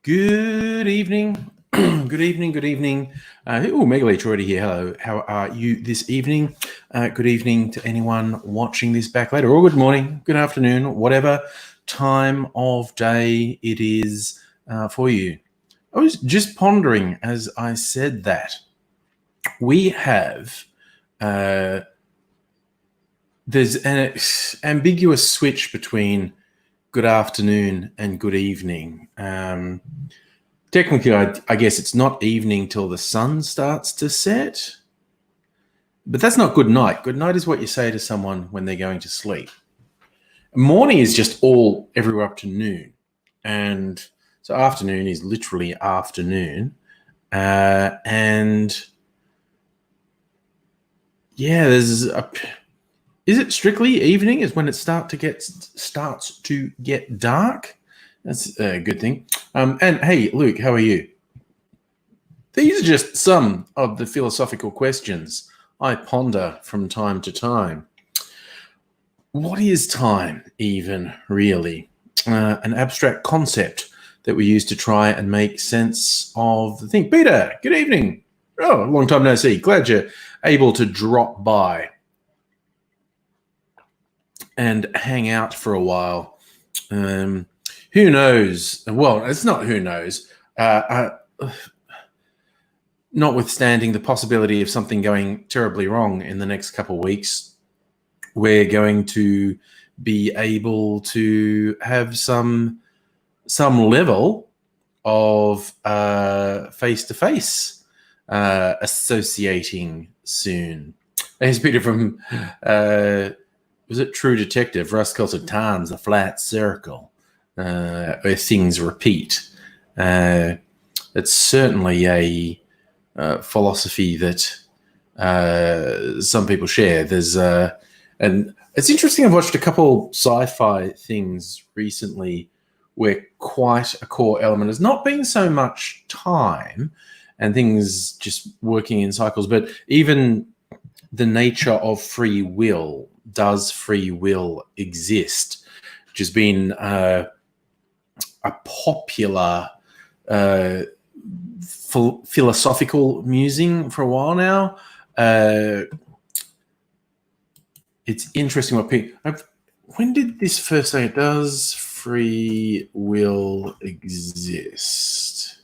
Good evening. Good evening. Good evening. Megale already here. Hello. How are you this evening? Good evening to anyone watching this back later, or good morning, good afternoon, whatever time of day it is for you. I was just pondering as I said that we have there's an ambiguous switch between good afternoon and good evening. Technically, I guess it's not evening till the sun starts to set, but that's not good night. Good night is what you say to someone when they're going to sleep. Morning is just all everywhere up to noon, and so afternoon is literally afternoon, and yeah, is it strictly evening? Is when it starts to get dark? That's a good thing. And hey, Luke, how are you? These are just some of the philosophical questions I ponder from time to time. What is time even, really? An abstract concept that we use to try and make sense of the thing. Peter, good evening. Oh, long time no see. Glad you're able to drop by and hang out for a while. Who knows? Well, it's not who knows. Notwithstanding the possibility of something going terribly wrong in the next couple of weeks, we're going to be able to have some level of face-to-face associating soon. There's Peter from, was it True Detective? Russ calls it time's a flat circle. Where things repeat. It's certainly a philosophy that some people share. And it's interesting. I've watched a couple sci-fi things recently where quite a core element has not been so much time and things just working in cycles, but even the nature of free will. Does free will exist? Which has been a popular philosophical musing for a while now. It's interesting what people... when did this first say, does free will exist?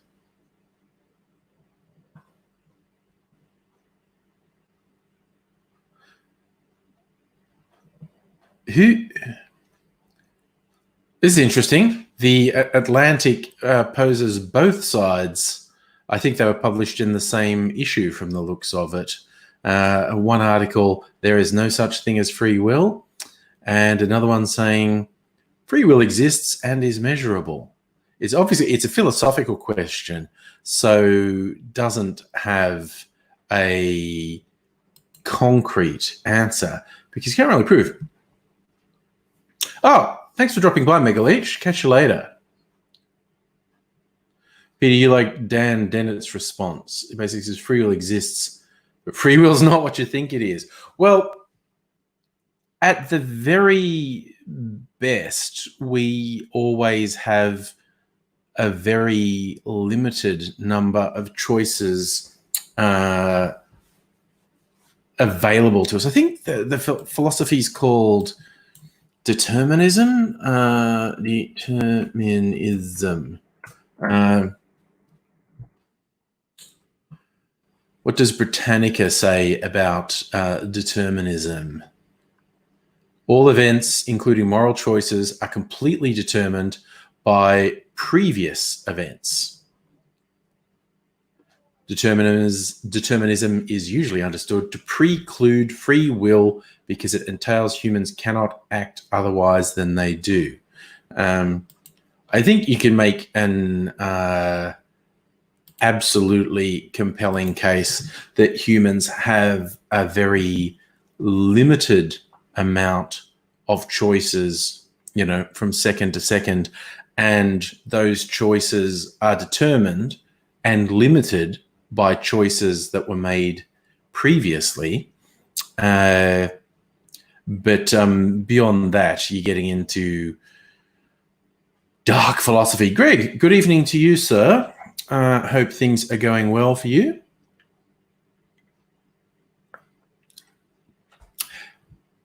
This is interesting. The Atlantic poses both sides. I think they were published in the same issue from the looks of it. One article, there is no such thing as free will, and another one saying free will exists and is measurable. It's a philosophical question, so doesn't have a concrete answer because you can't really prove. Oh, thanks for dropping by, Megaleech. Catch you later. Peter, you like Dan Dennett's response. It basically says free will exists, but free will is not what you think it is. Well, at the very best, we always have a very limited number of choices available to us. I think the philosophy is called determinism. What does Britannica say about determinism? All events, including moral choices, are completely determined by previous events. Determinism is usually understood to preclude free will because it entails humans cannot act otherwise than they do. I think you can make an absolutely compelling case that humans have a very limited amount of choices, from second to second, and those choices are determined and limited by choices that were made previously. But beyond that, you're getting into Dark philosophy. Greg, good evening to you, sir. Hope things are going well for you.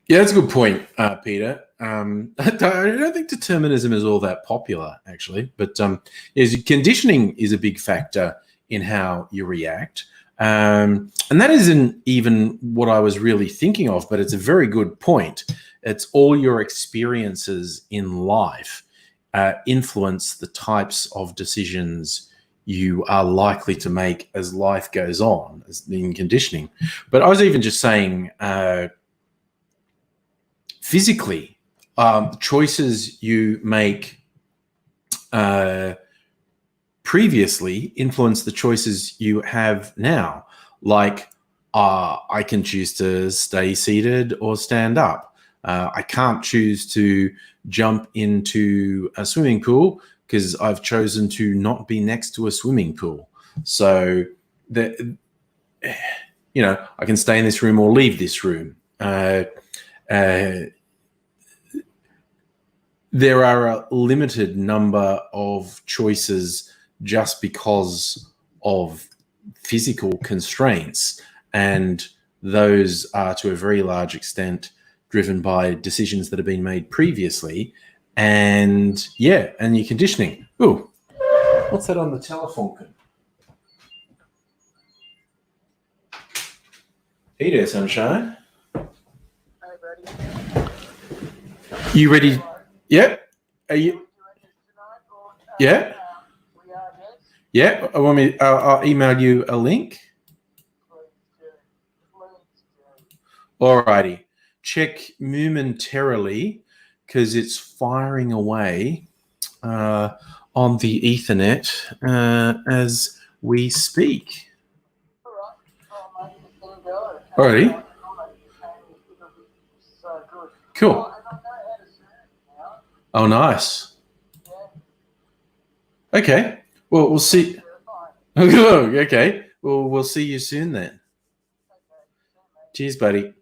Yeah, that's a good point, Peter. I don't think determinism is all that popular, actually, but conditioning is a big factor in how you react. And that isn't even what I was really thinking of, but it's a very good point. It's all your experiences in life influence the types of decisions you are likely to make as life goes on, as in conditioning. But I was even just saying, physically, choices you make previously influence the choices you have now. Like, I can choose to stay seated or stand up. I can't choose to jump into a swimming pool because I've chosen to not be next to a swimming pool. So, I can stay in this room or leave this room. There are a limited number of choices just because of physical constraints, and those are to a very large extent driven by decisions that have been made previously, and your conditioning. Ooh, what's that on the telephone? Hey there, sunshine. Hey, buddy. You ready? Yep. Are you? Yeah. Yeah. I want me. I'll email you a link. Alrighty. Check momentarily because it's firing away on the Ethernet as we speak. Alrighty. Cool. Oh, nice. Okay. Well, we'll see. Okay. Well, we'll see you soon then. Cheers, buddy.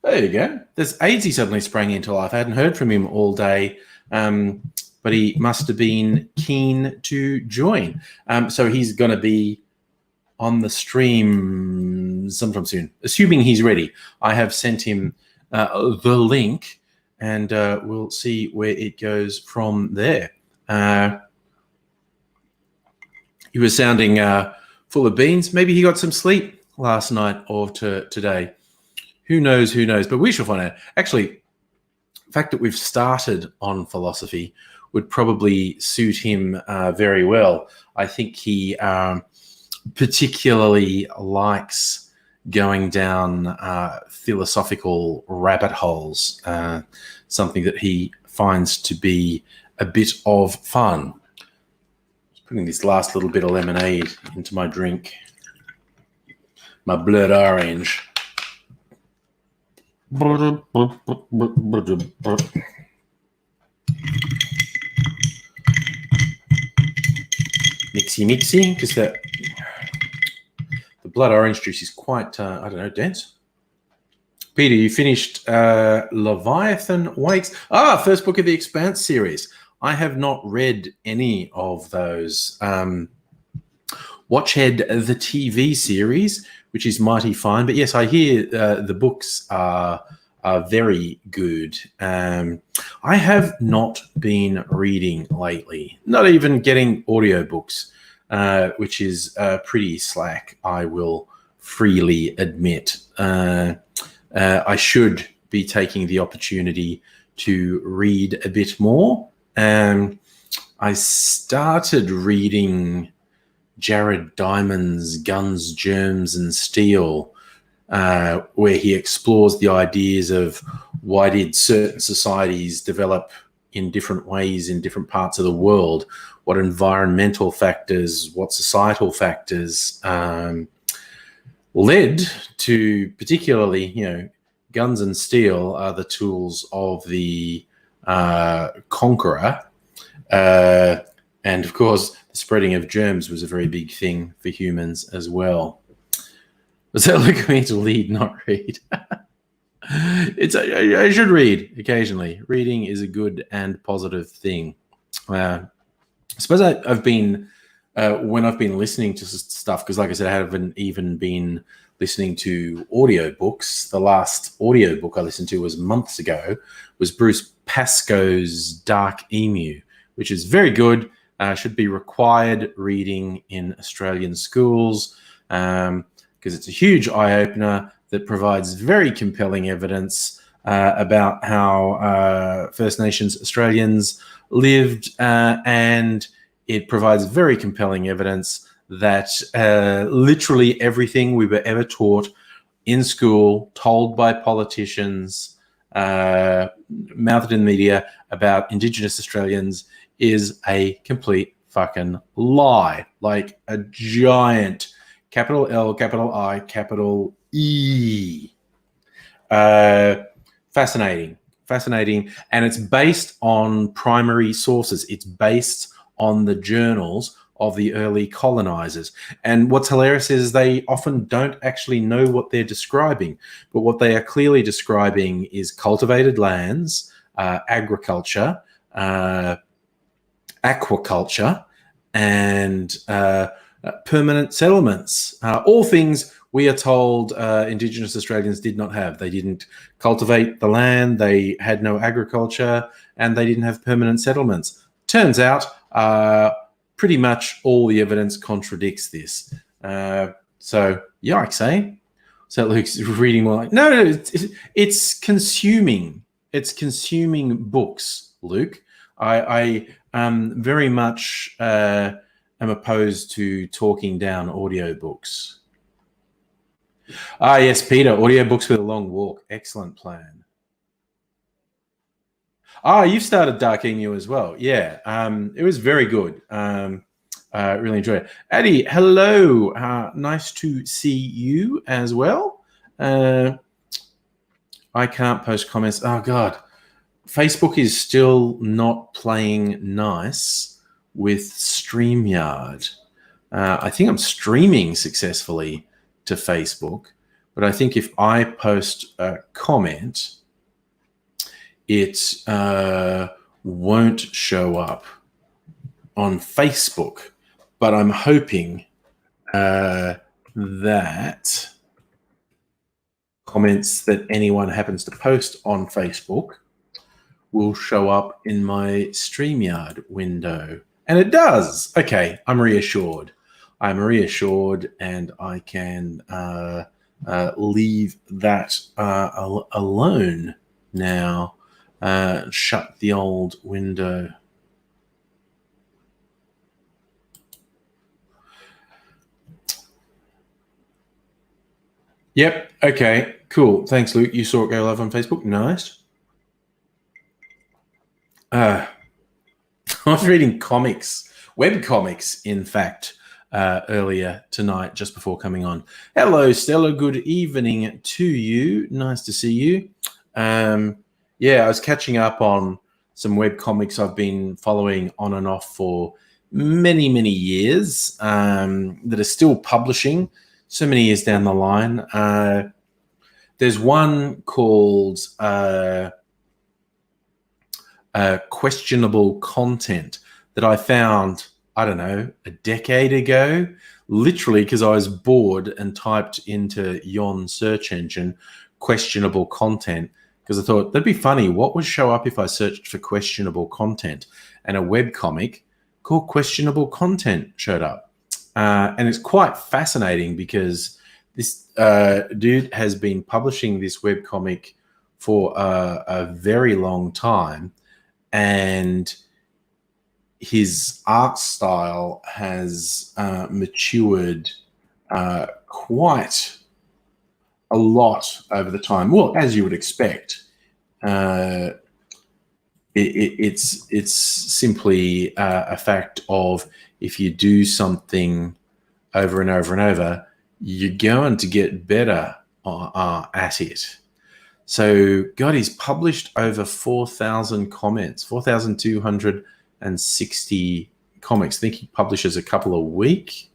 There you go. There's AIDS. He suddenly sprang into life. I hadn't heard from him all day, but he must have been keen to join. So he's going to be on the stream sometime soon, assuming he's ready. I have sent him the link, and we'll see where it goes from there. He was sounding full of beans. Maybe he got some sleep last night or today. Who knows? But we shall find out. Actually, the fact that we've started on philosophy would probably suit him very well. I think he particularly likes going down philosophical rabbit holes, something that he finds to be a bit of fun. Just putting this last little bit of lemonade into my drink, my blood orange. Mixy, because the blood orange juice is quite, dense. Peter, you finished Leviathan Wakes. First book of the Expanse series. I have not read any of those. Watchhead, the TV series, which is mighty fine. But yes, I hear the books are very good. I have not been reading lately, not even getting audiobooks, which is pretty slack, I will freely admit. I should be taking the opportunity to read a bit more. I started reading Jared Diamond's Guns, Germs and Steel, where he explores the ideas of why did certain societies develop in different ways in different parts of the world, what environmental factors, what societal factors led to, particularly, guns and steel are the tools of the conqueror. And of course, the spreading of germs was a very big thing for humans as well. Was that like me to lead, not read? I should read occasionally. Reading is a good and positive thing. I suppose I've been when I've been listening to stuff, because like I said, I haven't even been listening to audiobooks. The last audiobook I listened to was months ago, was Bruce Pascoe's Dark Emu, which is very good. Should be required reading in Australian schools, because it's a huge eye-opener that provides very compelling evidence about how First Nations Australians lived, and it provides very compelling evidence that literally everything we were ever taught in school, told by politicians, mouthed in the media about Indigenous Australians is a complete fucking lie. Like a giant capital L, capital I, capital E. Fascinating. And it's based on primary sources. It's based on the journals of the early colonizers. And what's hilarious is they often don't actually know what they're describing, but what they are clearly describing is cultivated lands, agriculture, aquaculture, and permanent settlements. All things we are told Indigenous Australians did not have. They didn't cultivate the land, they had no agriculture, and they didn't have permanent settlements. Turns out pretty much all the evidence contradicts this. So yikes, eh? So Luke's reading more like, no, it's consuming. It's consuming books, Luke. I very much am opposed to talking down audiobooks. Yes, Peter, audiobooks with a long walk. Excellent plan. You've started Dark Emu as well. Yeah, it was very good. Really enjoyed it. Addie, hello. Nice to see you as well. I can't post comments. Oh, God. Facebook is still not playing nice with StreamYard. I think I'm streaming successfully to Facebook, but I think if I post a comment, it won't show up on Facebook. But I'm hoping that comments that anyone happens to post on Facebook will show up in my StreamYard window. And it does. Okay, I'm reassured. And I can leave that alone now. Shut the old window. Yep. Okay. Cool. Thanks, Luke. You saw it go live on Facebook. Nice. I was reading comics, web comics, in fact, earlier tonight, just before coming on. Hello, Stella. Good evening to you. Nice to see you. Yeah, I was catching up on some web comics I've been following on and off for many, many years, that are still publishing so many years down the line. There's one called Questionable Content that I found, I don't know, a decade ago, literally because I was bored and typed into Yon search engine questionable content, because I thought that'd be funny. What would show up if I searched for questionable content? And a webcomic called Questionable Content showed up. And it's quite fascinating because this dude has been publishing this webcomic for a very long time, and his art style has matured quite a lot over the time. Well, as you would expect, it's simply a fact of, if you do something over and over and over, you're going to get better at it. So, God, he's published over 4,000 comments, 4,260 comics. I think he publishes a couple a week.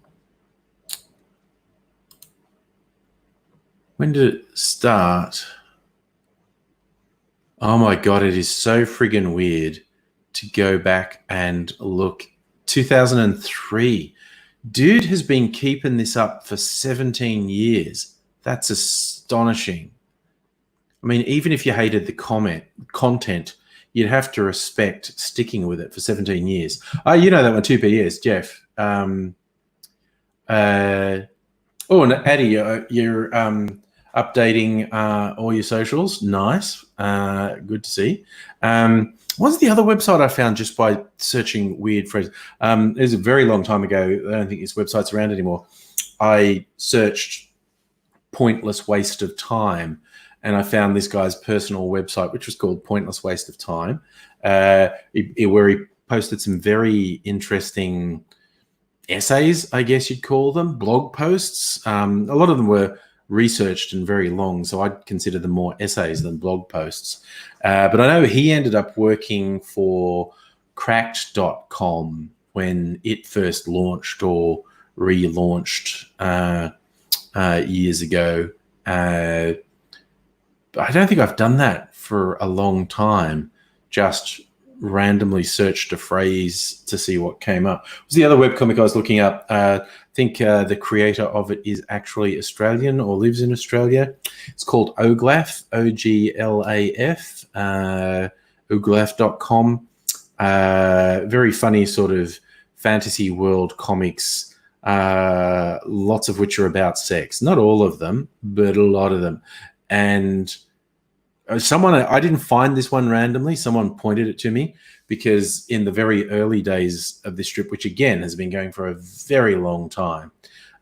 When did it start? Oh my God, it is so friggin' weird to go back and look. 2003. Dude has been keeping this up for 17 years. That's astonishing. I mean, even if you hated the content, you'd have to respect sticking with it for 17 years. Oh, you know that one too, yes, Jeff. And Addy, you're updating all your socials. Nice. Good to see. What's the other website I found just by searching weird phrases? It was a very long time ago. I don't think this website's around anymore. I searched pointless waste of time, and I found this guy's personal website, which was called Pointless Waste of Time, where he posted some very interesting essays, I guess you'd call them, blog posts. A lot of them were researched and very long, so I'd consider them more essays than blog posts. But I know he ended up working for Cracked.com when it first launched or relaunched years ago. I don't think I've done that for a long time. Just randomly searched a phrase to see what came up. It was the other webcomic I was looking up. I think the creator of it is actually Australian or lives in Australia. It's called Oglaf, O-G-L-A-F, oglaf.com. Very funny sort of fantasy world comics, lots of which are about sex. Not all of them, but a lot of them. And I didn't find this one randomly. Someone pointed it to me because in the very early days of this strip, which again has been going for a very long time,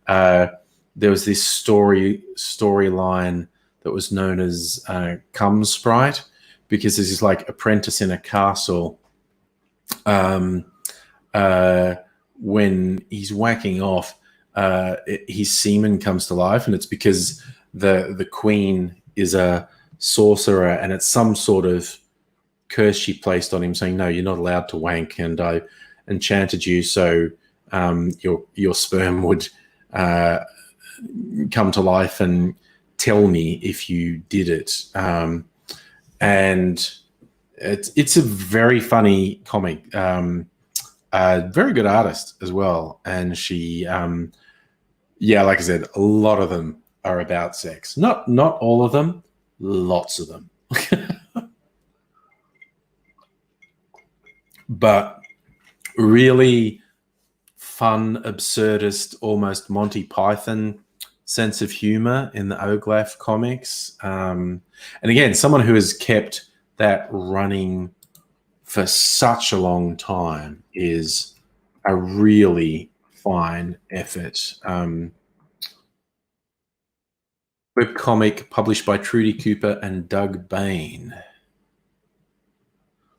there was this storyline that was known as Cum Sprite, because there's this like apprentice in a castle. When he's whacking off, his semen comes to life, and it's because the queen is a sorcerer, and it's some sort of curse she placed on him, saying, "No, you're not allowed to wank, and I enchanted you so your sperm would come to life and tell me if you did it." And it's a very funny comic. Very good artist as well, and she, like I said, a lot of them are about sex. Not all of them. Lots of them. But really fun, absurdist, almost Monty Python sense of humor in the Oglaf comics. And again, someone who has kept that running for such a long time is a really fine effort. Webcomic published by Trudy Cooper and Doug Bain.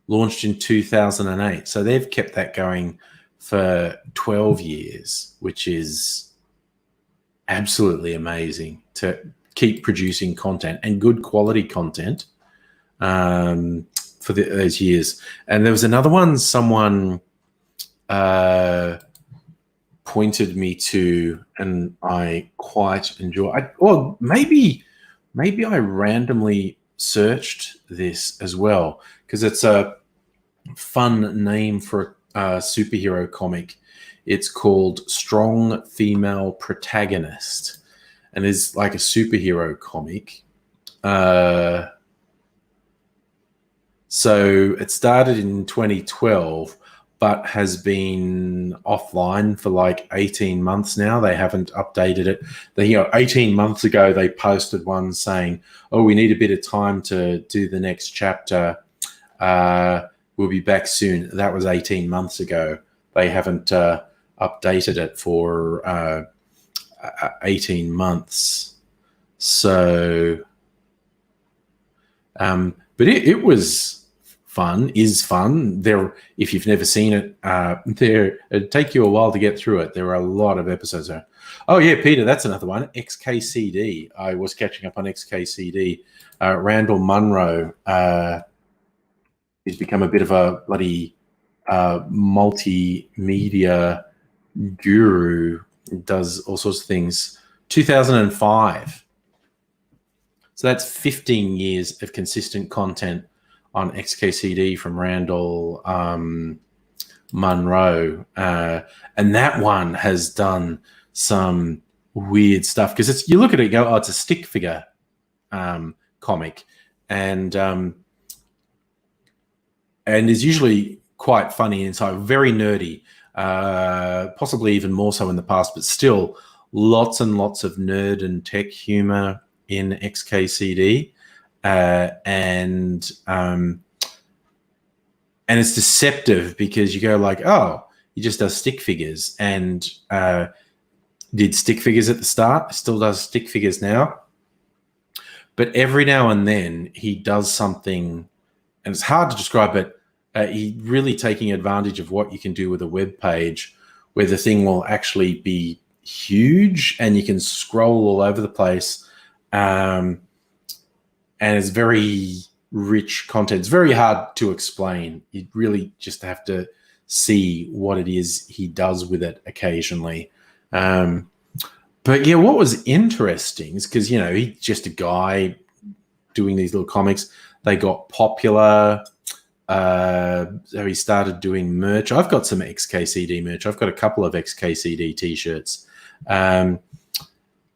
Launched in 2008. So they've kept that going for 12 years, which is absolutely amazing to keep producing content and good quality content for those years. And there was another one someone pointed me to, and I quite enjoy. Or maybe I randomly searched this as well, because it's a fun name for a superhero comic. It's called Strong Female Protagonist, and is like a superhero comic. So it started in 2012, but has been offline for like 18 months now. They haven't updated it. 18 months ago, they posted one saying, "Oh, we need a bit of time to do the next chapter. We'll be back soon." That was 18 months ago. They haven't updated it for 18 months. So, but it was fun, is fun. If you've never seen it, it'd take you a while to get through it. There are a lot of episodes there. Oh yeah, Peter, that's another one. XKCD. I was catching up on XKCD. Randall Munro he's become a bit of a bloody multimedia guru. Does all sorts of things. 2005. So that's 15 years of consistent content on XKCD from Randall Munro, and that one has done some weird stuff because you look at it, and go, oh, it's a stick figure comic, and is usually quite funny inside, very nerdy, possibly even more so in the past, but still lots and lots of nerd and tech humor in XKCD, and it's deceptive because you go like, oh, he just does stick figures, and did stick figures at the start, still does stick figures now, but every now and then he does something, and it's hard to describe it. He really taking advantage of what you can do with a web page, where the thing will actually be huge and you can scroll all over the place, and it's very rich content. It's very hard to explain. You really just have to see what it is he does with it occasionally. But yeah, what was interesting is because, he's just a guy doing these little comics. They got popular. So he started doing merch. I've got some XKCD merch. I've got a couple of XKCD t-shirts. And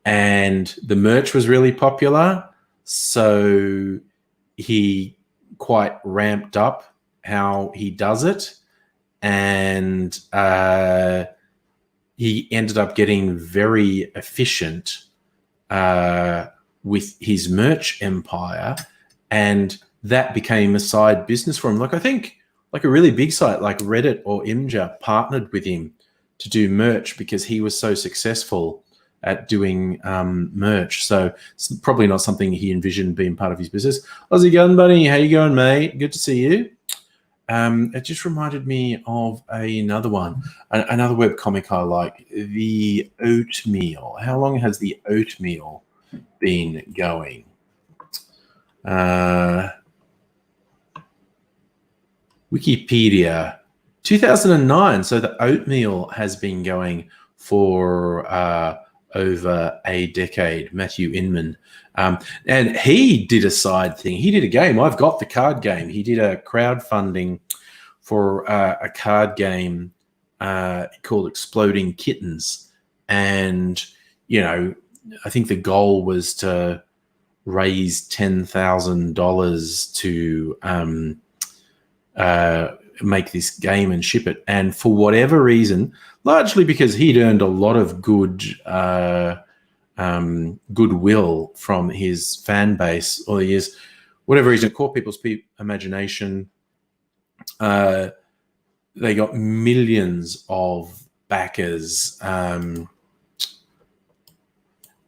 the merch was really popular. So he quite ramped up how he does it. And he ended up getting very efficient with his merch empire, and that became a side business for him. Like, I think like a really big site like Reddit or Imgur partnered with him to do merch because he was so successful at doing merch. So it's probably not something he envisioned being part of his business. Aussie Gun Bunny, how you going, mate? Good to see you. It just reminded me of another one, another web comic I like, The Oatmeal. How long has The Oatmeal been going? Wikipedia, 2009. So The Oatmeal has been going for over a decade. Matthew Inman. And he did a side thing. He did a game. I've got the card game. He did a crowdfunding for a card game called Exploding Kittens. And, I think the goal was to raise $10,000 to make this game and ship it. And for whatever reason, largely because he'd earned a lot of goodwill from his fan base all the years, whatever reason, it caught people's imagination. They got millions of backers.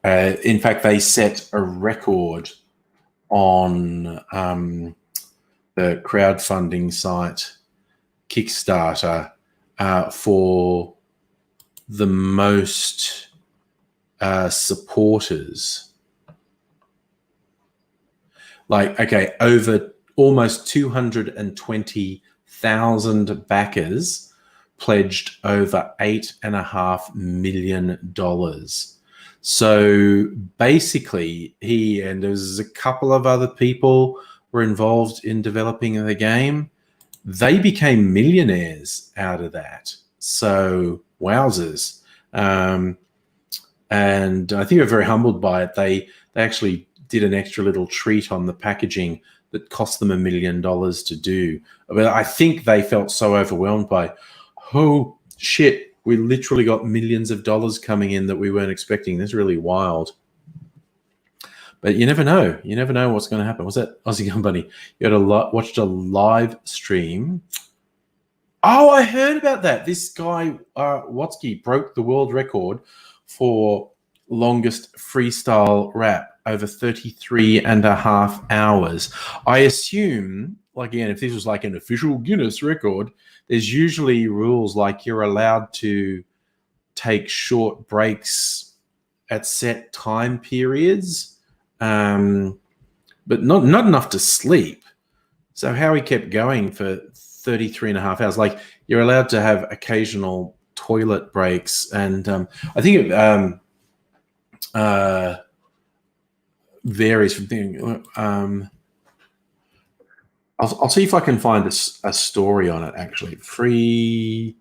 In fact, they set a record on the crowdfunding site Kickstarter for the most supporters. Like, okay, over almost 220,000 backers pledged over $8.5 million. So basically, he and there's a couple of other people were involved in developing the game. They became millionaires out of that. So wowzers. And I think they're very humbled by it. They actually did an extra little treat on the packaging that cost them $1 million to do. But I think they felt so overwhelmed by, oh shit, we literally got millions of dollars coming in that we weren't expecting. That's really wild. But you never know. You never know what's going to happen. Was that Aussie Gun Bunny? You had watched a live stream. Oh, I heard about that. This guy, Watsky, broke the world record for longest freestyle rap, over 33 and a half hours. I assume, like, again, if this was like an official Guinness record, there's usually rules like you're allowed to take short breaks at set time periods, but not enough to sleep. So how he kept going for 33 and a half hours, like you're allowed to have occasional toilet breaks. And I think it varies from thing. I'll see if I can find a story on it, actually. Free,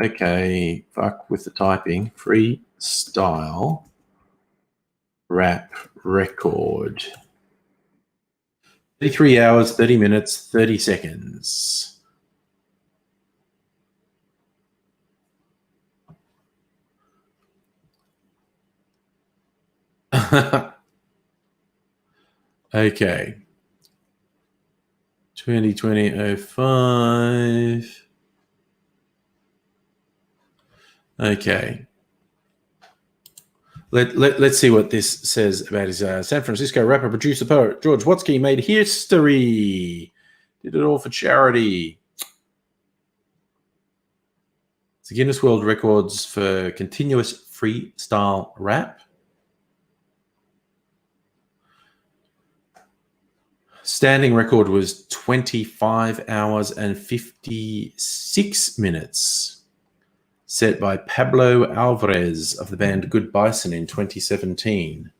okay, fuck with the typing. Freestyle rap record. 33 hours, 30 minutes, 30 seconds. Okay. 2020-05. Okay. Let's see what this says about his San Francisco rapper, producer, poet George Watsky made history. Did it all for charity. It's the Guinness World Records for continuous freestyle rap. Standing record was 25 hours and 56 minutes. Set by Pablo Alvarez of the band Good Bison in 2017.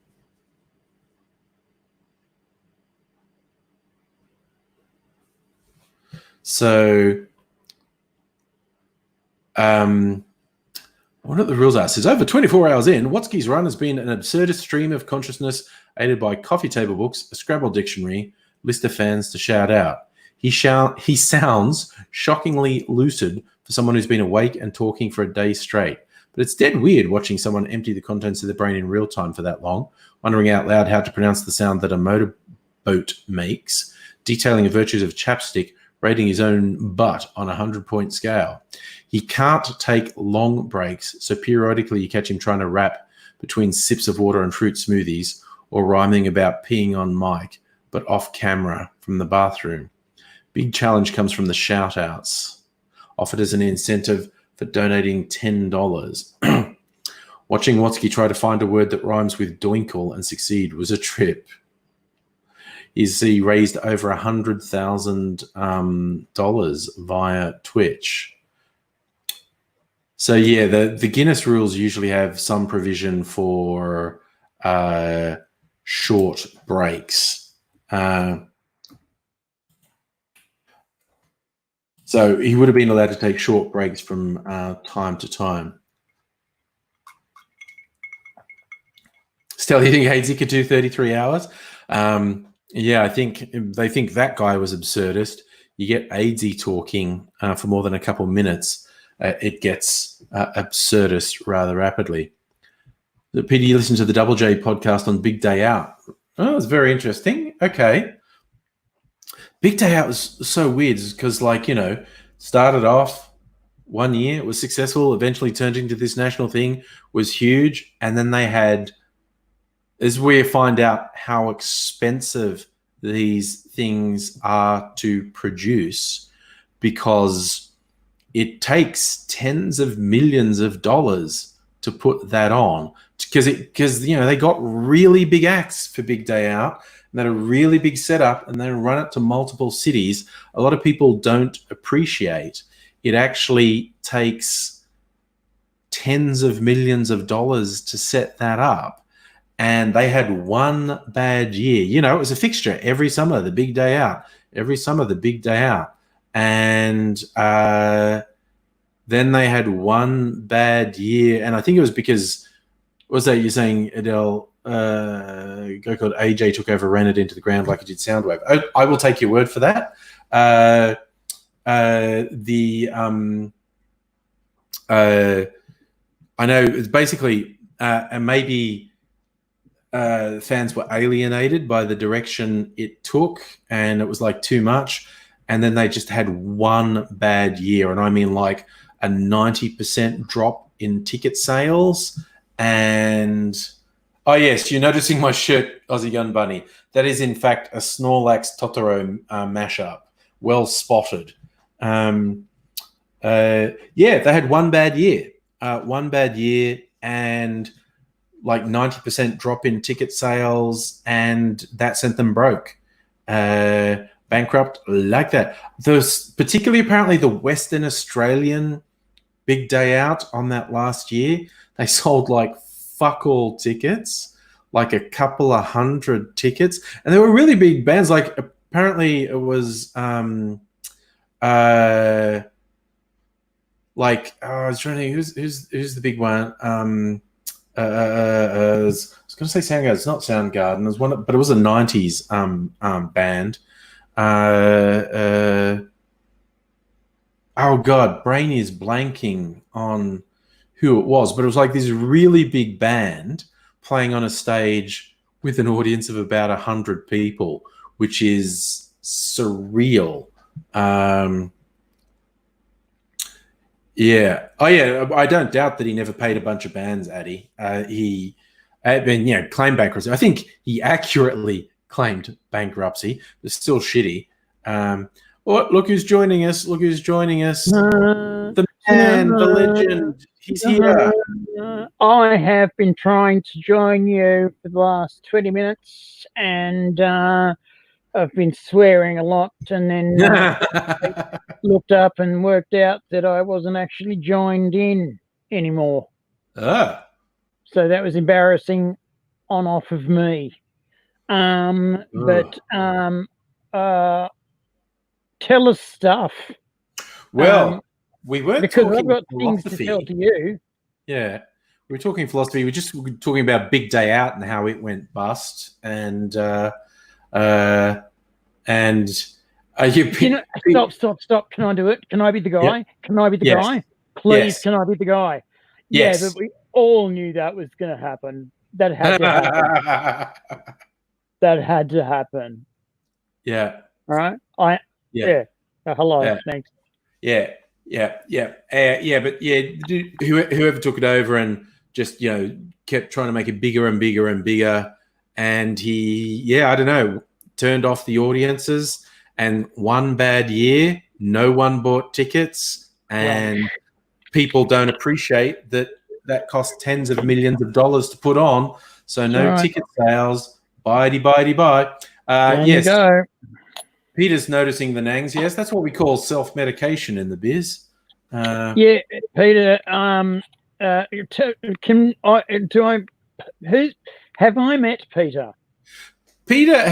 So, what are the rules are? It says, over 24 hours in, Watsky's run has been an absurdist stream of consciousness aided by coffee table books, a Scrabble dictionary, list of fans to shout out. He sounds shockingly lucid for someone who's been awake and talking for a day straight. But it's dead weird watching someone empty the contents of their brain in real time for that long, wondering out loud how to pronounce the sound that a motorboat makes, detailing the virtues of chapstick, rating his own butt on a 100-point scale. He can't take long breaks, so periodically you catch him trying to rap between sips of water and fruit smoothies, or rhyming about peeing on mic, but off camera from the bathroom. Big challenge comes from the shout-outs, offered as an incentive for donating $10. Watching Watsky try to find a word that rhymes with doinkle and succeed was a trip. He raised over $100,000 via Twitch. So yeah, the Guinness rules usually have some provision for short breaks. So he would have been allowed to take short breaks from time to time. Still, you think Hainsey could do 33 hours? Yeah, I think they think that guy was absurdist. You get Aidsy talking for more than a couple minutes, it gets absurdist rather rapidly. Peter, you listen to the Double J podcast on Big Day Out. Oh, it's very interesting. Okay. Big Day Out was so weird because, like, you know, started off 1 year, it was successful, eventually turned into this national thing, was huge, and then they had, is where you find out how expensive these things are to produce, because it takes tens of millions of dollars to put that on, because you know, they got really big acts for Big Day Out, and they had a really big setup, and then run it to multiple cities. A lot of people don't appreciate it actually takes tens of millions of dollars to set that up. And they had one bad year. You know, it was a fixture every summer, the Big Day Out. Every summer, the Big Day Out. And then they had one bad year. And I think it was because, what was that you're saying, Adele? A guy called AJ took over, ran it into the ground like it did Soundwave. I will take your word for that. I know it's basically, and maybe fans were alienated by the direction it took, and it was like too much. And then they just had one bad year, and I mean like a 90% drop in ticket sales. And oh yes, you're noticing my shirt, Aussie Gun Bunny. That is in fact a Snorlax Totoro mashup. Well spotted. Yeah, they had one bad year, and like 90% drop in ticket sales, and that sent them broke, bankrupt like that. Those, particularly apparently the Western Australian Big Day Out on that last year, they sold like fuck all tickets, like a couple of hundred tickets, and there were really big bands. Like apparently it was like I was trying to think who's the big one. I was going to say Soundgarden. It's not Soundgarden. It was one, but it was a '90s band. Oh God, brain is blanking on who it was, but it was like this really big band playing on a stage with an audience of about 100 people, which is surreal. Yeah. Oh, yeah. I don't doubt that he never paid a bunch of bands, Addy. He had been, claimed bankruptcy. I think he accurately claimed bankruptcy. It's still shitty. Look who's joining us. Look who's joining us. The man, the legend. He's here. I have been trying to join you for the last 20 minutes, and I've been swearing a lot, and then looked up and worked out that I wasn't actually joined in anymore. Ah. So that was embarrassing on off of me. But tell us stuff. Well, we weren't because talking I've got philosophy. things to tell to you. Yeah. We were talking philosophy. We were talking about Big Day Out and how it went bust. And Stop. Can I do it? Can I be the guy? Yep. Can I be the Yes. guy? Please, Yes. Can I be the guy? Yes. Yeah, but we all knew that was going to happen. That had to happen. That had to happen. Yeah. All right? Yeah. Hello. Yeah. Thanks. Yeah. But whoever took it over and just, kept trying to make it bigger and bigger and bigger. And he, I don't know, turned off the audiences. And one bad year, no one bought tickets. And people don't appreciate that cost tens of millions of dollars to put on. So no ticket sales. Bye. There Yes. you go. Peter's noticing the nangs. Yes, that's what we call self-medication in the biz. Yeah, Peter. Have I met Peter? Peter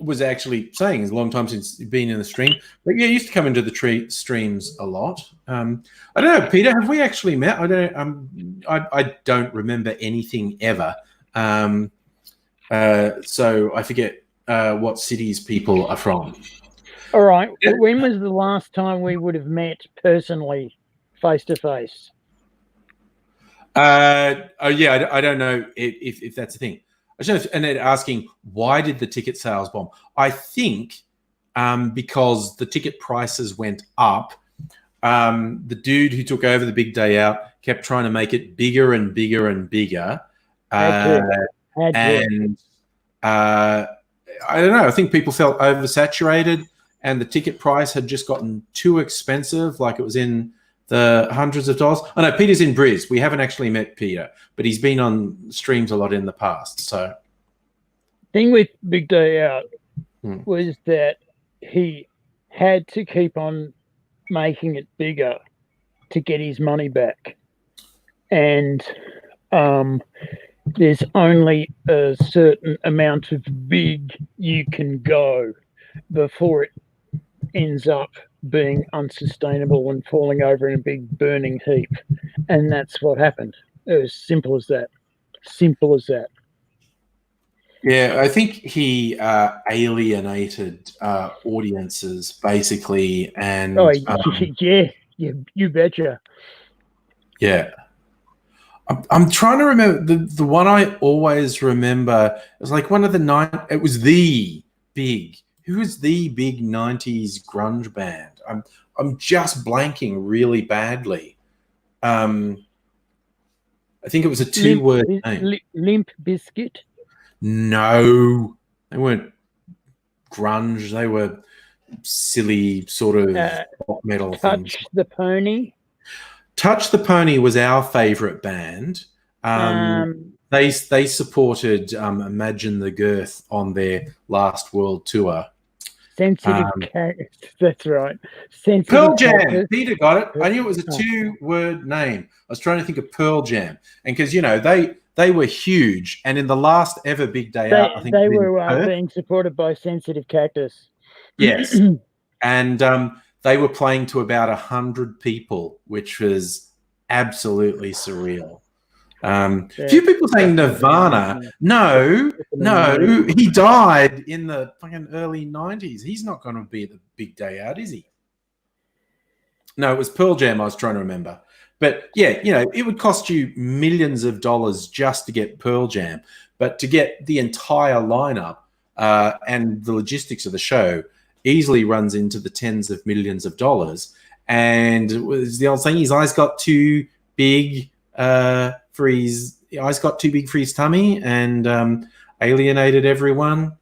was actually saying it's a long time since he's been in the stream, but he used to come into the streams a lot. I don't know, Peter, have we actually met? I don't remember anything ever. So I forget what cities people are from. All right. When was the last time we would have met personally, face to face? I don't know if that's a thing. And they're asking, why did the ticket sales bomb? I think because the ticket prices went up. The dude who took over the Big Day Out kept trying to make it bigger and bigger and bigger. And I don't know. I think people felt oversaturated, and the ticket price had just gotten too expensive. Like it was in the hundreds of dollars. I know Peter's in Briz. We haven't actually met Peter, but he's been on streams a lot in the past. So, thing with Big Day Out was that he had to keep on making it bigger to get his money back, and there's only a certain amount of big you can go before it ends up being unsustainable and falling over in a big burning heap. And that's what happened. It was simple as that. Simple as that. Yeah, I think he alienated audiences basically, and you betcha. Yeah. I'm trying to remember the one I always remember. It was like one of the it was the big. Who was the big 90s grunge band? I'm just blanking really badly. I think it was a two-word name. Limp Bizkit? No, they weren't grunge. They were silly sort of pop metal things. Touch the Pony? Touch the Pony was our favorite band. They supported Imagine the Girth on their last world tour. Sensitive that's right. Sensitive Pearl Jam. Cactus. Peter got it. I knew it was a two-word name. I was trying to think of Pearl Jam, and because they they were huge. And in the last ever big day out, I think they in were Perth, being supported by Sensitive Cactus. yes, and they were playing to about 100 people, which was absolutely surreal. Few people saying Nirvana. No, he died in the fucking early 90s. He's not going to be the big day out, is he? No, it was Pearl Jam I was trying to remember. But yeah, you know, it would cost you millions of dollars just to get Pearl Jam. But to get the entire lineup and the logistics of the show easily runs into the tens of millions of dollars. And it was the old saying, his eyes got too big for his tummy and alienated everyone.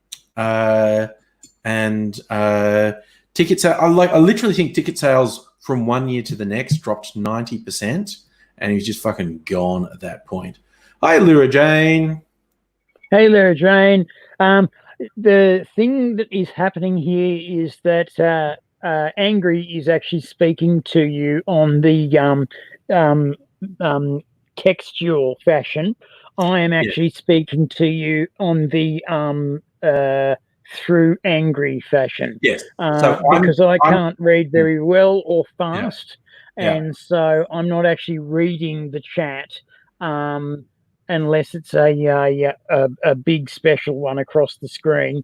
Ticket sales, I literally think ticket sales from one year to the next dropped 90%, and he was just fucking gone at that point. Hi, Lyra Jane. Hey, Lyra Jane. The thing that is happening here is that Angry is actually speaking to you on the textual fashion. I am actually speaking to you on the through angry fashion. Yes. Because I can't read very well or fast. Yeah. And so I'm not actually reading the chat unless it's a big special one across the screen.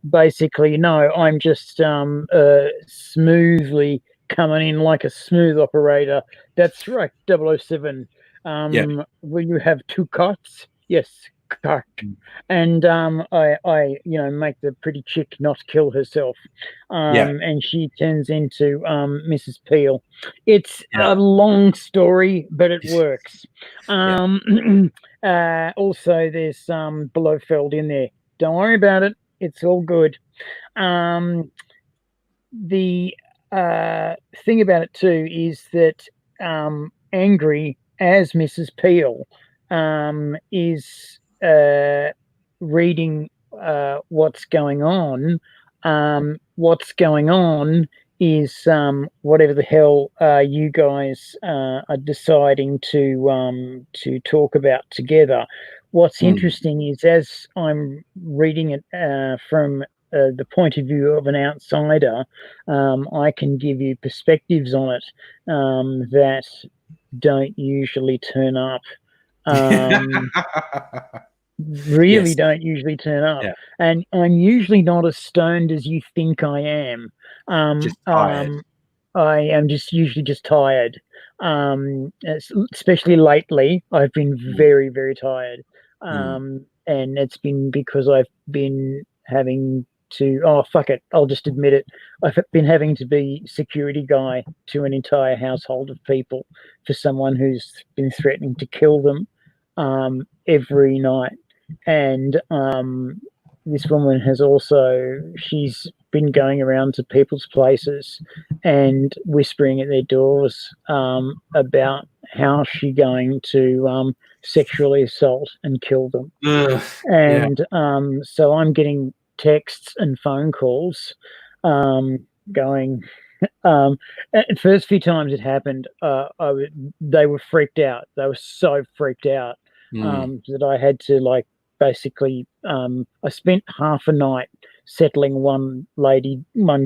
Basically, no, I'm just smoothly coming in like a smooth operator. That's right, 007. Will you have 2 cuts? Yes, cut. And I make the pretty chick not kill herself. And she turns into Mrs. Peel. It's a long story, but it works. Also, there's Blofeld in there. Don't worry about it. It's all good. The thing about it too is that Angry as Mrs. Peel is reading what's going on. What's going on is whatever the hell you guys are deciding to talk about together. What's interesting is, as I'm reading it from the point of view of an outsider, I can give you perspectives on it that don't usually turn up. Really don't usually turn up. And I'm usually not as stoned as you think I am. Just tired. I am usually just tired. Especially lately, I've been very, very tired. And it's been because I've been having to, fuck it, I'll just admit it. I've been having to be security guy to an entire household of people for someone who's been threatening to kill them every night. And this woman has she's been going around to people's places and whispering at their doors about how she's going to sexually assault and kill them. So I'm getting texts and phone calls going. At first few times it happened, they were freaked out. They were so freaked out that I had to basically I spent half a night settling one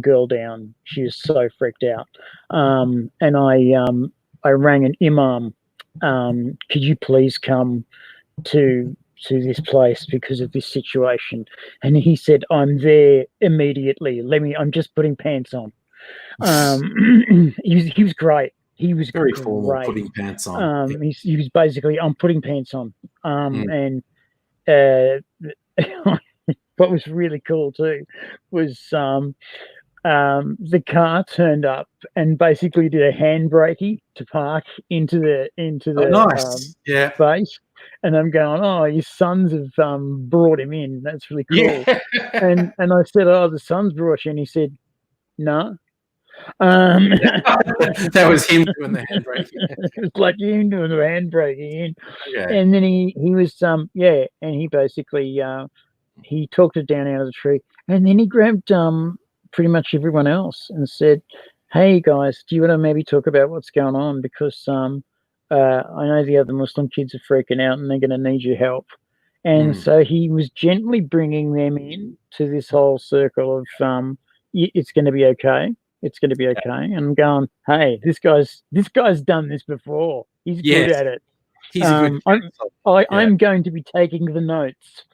girl down. She was so freaked out. And I rang an imam. Could you please come to this place because of this situation? And he said, I'm there immediately. I'm just putting pants on. He was great. He was very formal, putting pants on. He was basically, I'm putting pants on. And what was really cool too was the car turned up and basically did a handbrakey to park into the nice. space. And I'm going, your sons have brought him in. That's really cool. And I said, the sons brought you, and he said, no. That was him doing the handbrake. It was like him doing the handbrake. And then he was and he basically he talked it down out of the tree, and then he grabbed pretty much everyone else and said, hey guys, do you want to maybe talk about what's going on, because I know the other Muslim kids are freaking out and they're going to need your help. And so he was gently bringing them in to this whole circle of, it's going to be okay. It's going to be okay. And I'm going, hey, this guy's done this before. He's good at it. He's a good. I'm going to be taking the notes.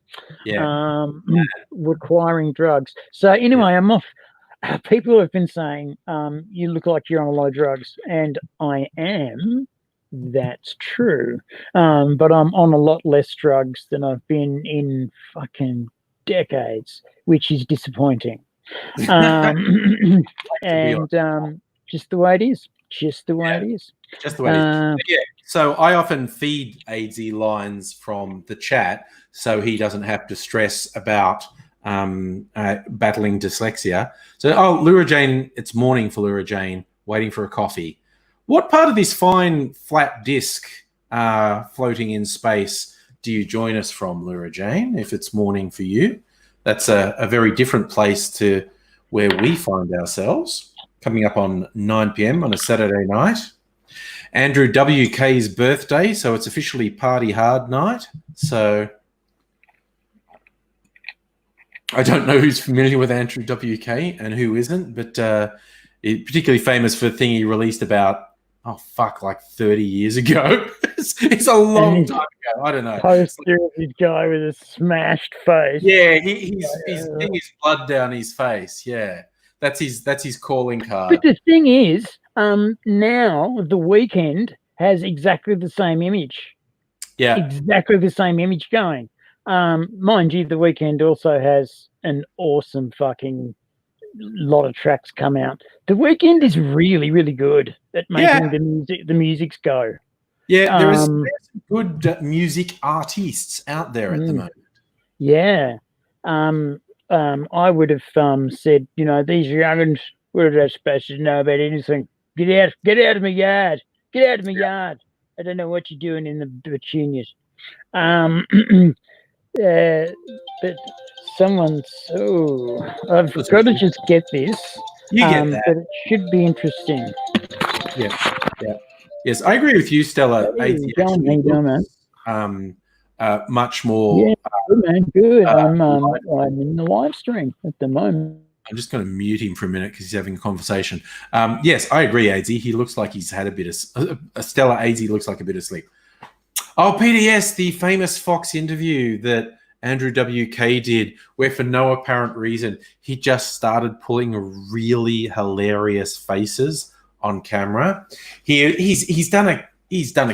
Requiring drugs. So anyway, I'm off. People have been saying, you look like you're on a lot of drugs, and I am. That's true. But I'm on a lot less drugs than I've been in fucking decades, which is disappointing. And just the way it is. Just the way it is. Just the way it is. So I often feed AZ lines from the chat so he doesn't have to stress about battling dyslexia. So, Lura Jane, it's morning for Lura Jane, waiting for a coffee. What part of this fine flat disc floating in space do you join us from, Lura Jane, if it's morning for you? That's a very different place to where we find ourselves, coming up on 9 p.m. on a Saturday night. Andrew WK's birthday, so it's officially party hard night. So I don't know who's familiar with Andrew WK and who isn't, but he's particularly famous for a thing he released about, like 30 years ago. It's a long time ago. I don't know. Poster of his guy with a smashed face. Yeah, he's thing is blood down his face. Yeah, that's his calling card. But the thing is, now The Weeknd has exactly the same image. Yeah, exactly the same image going. Mind you, The Weeknd also has an awesome fucking lot of tracks come out. The Weeknd is really, really good at making the musics go. Yeah, there's some good music artists out there at the moment. Yeah. I would have said, these young'uns, what are they supposed to know about anything? Get out of my yard. Get out of my yard. I don't know what you're doing in the petunias. But someone's I've got to just get this. You get that. But it should be interesting. Yeah. Yes, I agree with you, Stella. Much more. Yeah, good, man. Good. I'm in the live stream at the moment. I'm just going to mute him for a minute because he's having a conversation. Yes, I agree, AZ. He looks like he's had a bit of Stella. AZ looks like a bit of sleep. Oh, PDS, the famous Fox interview that Andrew WK did, where for no apparent reason he just started pulling really hilarious faces on camera. He's done a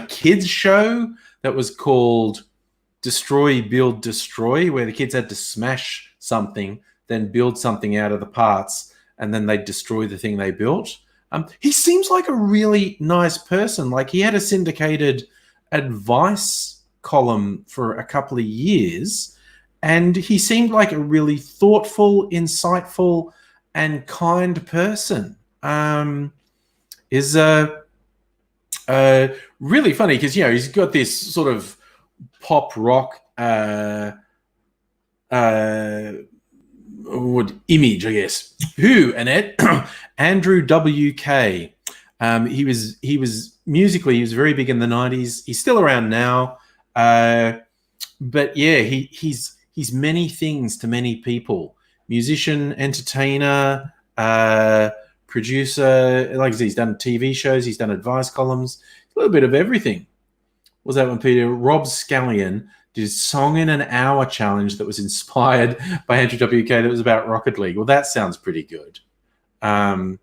kids show that was called Destroy, Build, Destroy, where the kids had to smash something, then build something out of the parts, and then they'd destroy the thing they built. He seems like a really nice person. Like, he had a syndicated advice column for a couple of years, and he seemed like a really thoughtful, insightful, and kind person. Is really funny because he's got this sort of pop rock image, I guess. Who, Annette? Andrew WK. He was musically, he was very big in the 90s. He's still around now. But yeah, he's many things to many people. Musician, entertainer, producer. Like I said, he's done TV shows, he's done advice columns, a little bit of everything. What was that one, Peter? Rob Scallion did a Song in an Hour challenge that was inspired by Andrew WK that was about Rocket League. Well, that sounds pretty good. But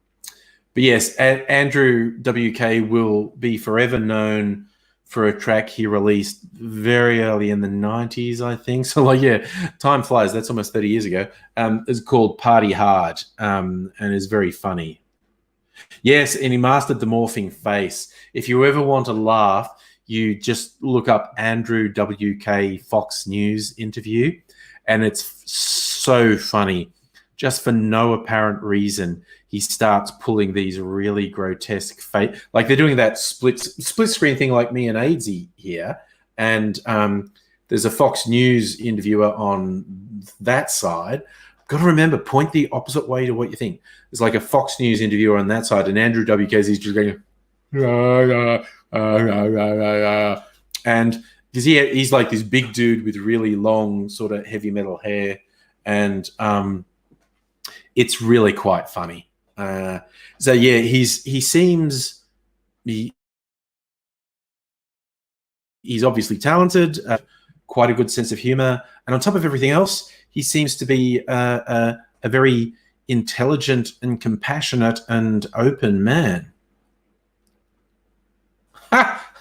yes, Andrew WK will be forever known for a track he released very early in the 90s, I think. So, time flies. That's almost 30 years ago. It's called Party Hard, and is very funny. Yes, and he mastered the morphing face. If you ever want to laugh, you just look up Andrew WK Fox News interview, and it's so funny. Just for no apparent reason, he starts pulling these really grotesque face, like they're doing that split screen thing like me and AZ here, and there's a Fox News interviewer on that side. Got to remember, point the opposite way to what you think. There's like a Fox News interviewer on that side, and Andrew WK is just going, and because he's like this big dude with really long sort of heavy metal hair, and it's really quite funny. So yeah, he seems he's obviously talented, quite a good sense of humor, and on top of everything else, he seems to be a very intelligent and compassionate and open man.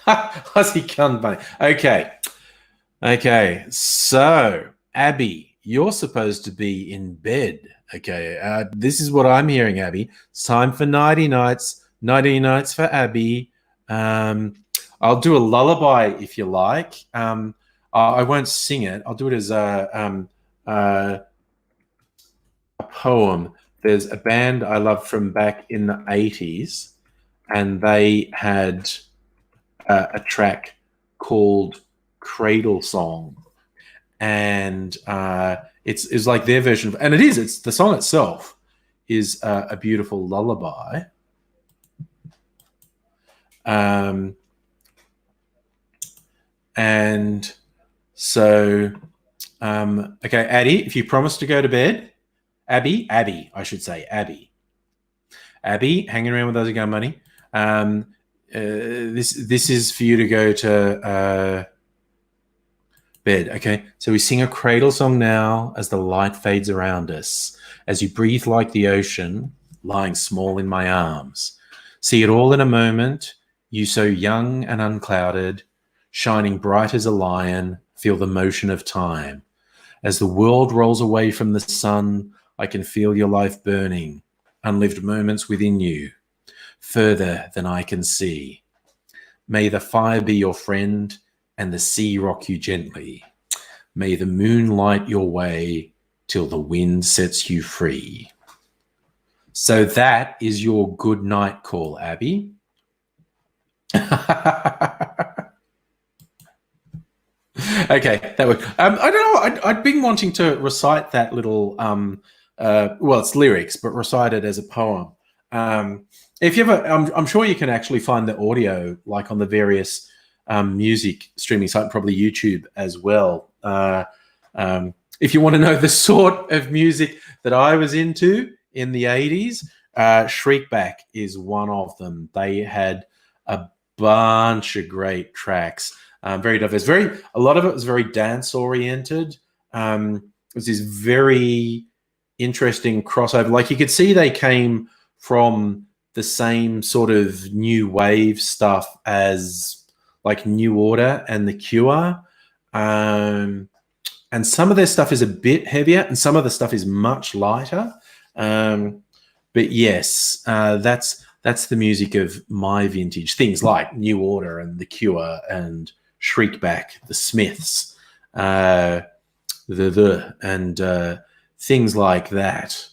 Aussie cunt bunny. Okay. So, Abby, you're supposed to be in bed. Okay. This is what I'm hearing, Abby. It's time for nighty nights. Nighty nights for Abby. I'll do a lullaby if you like. I won't sing it. I'll do it as a poem. There's a band I love from back in the 80s, and they had a track called Cradle Song, and it's like their version of, and it's the song itself is a beautiful lullaby. And so okay, Addie, if you promise to go to bed, Abby, I should say, Abby, hanging around with us again, money. This is for you to go to bed. Okay, so we sing a cradle song now as the light fades around us, as you breathe like the ocean, lying small in my arms. See it all in a moment, you so young and unclouded, shining bright as a lion, feel the motion of time. As the world rolls away from the sun, I can feel your life burning, unlived moments within you, further than I can see. May the fire be your friend and the sea rock you gently. May the moon light your way till the wind sets you free. So that is your good night call, Abby. Okay, that would. I don't know. I'd been wanting to recite that little. Well, it's lyrics, but recite it as a poem. If you ever, I'm sure you can actually find the audio, like on the various music streaming site, probably YouTube as well. If you want to know the sort of music that I was into in the 80s, Shriekback is one of them. They had a bunch of great tracks. Very diverse. A lot of it was very dance oriented. It was this very interesting crossover. Like you could see they came from the same sort of new wave stuff as like New Order and The Cure. And some of their stuff is a bit heavier and some of the stuff is much lighter. But yes, that's the music of my vintage. Things like New Order and The Cure and Shriekback, the Smiths, and things like that.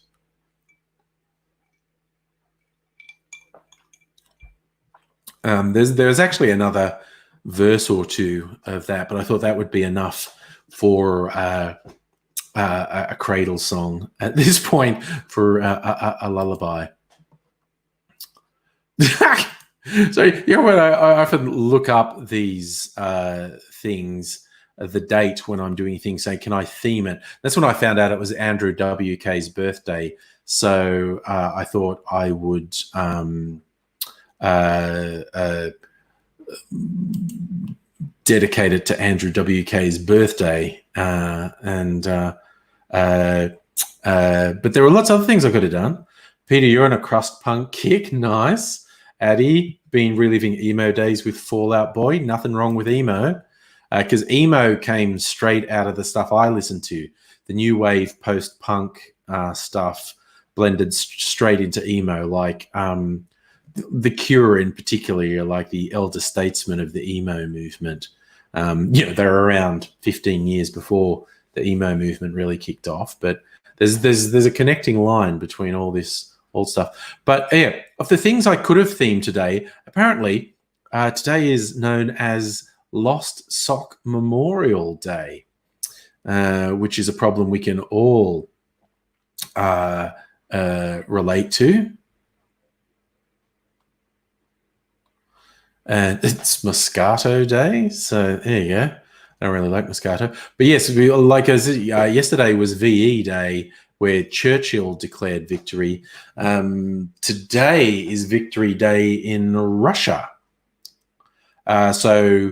There's actually another verse or two of that, but I thought that would be enough for a cradle song at this point for a lullaby. So when I often look up these things, the date when I'm doing things, saying, can I theme it? That's when I found out it was Andrew WK's birthday. So I thought I would dedicate it to Andrew WK's birthday. But there were lots of other things I could have done. Peter, you're on a crust punk kick. Nice. Addy, been reliving emo days with Fall Out Boy. Nothing wrong with emo. Because emo came straight out of the stuff I listened to. The new wave post-punk stuff blended straight into emo. Like The Cure in particular, like the elder statesmen of the emo movement. They're around 15 years before the emo movement really kicked off. But there's a connecting line between all this old stuff. But yeah, of the things I could have themed today, apparently today is known as Lost Sock Memorial Day, which is a problem we can all relate to. And it's Moscato Day, so there you go. I don't really like Moscato, but yes, yesterday was VE Day, where Churchill declared victory. Today is Victory Day in Russia. So,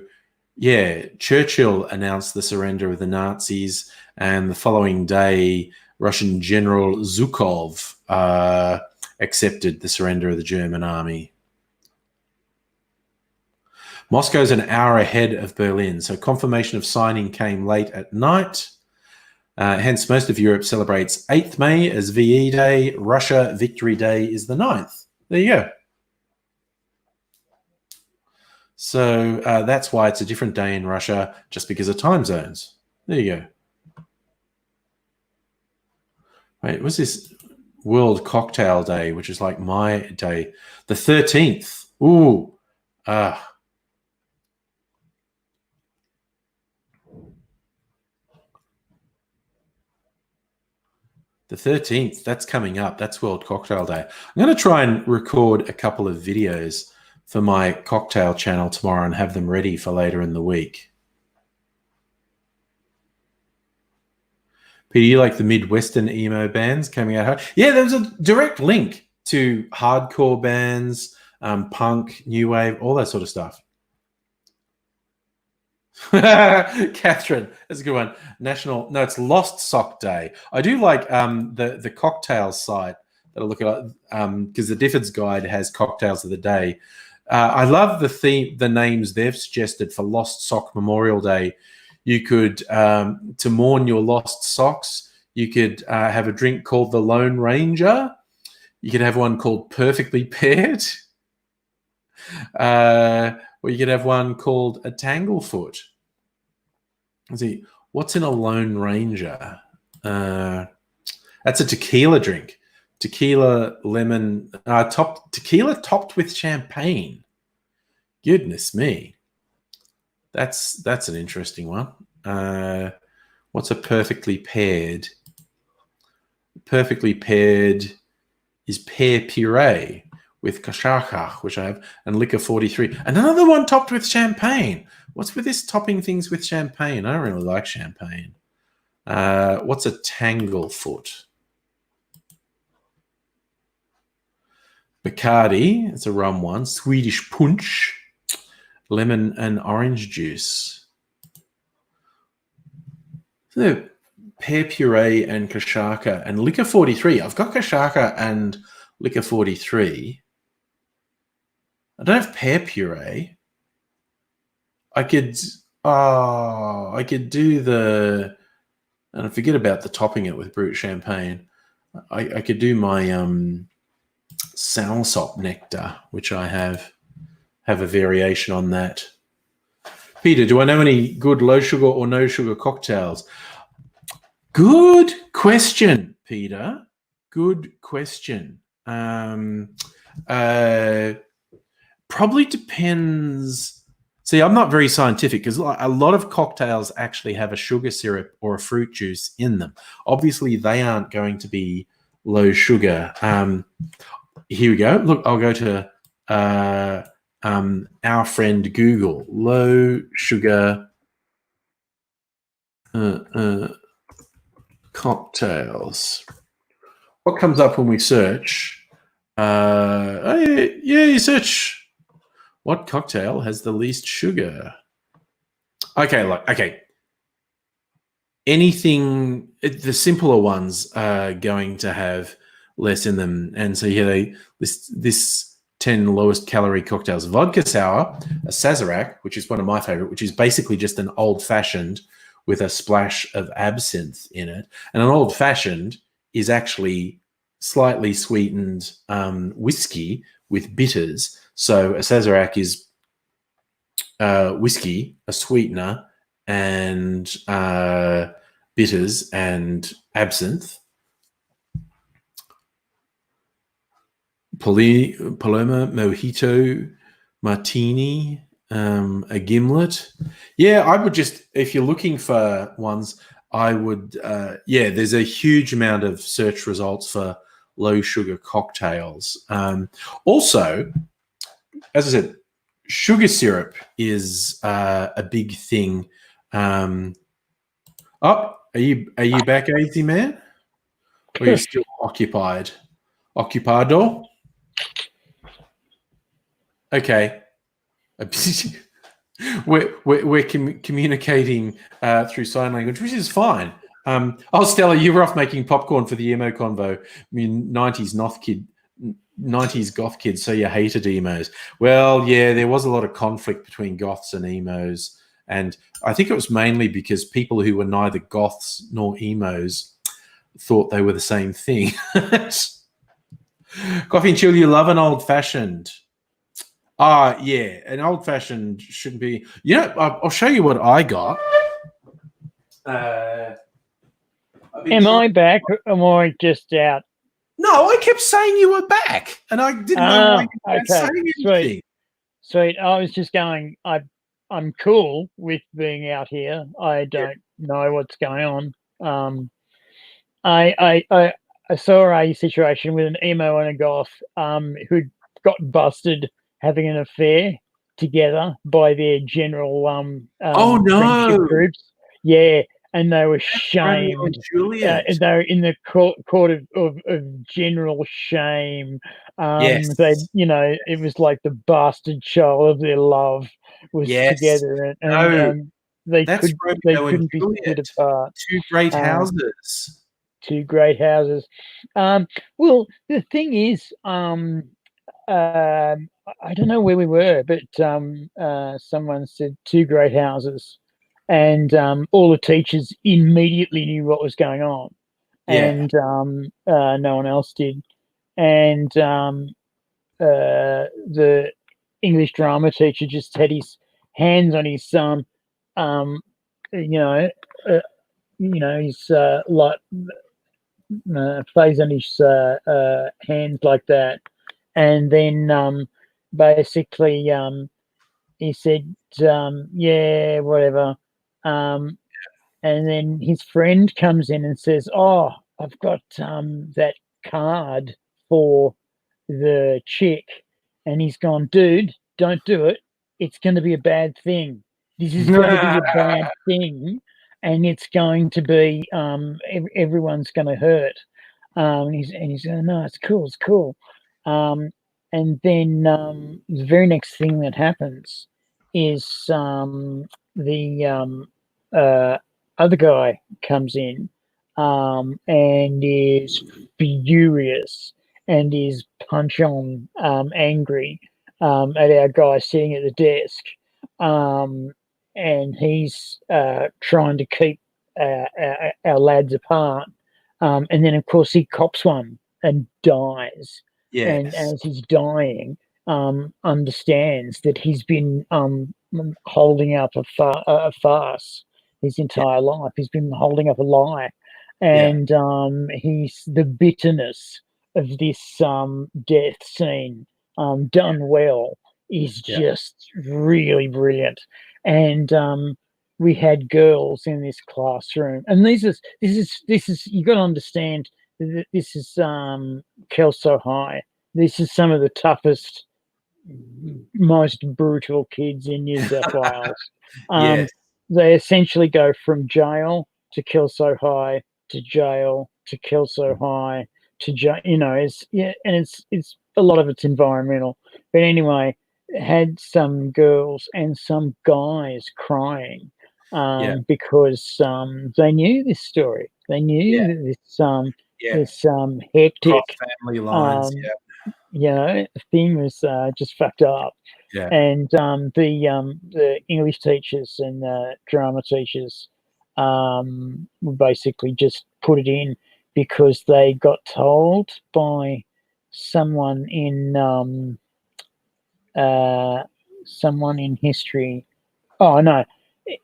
yeah, Churchill announced the surrender of the Nazis, and the following day, Russian General Zhukov accepted the surrender of the German army. Moscow's an hour ahead of Berlin, so confirmation of signing came late at night. Hence, most of Europe celebrates 8th May as VE Day. Russia, Victory Day is the 9th. There you go. So that's why it's a different day in Russia, just because of time zones. There you go. Wait, what's this? World Cocktail Day, which is like my day. The 13th. Ooh. The 13th, that's coming up. That's World Cocktail Day. I'm going to try and record a couple of videos for my cocktail channel tomorrow and have them ready for later in the week. Peter, you like the Midwestern emo bands coming out? Yeah, there was a direct link to hardcore bands, punk, new wave, all that sort of stuff. Catherine, that's a good one. It's Lost Sock Day. I do like the cocktail site that I look at, because the Difford's Guide has cocktails of the day. I love the names they've suggested for Lost Sock Memorial Day. You could, to mourn your lost socks, you could have a drink called the Lone Ranger. You could have one called Perfectly Paired. Or you could have one called a Tanglefoot. Let's see, what's in a Lone Ranger? That's a tequila drink. Tequila, lemon, tequila topped with champagne. Goodness me. That's an interesting one. What's a perfectly paired? Perfectly paired is pear puree with kashaka, which I have, and liquor 43. Another one topped with champagne. What's with this topping things with champagne? I don't really like champagne. What's a Tanglefoot? Bacardi, it's a rum one. Swedish punch, lemon and orange juice. So pear puree and kashaka and liquor 43. I've got kashaka and liquor 43. I don't have pear puree. I could do the, and I forget about the topping it with brut champagne. I could do my Soursop nectar, which I have a variation on that. Peter, do I know any good low sugar or no sugar cocktails? Good question, Peter. Good question. Probably depends. See, I'm not very scientific because a lot of cocktails actually have a sugar syrup or a fruit juice in them. Obviously, they aren't going to be low sugar. Here we go. Look, I'll go to our friend Google. Low sugar cocktails. What comes up when we search? You search. What cocktail has the least sugar? Okay, look, okay. Anything, the simpler ones are going to have less in them. And so here this 10 lowest calorie cocktails: vodka sour, a Sazerac, which is one of my favorite, which is basically just an old fashioned with a splash of absinthe in it. And an old fashioned is actually slightly sweetened whiskey with bitters. So a Sazerac is whiskey, a sweetener, and bitters and absinthe. Paloma, Mojito, Martini, a Gimlet. Yeah, I would just, if you're looking for ones, I would, there's a huge amount of search results for low sugar cocktails. Also, as I said, sugar syrup is a big thing. Oh, are you back, Easy Man? Or are you still occupied? Occupado? Okay. We're communicating through sign language, which is fine. Oh, Stella, you were off making popcorn for the emo convo. I mean, 90s goth kids, so you hated emos. Well, yeah, there was a lot of conflict between goths and emos, and I think it was mainly because people who were neither goths nor emos thought they were the same thing. Coffee and chill, you love an old-fashioned. Yeah, an old-fashioned shouldn't be... You know, I'll show you what I got. Am I back or am I just out? No, I kept saying you were back, and I didn't know why you weren't saying anything. Sweet. I was just going, I'm cool with being out here. I don't know what's going on. I saw a situation with an emo and a goth who'd got busted having an affair together by their general Oh, no. friendship groups. Yeah, and they were shamed. Juliet. They were in the court of general shame. Yes. They, it was like the bastard child of their love was together, and they couldn't be split apart. Two great houses. Two great houses. Well, the thing is, I don't know where we were, but someone said two great houses, and all the teachers immediately knew what was going on, and no one else did. And the English drama teacher just had his hands on his his like face on his hands like that, and then basically he said, yeah, whatever. And then his friend comes in and says, oh, I've got that card for the chick. And he's gone, dude, don't do it. It's going to be a bad thing. This is going to be a bad thing. And it's going to be, everyone's going to hurt. And he's going, no, it's cool. And then the very next thing that happens is the other guy comes in and is furious and is punch on angry at our guy sitting at the desk. And he's trying to keep our lads apart. And then, of course, he cops one and dies. Yes. And as he's dying, understands that he's been holding up a farce his entire life. He's been holding up a lie. And he's the bitterness of this death scene done well is just really brilliant. And we had girls in this classroom, and this is you got to understand that this is Kelso High. This is some of the toughest, most brutal kids in New South Wales. They essentially go from jail to Kelso High to jail to Kelso High to jail. It's a lot of it's environmental, but anyway. Had some girls and some guys crying because they knew this story. They knew this hectic family lines. The thing was just fucked up. Yeah. And the English teachers and the drama teachers basically just put it in because they got told by someone in history. Oh no,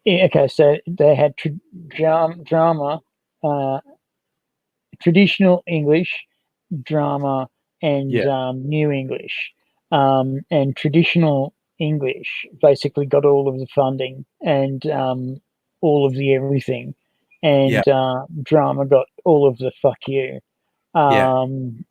okay. So they had drama, traditional English, drama, and New English. And traditional English basically got all of the funding and all of the everything, and drama got all of the fuck you. And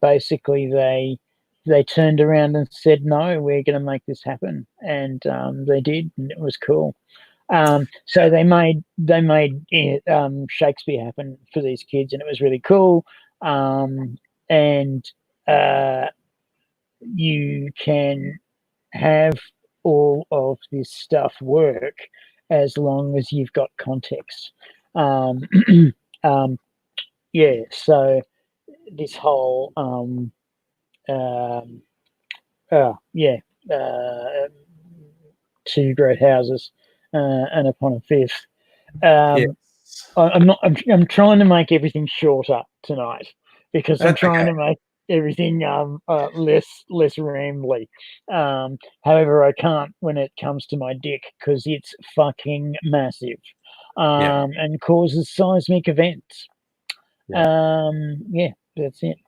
basically they they turned around and said, no, we're going to make this happen. And they did, and it was cool. So they made Shakespeare happen for these kids, and it was really cool. And you can have all of this stuff work as long as you've got context. Yeah, so this whole two great houses and upon a fifth. Yes. I'm trying to make everything shorter tonight because I'm That's trying okay. to make everything less rambly. However, I can't when it comes to my dick because it's fucking massive and causes seismic events. Yeah, that's it.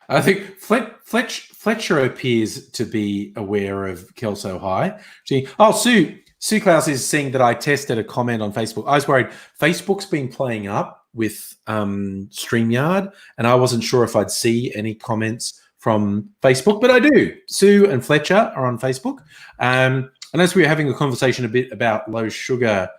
I think Fletcher appears to be aware of Kelso High. Sue Klaus is saying that I tested a comment on Facebook. I was worried Facebook's been playing up with StreamYard, and I wasn't sure if I'd see any comments from Facebook, but I do. Sue and Fletcher are on Facebook. And as we were having a conversation a bit about low sugar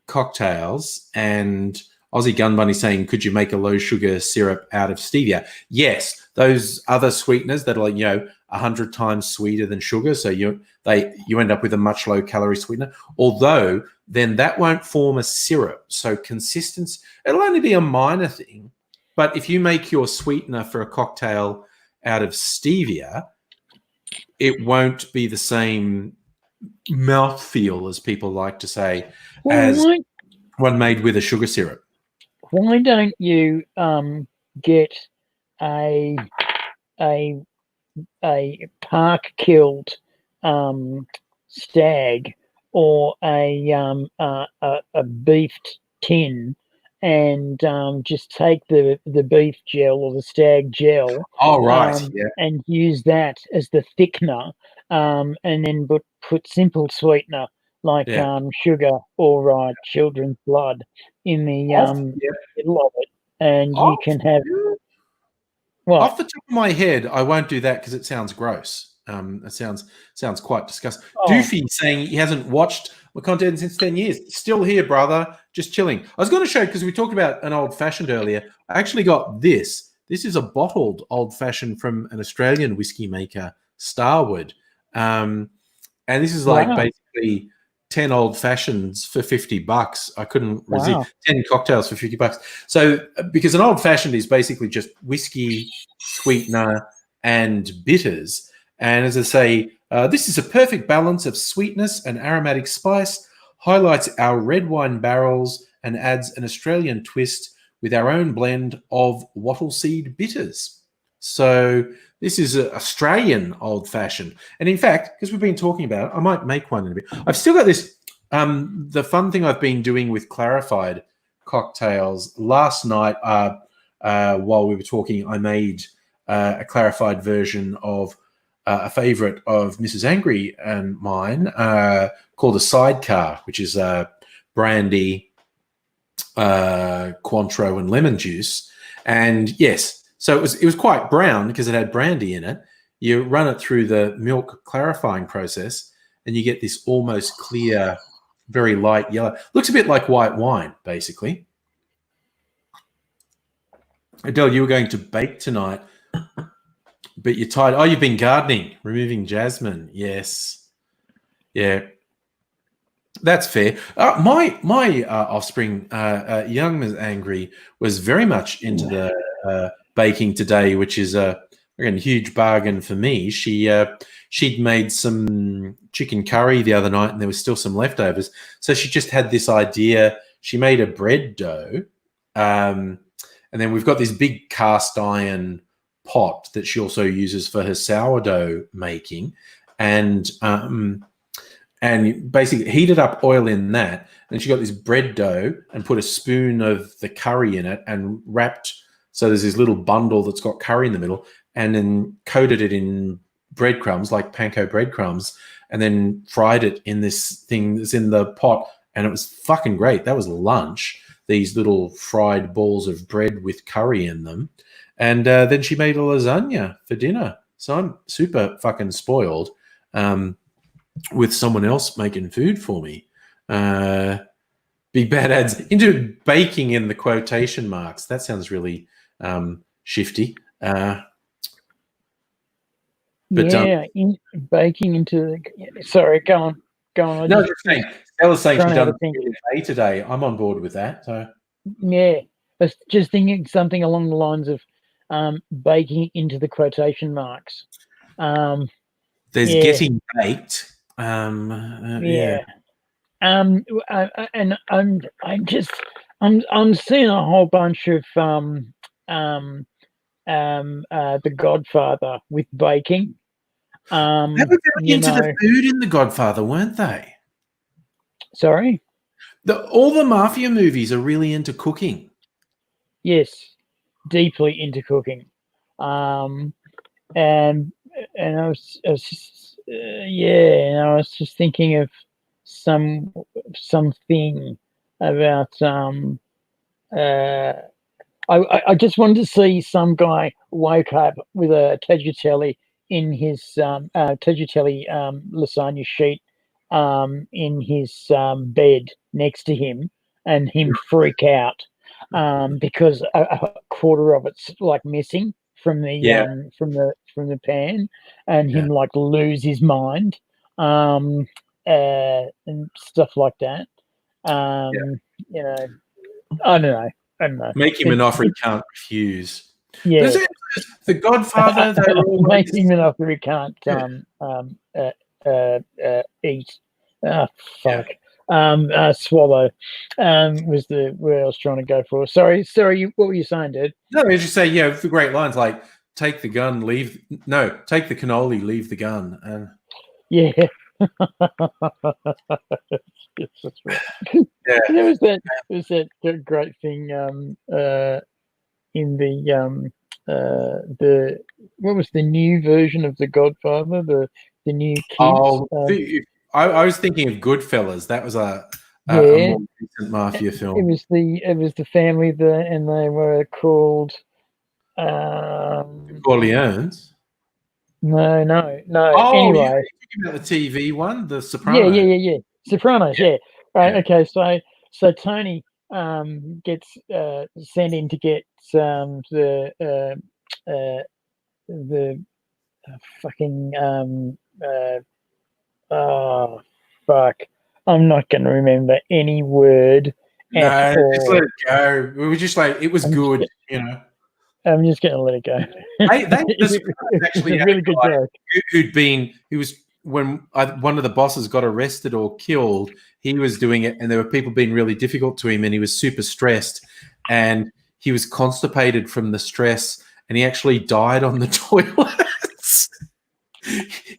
cocktails, and Aussie Gun Bunny saying, could you make a low sugar syrup out of stevia? Yes, those other sweeteners that are 100 times sweeter than sugar, so you end up with a much low calorie sweetener. Although then that won't form a syrup, so consistency, it'll only be a minor thing. But if you make your sweetener for a cocktail out of stevia, it won't be the same mouthfeel, as people like to say, as one made with a sugar syrup. Why don't you get a park killed stag or a beefed tin and just take the beef gel or the stag gel and use that as the thickener and then put simple sweetener like sugar or children's blood in the middle of it, and you can have off the top of my head, I won't do that because it sounds gross. It sounds quite disgusting. Doofy saying he hasn't watched my content since 10 years. Still here, brother. Just chilling. I was going to show, because we talked about an old-fashioned earlier. I actually got this. This is a bottled old-fashioned from an Australian whiskey maker, Starward. And this is basically 10 old fashions for $50. I couldn't resist. 10 cocktails for $50. So, because an old fashioned is basically just whiskey, sweetener, and bitters. And as I say, this is a perfect balance of sweetness and aromatic spice, highlights our red wine barrels, and adds an Australian twist with our own blend of wattle seed bitters. So this is an Australian old-fashioned. And in fact, because we've been talking about it, I might make one in a bit. I've still got this, the fun thing I've been doing with clarified cocktails. Last night, while we were talking, I made a clarified version of a favourite of Mrs. Angry and mine called a Sidecar, which is brandy, Cointreau, and lemon juice. And yes, so it was quite brown because it had brandy in it. You run it through the milk clarifying process, and you get this almost clear, very light yellow. Looks a bit like white wine, basically. Adele, you were going to bake tonight, but you're tired. Oh, you've been gardening, removing jasmine. Yes. Yeah. That's fair. My offspring, young Ms. Angry, was very much into the baking today, which is a huge bargain for me. She'd made some chicken curry the other night, and there was still some leftovers. So she just had this idea. She made a bread dough, and then we've got this big cast iron pot that she also uses for her sourdough making, and basically heated up oil in that. And she got this bread dough and put a spoon of the curry in it and wrapped. So there's this little bundle that's got curry in the middle, and then coated it in breadcrumbs, like panko breadcrumbs, and then fried it in this thing that's in the pot. And it was fucking great. That was lunch. These little fried balls of bread with curry in them. And then she made a lasagna for dinner. So I'm super fucking spoiled with someone else making food for me. Big Bad adds into baking in the quotation marks. That sounds really shifty. But baking into the. Sorry, go on. No, just saying. Stella's saying she's done think. today. I'm on board with that. So yeah, I was just thinking something along the lines of baking into the quotation marks. There's getting baked. Yeah. And I'm seeing a whole bunch of The Godfather with baking. They were very into the food in The Godfather, weren't they? Sorry? All the mafia movies are really into cooking. Yes, deeply into cooking. And I was just, I was just thinking of something about I just wanted to see some guy wake up with a tagliatelle in his tagliatelle lasagna sheet in his bed next to him, and him freak out because a quarter of it's like missing from the from the pan, and him like lose his mind and stuff like that. You know, I don't know. Make him an offer he can't refuse. Yeah, The Godfather. Make him an offer he can't eat. Oh, fuck. Swallow was the word I was trying to go for. Sorry. What were you saying, dude? No, as you say, the great lines like take the gun, take the cannoli, leave the gun. And yeah. Yes, that's right. Yeah. There was that great thing in the what was the new version of The Godfather, the new kids? I was thinking of Goodfellas. That was a more recent mafia film. It was the family and they were called Corleones. No. Oh, anyway, you're talking about the TV one, The Sopranos. Yeah. Sopranos. Yeah. Right. Okay. So Tony gets sent in to get the fucking oh fuck, I'm not going to remember any word. No, just let it go. We were just like, it was good, I'm just going to let it go. Actually a really good joke. Who was when one of the bosses got arrested or killed, he was doing it, and there were people being really difficult to him, and he was super stressed, and he was constipated from the stress, and he actually died on the toilets.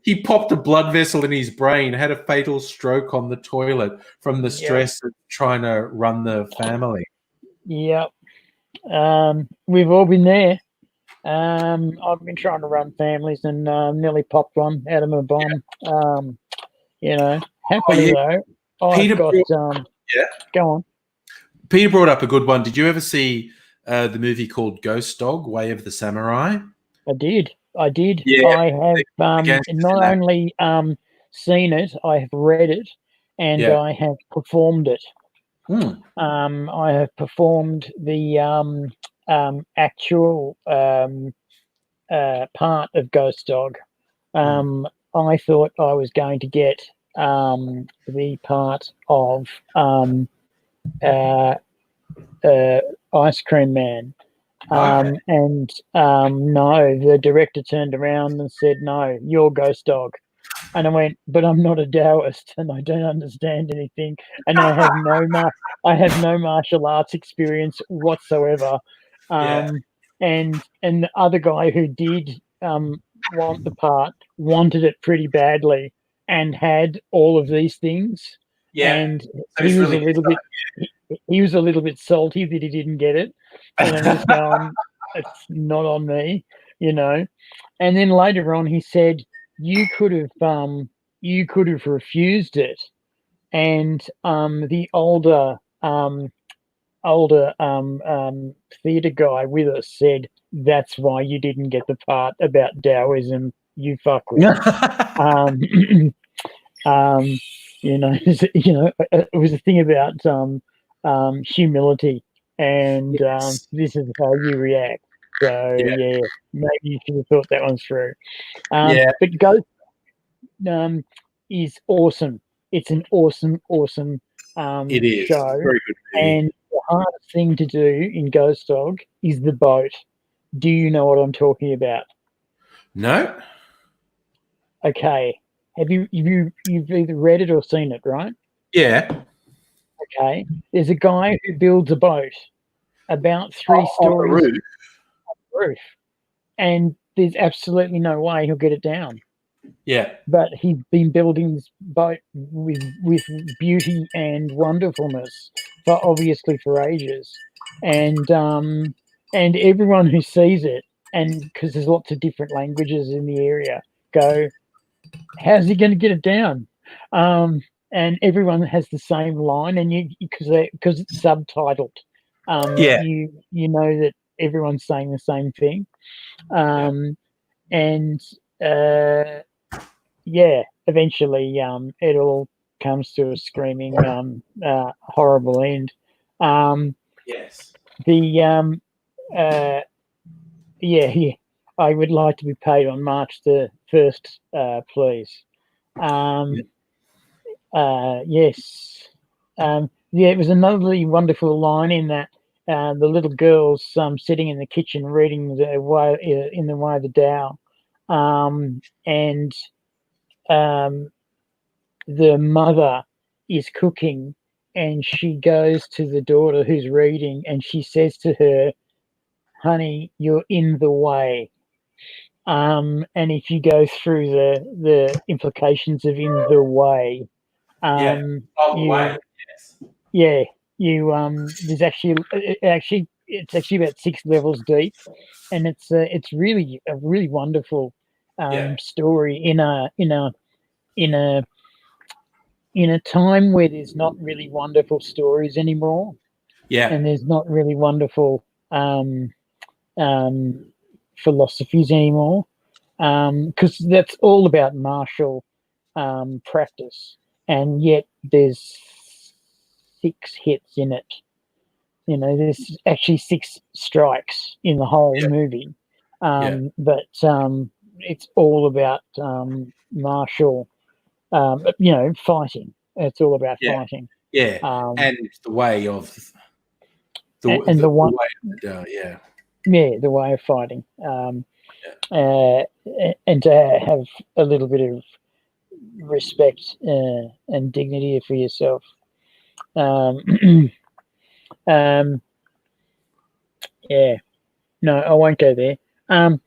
He popped a blood vessel in his brain, had a fatal stroke on the toilet from the stress of trying to run the family. Yep. We've all been there. I've been trying to run families and nearly popped one out of my bomb. Happily though, I've got go on. Peter brought up a good one. Did you ever see the movie called Ghost Dog: Way of the Samurai? I did. Yeah, I have not only seen it, I have read it, and I have performed it. I have performed the actual part of Ghost Dog. I thought I was going to get the part of Ice Cream Man. And no, the director turned around and said, "No, you're Ghost Dog." And I went, "But I'm not a Taoist, and I don't understand anything, and I have no martial arts experience whatsoever." And the other guy who did want the part wanted it pretty badly and had all of these things. And he was he was a little bit salty that he didn't get it. And I'm just going, it's not on me, And then later on, he said, "You could have refused it." And the older older theatre guy with us said that's why you didn't get the part about Taoism, you fuckwit. It was a thing about humility, and Yes. this is how you react. So Yeah. maybe you should have thought that one through. Yeah. But Ghost is awesome. It's an awesome It is. show, Very good movie. and the hardest thing to do in Ghost Dog is the boat. Do you know what I'm talking about? No. Okay. You've either read it or seen it, right? Yeah. Okay. There's a guy who builds a boat about 3 On the stories roof. roof, and there's absolutely no way he'll get it down. Yeah. But he's been building this boat with beauty and wonderfulness for ages, and everyone who sees it, and because there's lots of different languages in the area, go, how's he going to get it down? And everyone has the same line, and because it's subtitled, Yeah. you know that everyone's saying the same thing, and eventually it all comes to a screaming horrible end. Yes. I would like to be paid on March the 1st, please. Yes. It was another wonderful line in that the little girl's sitting in the kitchen reading in the way of the Tao, and the mother is cooking, and she goes to the daughter who's reading, and she says to her, honey, you're in the way. And if you go through the implications of in the way, there's it's actually about 6 levels deep, and it's really a really wonderful story in a time where there's not really wonderful stories anymore. Yeah. And there's not really wonderful philosophies anymore, because that's all about martial practice, and yet there's 6 hits in it. There's actually 6 strikes in the whole movie, but it's all about martial, fighting. It's all about fighting. Yeah, and the way of the way of fighting, and to have a little bit of respect and dignity for yourself. No, I won't go there. I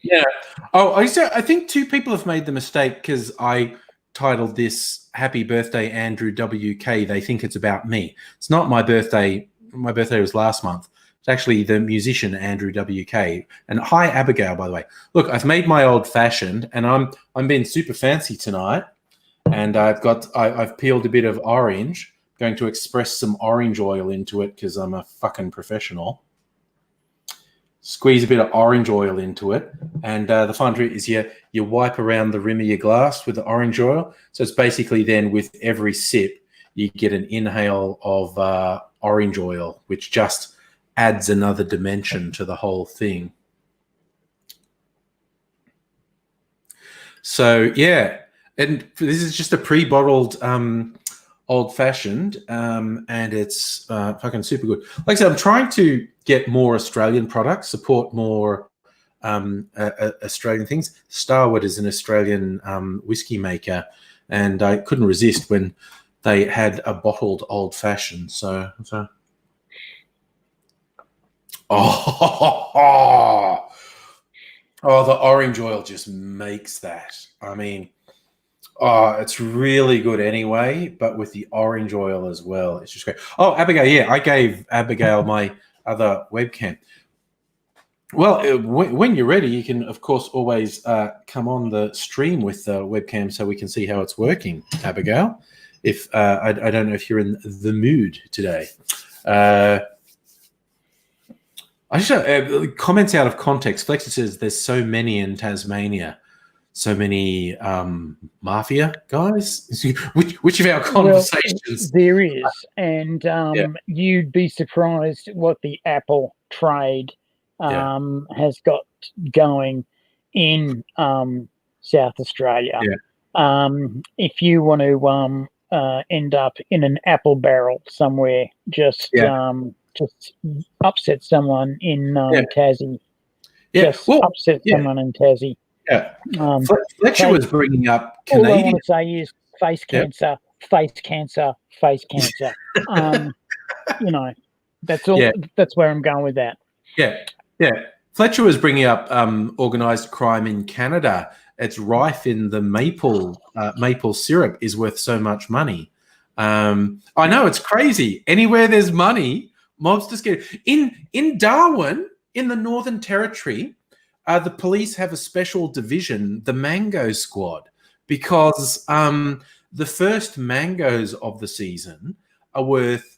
think 2 people have made the mistake, because I titled this "Happy Birthday, Andrew WK." They think it's about me. It's not my birthday. My birthday was last month. It's actually the musician Andrew WK. And hi, Abigail, by the way. Look, I've made my old fashioned, and I'm being super fancy tonight. And I've peeled a bit of orange. Going to express some orange oil into it because I'm a fucking professional. Squeeze a bit of orange oil into it, and the fun trick is you wipe around the rim of your glass with the orange oil. So it's basically then with every sip you get an inhale of orange oil, which just adds another dimension to the whole thing. So yeah, and this is just a pre-bottled old-fashioned, and it's fucking super good. Like I said, I'm trying to get more Australian products, support more Australian things. Starwood is an Australian whiskey maker, and I couldn't resist when they had a bottled old-fashioned. So the orange oil just makes that. I mean, it's really good anyway, but with the orange oil as well, it's just great. Oh, Abigail, I gave Abigail my other webcam. Well, when you're ready, you can, of course, always come on the stream with the webcam so we can see how it's working, Abigail. If I don't know if you're in the mood today. I just comments out of context. Flexer says there's so many in Tasmania, so many mafia guys. Which of our conversations? Well, there is, and you'd be surprised what the Apple trade has got going in South Australia. If you want to end up in an apple barrel somewhere, just upset someone in Tassie. Upset someone in Tassie. Yeah. Fletcher was bringing up Canadian. All I want to say is face cancer, face cancer, face cancer. You know, that's all. That's where I'm going with that. Yeah. Fletcher was bringing up organised crime in Canada. It's rife in the maple syrup is worth so much money. I know, it's crazy. Anywhere there's money, mobsters get it. In Darwin, in the Northern Territory, the police have a special division, the Mango Squad, because the first mangoes of the season are worth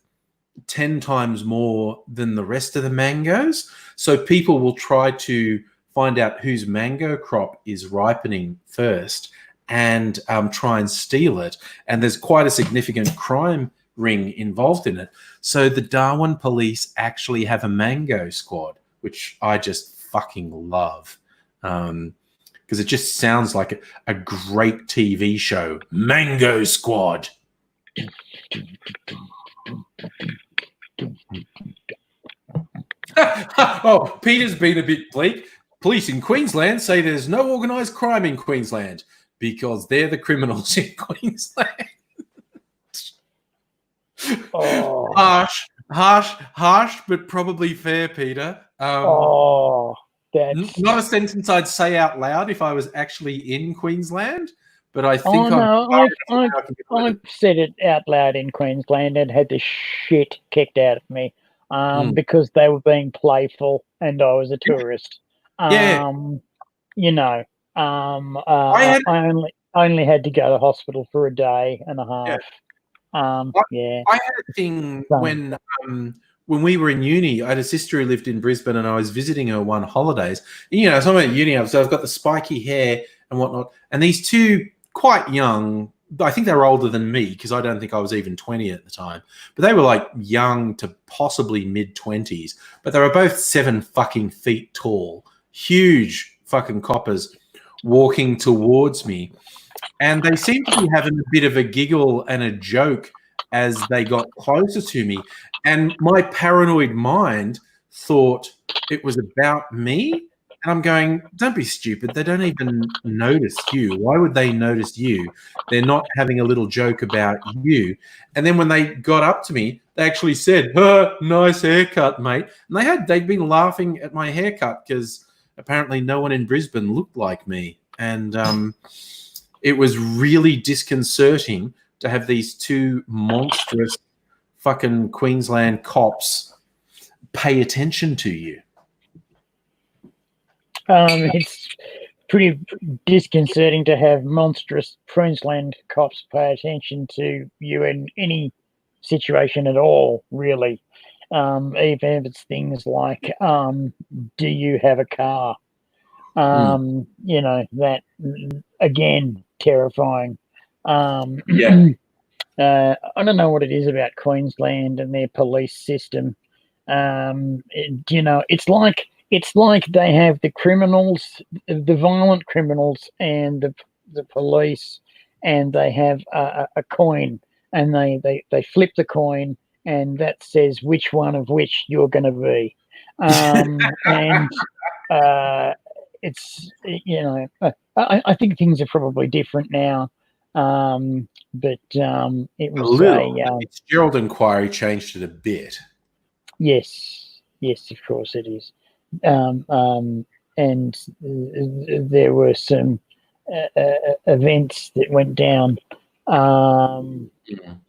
10 times more than the rest of the mangoes. So people will try to find out whose mango crop is ripening first and try and steal it. And there's quite a significant crime ring involved in it. So the Darwin police actually have a Mango Squad, which I just fucking love, because it just sounds like a great TV show. Mango Squad. Oh, Peter's been a bit bleak. Police in Queensland say there's no organised crime in Queensland because they're the criminals in Queensland. Harsh, but probably fair, Peter. That's not a sentence I'd say out loud if I was actually in Queensland, but I think I've said it out loud in Queensland and had the shit kicked out of me because they were being playful and I was a tourist. You know, I only had to go to hospital for a day and a half. I had a thing when we were in uni. I had a sister who lived in Brisbane, and I was visiting her one holidays. And, you know, so I'm at uni, so I've got the spiky hair and whatnot. And these two quite young, I think they were older than me because I don't think I was even 20 at the time. But they were like young to possibly mid-20s. But they were both 7 fucking feet tall, huge fucking coppers walking towards me. And they seemed to be having a bit of a giggle and a joke as they got closer to me. And my paranoid mind thought it was about me. And I'm going, don't be stupid. They don't even notice you. Why would they notice you? They're not having a little joke about you. And then when they got up to me, they actually said, nice haircut, mate. And they'd been laughing at my haircut because apparently no one in Brisbane looked like me. And it was really disconcerting to have these two monstrous fucking Queensland cops pay attention to you. It's pretty disconcerting to have monstrous Queensland cops pay attention to you in any situation at all, really. Even if it's things like, do you have a car? You know, that, again, terrifying. I don't know what it is about Queensland and their police system. You know, it's like they have the criminals, the violent criminals, and the police, and they have a coin, and they flip the coin, and that says which one of which you're going to be. And it's, you know, I think things are probably different now. But it was a little. The Fitzgerald inquiry changed it a bit. Yes, of course it is. And there were some events that went down.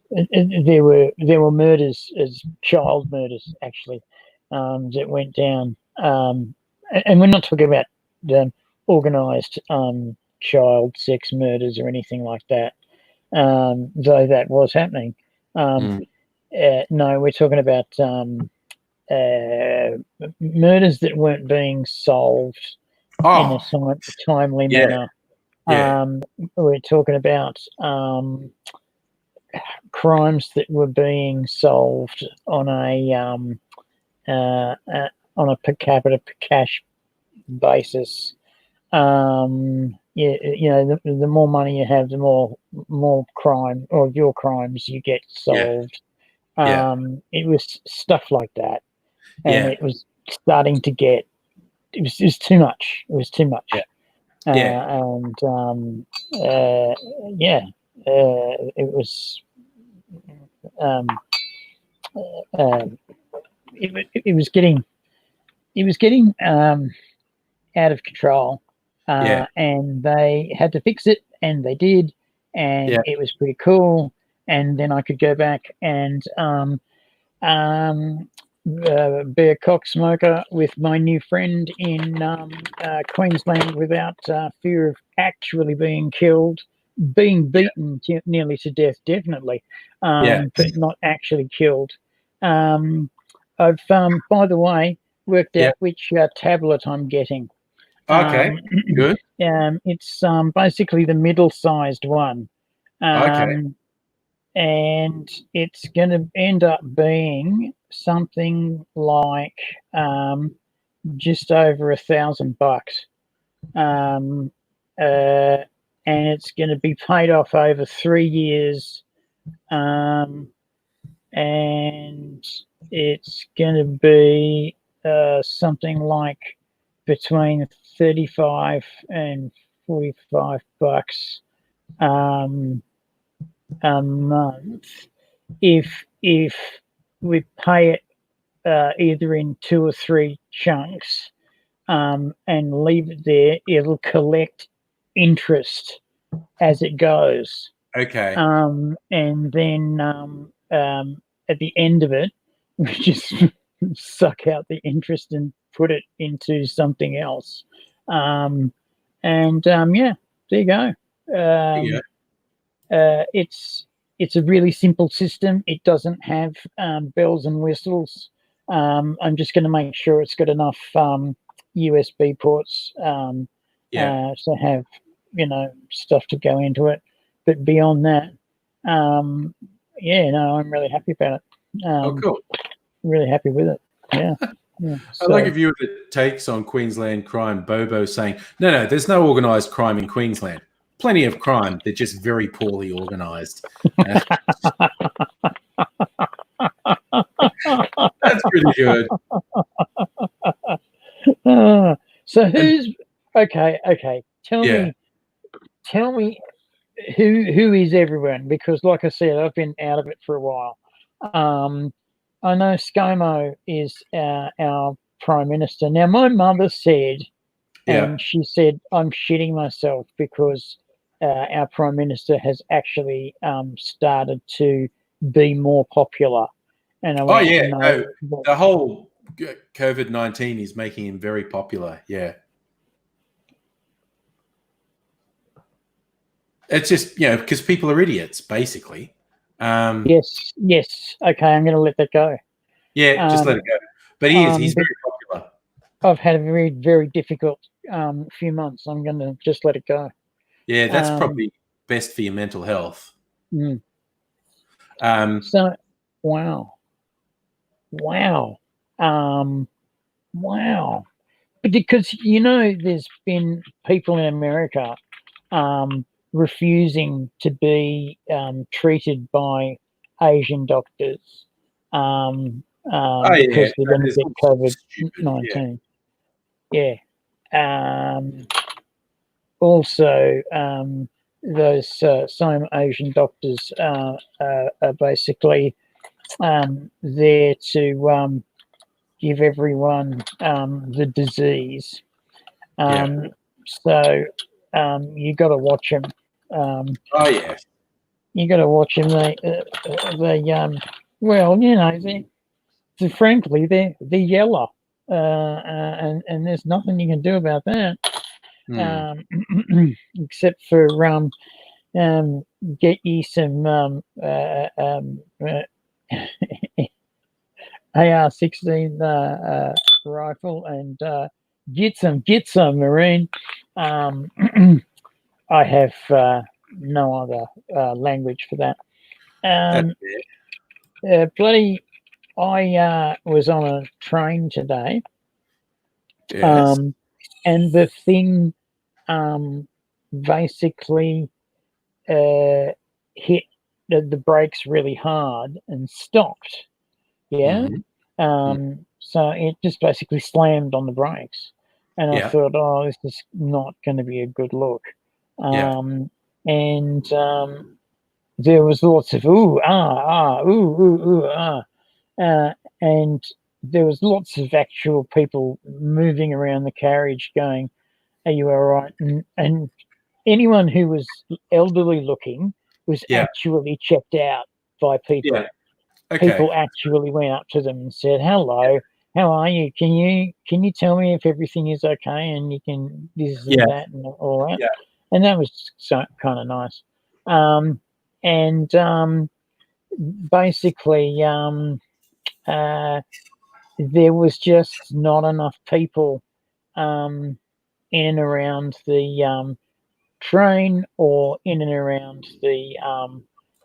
There were murders, as child murders, actually, that went down. And we're not talking about organised child sex murders or anything like that, though that was happening. No, we're talking about murders that weren't being solved in a Oh, timely yeah, manner. yeah, We're talking about crimes that were being solved on a per capita per cash basis. The more money you have, the more crime or your crimes you get yeah, solved. yeah, It was stuff like that, and yeah, it was starting to get. It was too much. It was too much. yeah, yeah, And yeah, it was. Um, um, it was getting. It was getting out of control, yeah, and they had to fix it, and they did, and yeah. it was pretty cool. And then I could go back and be a cock smoker with my new friend in Queensland without fear of actually being killed, being beaten nearly to death, definitely, Yeah. but not actually killed. I've, by the way, worked Yeah. out which tablet I'm getting. Okay. Um, Good. it's basically the middle-sized one. Okay. Um, and it's going to end up being something like just over $1,000, um, and it's going to be paid off over 3 years, um, and it's going to be something like between 35 and $45 um, a month if we pay it either in 2 or 3 chunks and leave it there. It'll collect interest as it goes, Okay. and then at the end of it, we just suck out the interest and put it into something else. Yeah, there you go. Yeah. It's a really simple system. It doesn't have bells and whistles. I'm just going to make sure it's got enough USB ports Yeah. to have stuff to go into it. But beyond that, yeah, no, I'm really happy about it. Oh, cool. Really happy with it. Yeah. Yeah. I like a view of the takes on Queensland crime. Bobo saying, no, there's no organised crime in Queensland. Plenty of crime. They're just very poorly organised. That's pretty good. So who's okay? Okay, Yeah. tell me who is everyone? Because, like I said, I've been out of it for a while. I know ScoMo is our prime minister. Now, my mother said, Yeah. and she said, I'm shitting myself because our prime minister has actually started to be more popular. And I Oh, went, yeah. no, No, the whole COVID-19 is making him very popular. Yeah. It's just, because people are idiots, basically. yes. Okay, I'm going to let that go. Yeah, just let it go. But he is. He's But very popular. I've had a very, very difficult few months. I'm going to just let it go. Yeah, that's probably best for your mental health. Mm. So, wow. Wow. Because, there's been people in America refusing to be treated by Asian doctors because they're going to get COVID-19. Yeah. Also, those same Asian doctors are basically there to give everyone the disease. So you got to watch them. oh yeah, You got to watch them. Frankly, they're yellow, and there's nothing you can do about that, except for get you some AR-16 rifle, and get some, Marine. I have no other language for that. Bloody, I was on a train today, Yes. and the thing basically hit the brakes really hard and stopped. Yeah. So it just basically slammed on the brakes, and I thought, oh, this is not going to be a good look. And there was lots of ooh, ah, ooh, ah, and there was lots of actual people moving around the carriage going, are you all right? And anyone who was elderly looking was actually checked out by people. Yeah. Okay. People actually went up to them and said, hello, how are you? Can you tell me if everything is okay, and you can this and that and all that? Yeah. And that was kind of nice. Basically, there was just not enough people in and around the train, or in and around the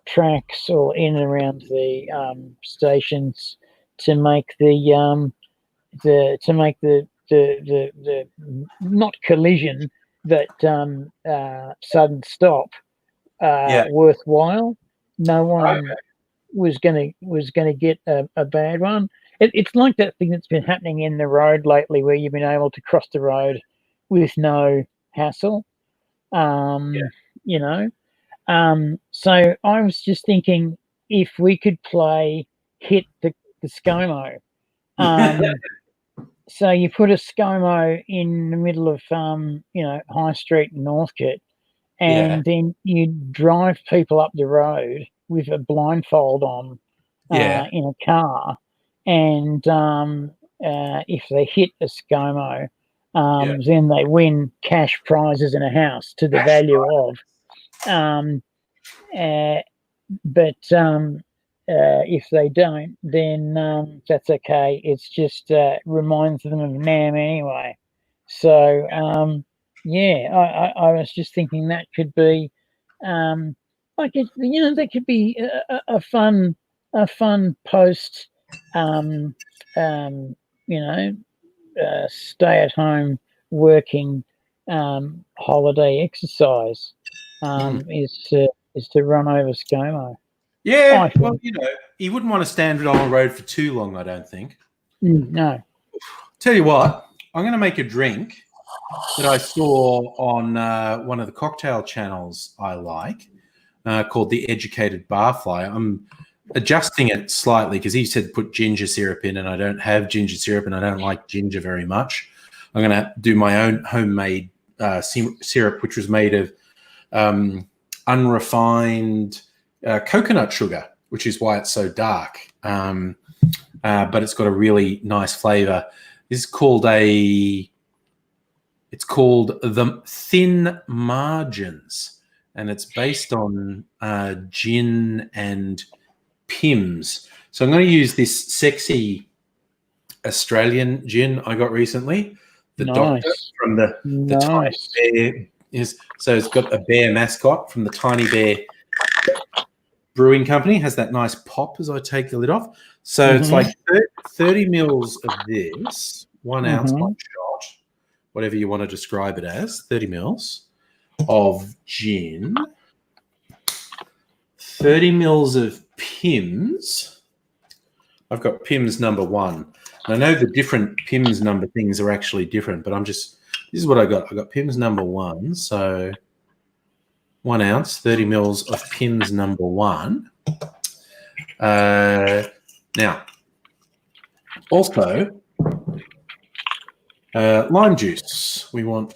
tracks, or in and around the stations to make the not collision, but sudden stop worthwhile. No one was gonna get a bad one. It's like that thing that's been happening in the road lately, where you've been able to cross the road with no hassle. You know. So I was just thinking, if we could play hit the ScoMo. So you put a ScoMo in the middle of High Street in Northcote, and then you drive people up the road with a blindfold on in a car, and if they hit a ScoMo, then they win cash prizes and a house to the value of. But if they don't, then that's okay. It's just reminds them of Nam anyway. So I was just thinking that could be that could be a fun post stay at home working holiday exercise is to run over ScoMo. Yeah, well, you wouldn't want to stand on a road for too long, I don't think. No. Tell you what, I'm going to make a drink that I saw on one of the cocktail channels I like, called the Educated Barfly. I'm adjusting it slightly because he said put ginger syrup in, and I don't have ginger syrup, and I don't like ginger very much. I'm going to do my own homemade syrup, which was made of unrefined coconut sugar, which is why it's so dark. But it's got a really nice flavor. This is called the Thin Margins, and it's based on gin and Pimm's. So I'm going to use this sexy Australian gin I got recently. The Doctor from the Tiny Bear so it's got a bear mascot from the Tiny Bear Brewing Company. Has that nice pop as I take the lid off. So it's like 30 mils of this, 1 ounce shot, whatever you want to describe it as, 30 mils of gin, 30 mils of Pimm's. I've got Pimm's number 1. And I know the different Pimm's number things are actually different, but this is what I got. I got Pimm's number 1. So 1 ounce, 30 mils of Pimm's number 1. Now, also, lime juice. We want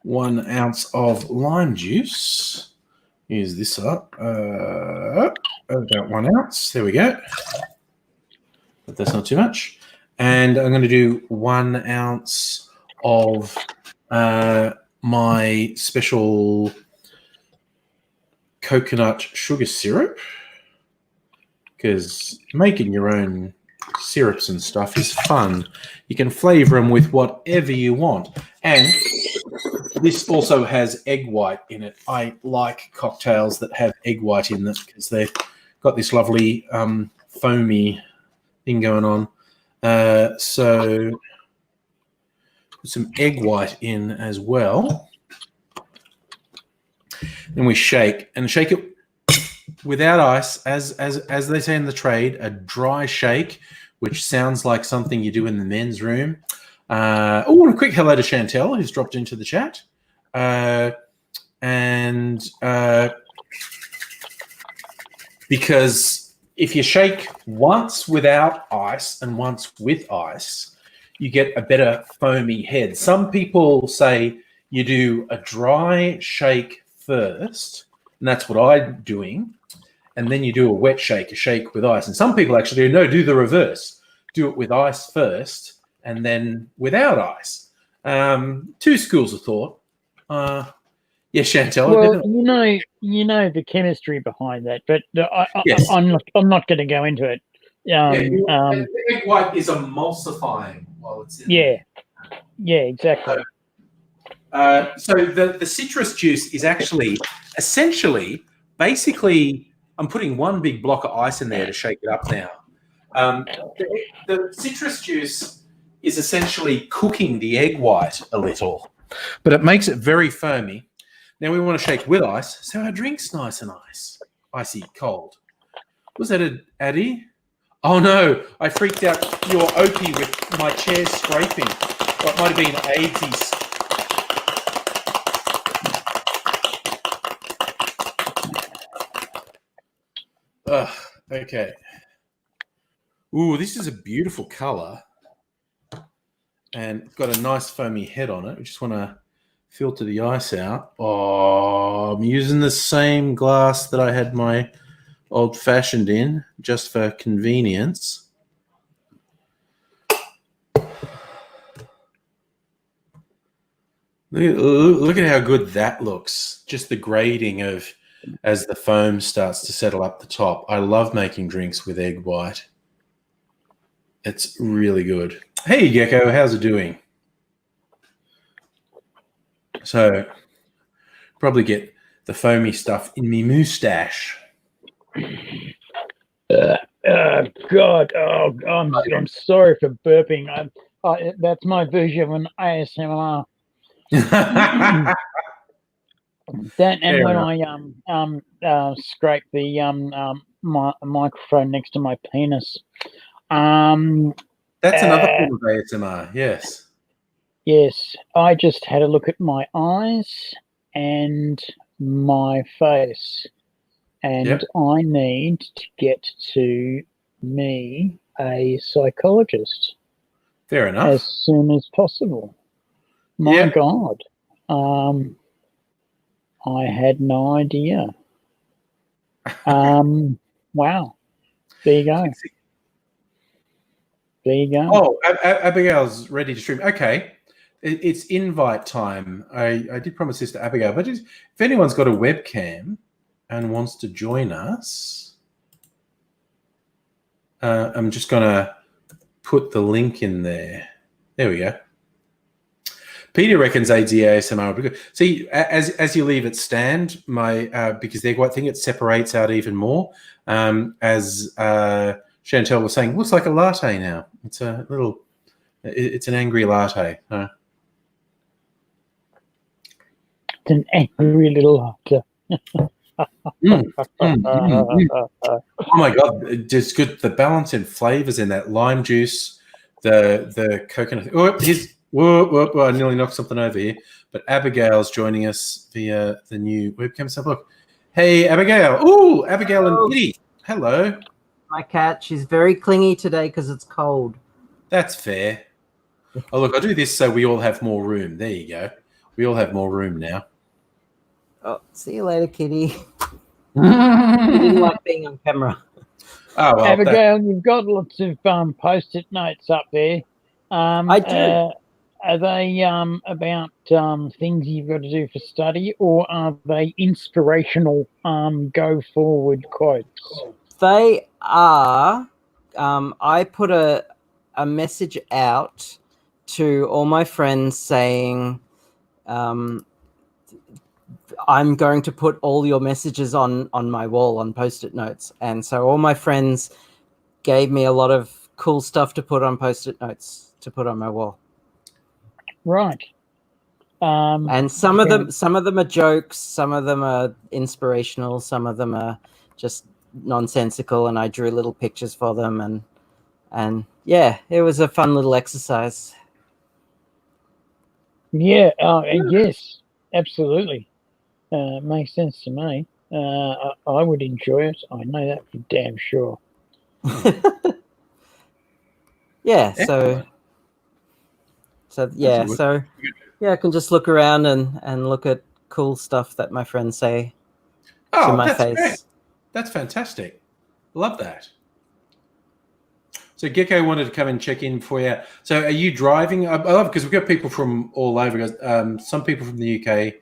1 ounce of lime juice. Use this up. About 1 ounce. There we go. But that's not too much. And I'm going to do 1 ounce of my special coconut sugar syrup, because making your own syrups and stuff is fun. You can flavor them with whatever you want. And this also has egg white in it. I like cocktails that have egg white in them because they've got this lovely foamy thing going on. So put some egg white in as well. Then we shake it without ice, as they say in the trade, a dry shake, which sounds like something you do in the men's room. And a quick hello to Chantel, who's dropped into the chat. Because if you shake once without ice and once with ice, you get a better foamy head. Some people say you do a dry shake first, and that's what I'm doing, and then you do a wet shake, a shake with ice. And some people actually do the reverse. Do it with ice first and then without ice. Two schools of thought. Yeah, Chantel. Well, you know the chemistry behind that, but yes. I'm not going to go into it. The egg white is emulsifying while it's in. Yeah, exactly. So the citrus juice is actually basically, I'm putting one big block of ice in there to shake it up now. The citrus juice is essentially cooking the egg white a little, but it makes it very foamy. Now we want to shake with ice, so our drink's nice and icy cold. Was that Addy? Oh no, I freaked out your Opie with my chair scraping. Or it might have been AIDS. Okay. Ooh, this is a beautiful color. And it's got a nice foamy head on it. We just want to filter the ice out. Oh, I'm using the same glass that I had my old-fashioned in, just for convenience. Look at how good that looks. Just the grading of as the foam starts to settle up the top. I love making drinks with egg white. It's really good. Hey, Gecko, how's it doing? So, probably get the foamy stuff in me moustache. God, I'm sorry for burping. That's my version of an ASMR. That and when I scrape the my microphone next to my penis. That's another form of ASMR. Yes. Yes, I just had a look at my eyes and my face, and I need to get to me a psychologist. Fair enough. As soon as possible. My God. I had no idea. Wow. There you go. There you go. Oh, Abigail's ready to stream. Okay. It's invite time. I did promise this to Abigail, but if anyone's got a webcam and wants to join us, I'm just going to put the link in there. There we go. Peter reckons ASMR would be good. See, as you leave it stand, because the egg white thing, it separates out even more. As Chantel was saying, looks like a latte now. It's an angry latte. It's an angry little latte. Oh my God, just good. The balance in flavors in that lime juice, the coconut. Whoa, I nearly knocked something over here. But Abigail's joining us via the new webcam. So look. Hey, Abigail. Ooh, Abigail and Kitty. Hello. My cat, she's very clingy today because it's cold. That's fair. Oh, look, I'll do this so we all have more room. There you go. We all have more room now. Oh, see you later, Kitty. She didn't like being on camera. Oh, well, Abigail, you've got lots of Post-it notes up there. I do. Are they about things you've got to do for study, or are they inspirational go forward quotes? They are I put a message out to all my friends saying, I'm going to put all your messages on my wall on Post-it notes. And so all my friends gave me a lot of cool stuff to put on Post-it notes to put on my wall. Right. And some of them are jokes, some of them are inspirational, some of them are just nonsensical, and I drew little pictures for them, and yeah, it was a fun little exercise. Yeah. Yes. Absolutely. Makes sense to me. I would enjoy it. I know that for damn sure. Yeah. Excellent. I can just look around and look at cool stuff that my friends say to my face. Great. That's fantastic. Love that. So Gecko wanted to come and check in for you. So are you driving? I love it because we've got people from all over. Some people from the UK.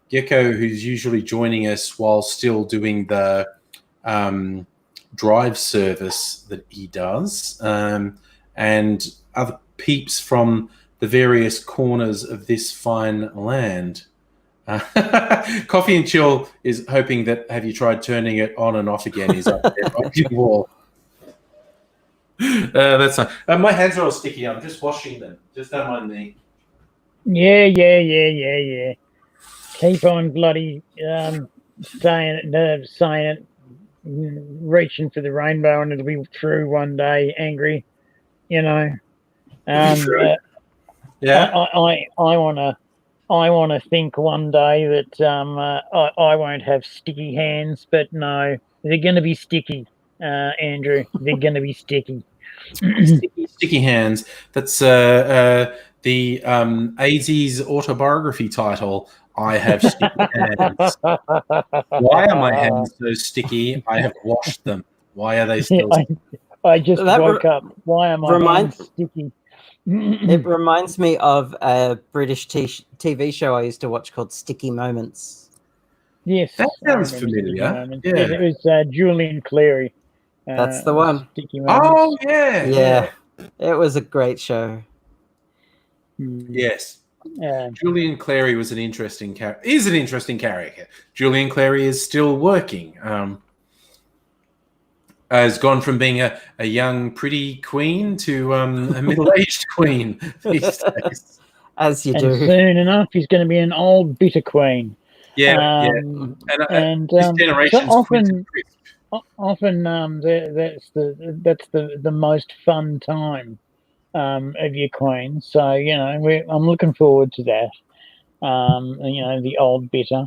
Gecko, who's usually joining us while still doing the drive service that he does, and other peeps from the various corners of this fine land. Coffee and Chill is hoping that have you tried turning it on and off again is up there on your wall. That's fine. My hands are all sticky. I'm just washing them. Just don't mind me. Yeah. Keep on bloody saying it, reaching for the rainbow, and it'll be true one day. Angry, you know. Yeah. I want to think one day that I won't have sticky hands, but no, they're going to be sticky, Andrew. They're going to be sticky. Sticky hands. That's the AZ's autobiography title. I have sticky hands. Why are my hands so sticky? I have washed them. Why are they still sticky? I just woke up. Why am I hands sticky? It reminds me of a British TV show I used to watch called Sticky Moments. Yes. That sounds familiar. Yeah. It was Julian Clary. That's the one. Sticky Moments. Oh, yeah. Yeah. It was a great show. Yes. Julian Clary was an interesting character. Is an interesting character. Julian Clary is still working. Has gone from being a young, pretty queen to a middle-aged queen these days. As you and do. Soon enough, he's going to be an old, bitter queen. Yeah, And this generation's so often that's the most fun time of your queen. So I'm looking forward to that. The old bitter.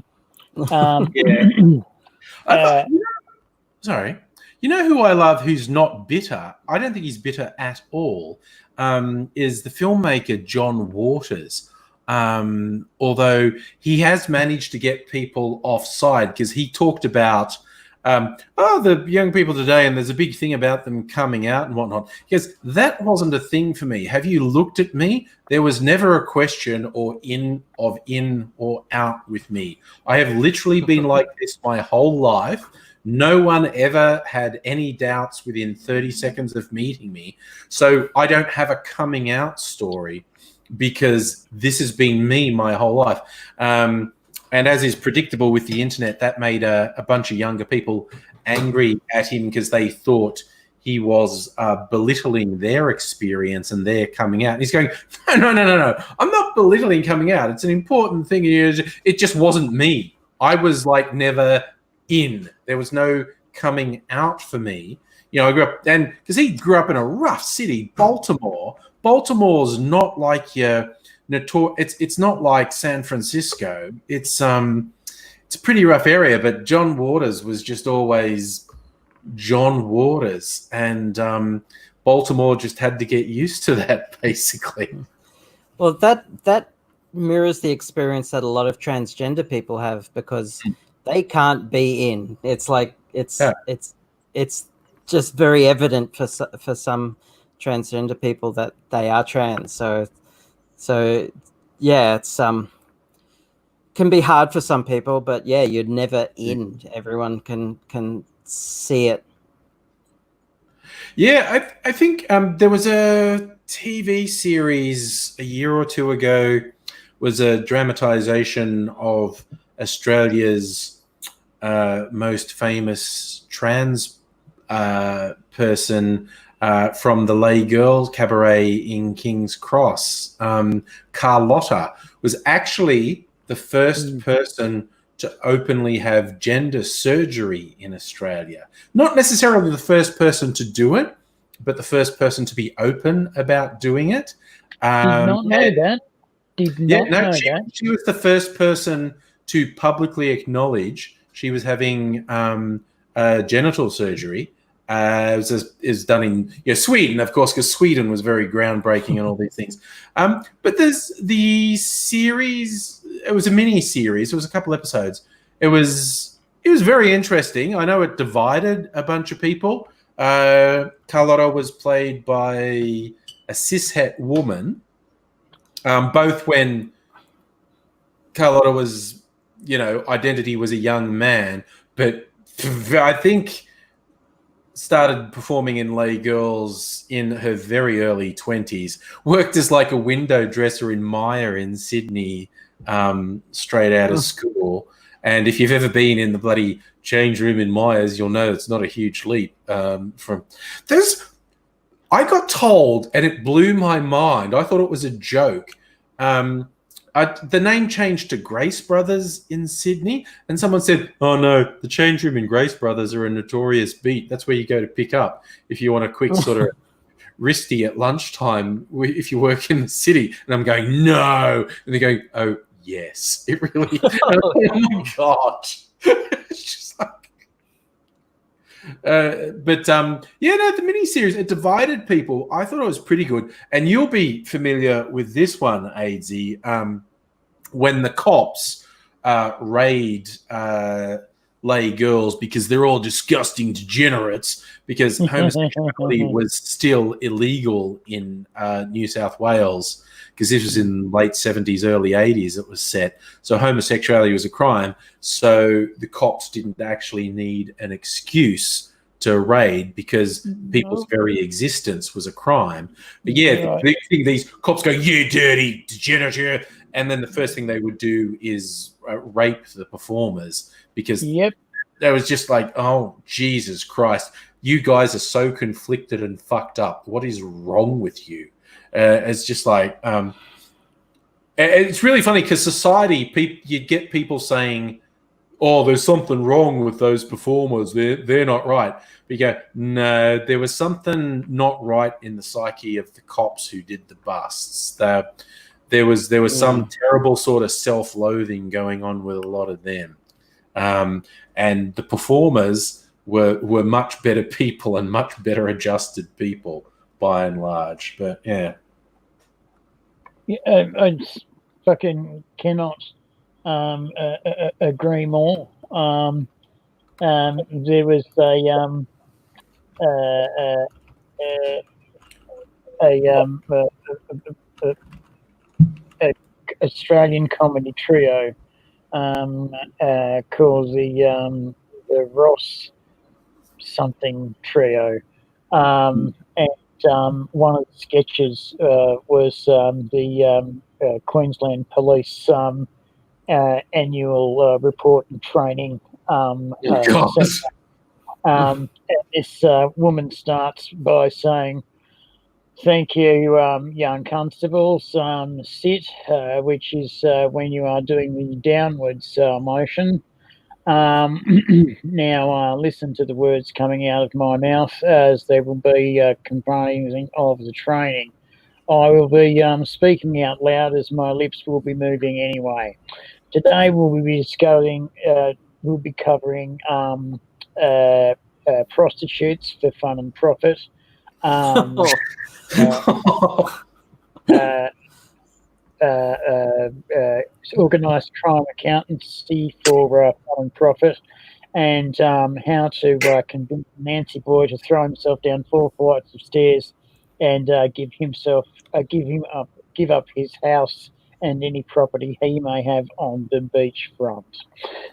Sorry. You know who I love who's not bitter? I don't think he's bitter at all, is the filmmaker John Waters. Although he has managed to get people offside because he talked about, the young people today, and there's a big thing about them coming out and whatnot. Because that wasn't a thing for me. Have you looked at me? There was never a question or in or out with me. I have literally been like this my whole life. No one ever had any doubts within 30 seconds of meeting me. So I don't have a coming out story because this has been me my whole life. And as is predictable with the internet, that made a bunch of younger people angry at him because they thought he was belittling their experience and their coming out. And he's going, no. I'm not belittling coming out. It's an important thing. It just wasn't me. I was like never in. There was no coming out for me. I grew up, and because he grew up in a rough city, Baltimore. Baltimore's not like your it's not like San Francisco. It's a pretty rough area, but John Waters was just always John Waters, and Baltimore just had to get used to that, basically. Well, that mirrors the experience that a lot of transgender people have because they can't be in. It's like it's just very evident for some transgender people that they are trans. So yeah, it's can be hard for some people, but yeah, you're never in. Everyone can see it. Yeah, I think there was a TV series a year or two ago, was a dramatization of Australia's most famous trans person from the Lay Girls Cabaret in King's Cross. Carlotta was actually the first person to openly have gender surgery in Australia. Not necessarily the first person to do it, but the first person to be open about doing it. Did not know that. Did not know that. She was the first person to publicly acknowledge she was having genital surgery. Is done in Sweden, of course, because Sweden was very groundbreaking and all these things. But there's the series. It was a mini series. It was a couple episodes. It was very interesting. I know it divided a bunch of people. Carlotta was played by a cishet woman. Both when Carlotta was, identity was a young man, but I think started performing in Lay Girls in her very early 20s, worked as like a window dresser in Myer in Sydney, straight out of school. And if you've ever been in the bloody change room in Myers, you'll know it's not a huge leap from there's. I got told, and it blew my mind. I thought it was a joke. The name changed to Grace Brothers in Sydney, and someone said, "Oh no, the change room in Grace Brothers are a notorious beat. That's where you go to pick up if you want a quick sort of wristy at lunchtime if you work in the city." And I'm going, "No," and they're going, "Oh yes, it really." Oh my god, it's just like. The miniseries, it divided people. I thought it was pretty good, and you'll be familiar with this one, AZ. When the cops raid Lay Girls because they're all disgusting degenerates, because homosexuality was still illegal in New South Wales, because this was in late 70s, early 80s it was set. So homosexuality was a crime. So the cops didn't actually need an excuse to raid because people's very existence was a crime. But the big thing, these cops go, "You dirty degenerate," and then the first thing they would do is rape the performers, because they was just like, "Oh, Jesus Christ, you guys are so conflicted and fucked up. What is wrong with you?" It's just like, it's really funny because society, you get people saying, "Oh, there's something wrong with those performers. They're not right." But you go, "No, there was something not right in the psyche of the cops who did the busts. There was some terrible sort of self-loathing going on with a lot of them, and the performers were much better people and much better adjusted people by and large." But yeah, I fucking cannot agree more. There was a Australian comedy trio called the Ross something trio, and one of the sketches was the Queensland Police annual report and training. This woman starts by saying, "Thank you, young constables. Sit," which is when you are doing the downwards motion. Now listen to the words coming out of my mouth, as they will be comprising of the training. I will be speaking out loud as my lips will be moving anyway. Today we'll be covering prostitutes for fun and profit, organised crime accountancy for fun and profit, and how to convince Nancy Boy to throw himself down 4 flights of stairs and give up his house and any property he may have on the beachfront.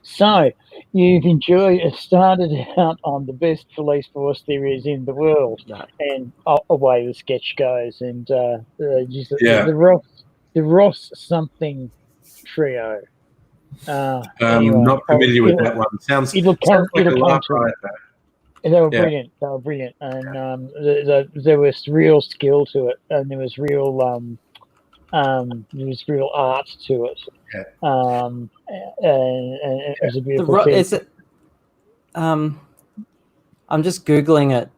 So, you've started out on the best police force there is in the world, and away the sketch goes. And the Ross something trio. Anyway, not familiar with that one. Sounds like a laugh right there. They were brilliant. They were brilliant, and there was real skill to it, and there was real art to it. Yeah. And it was a beautiful thing. Is it? I'm just googling it.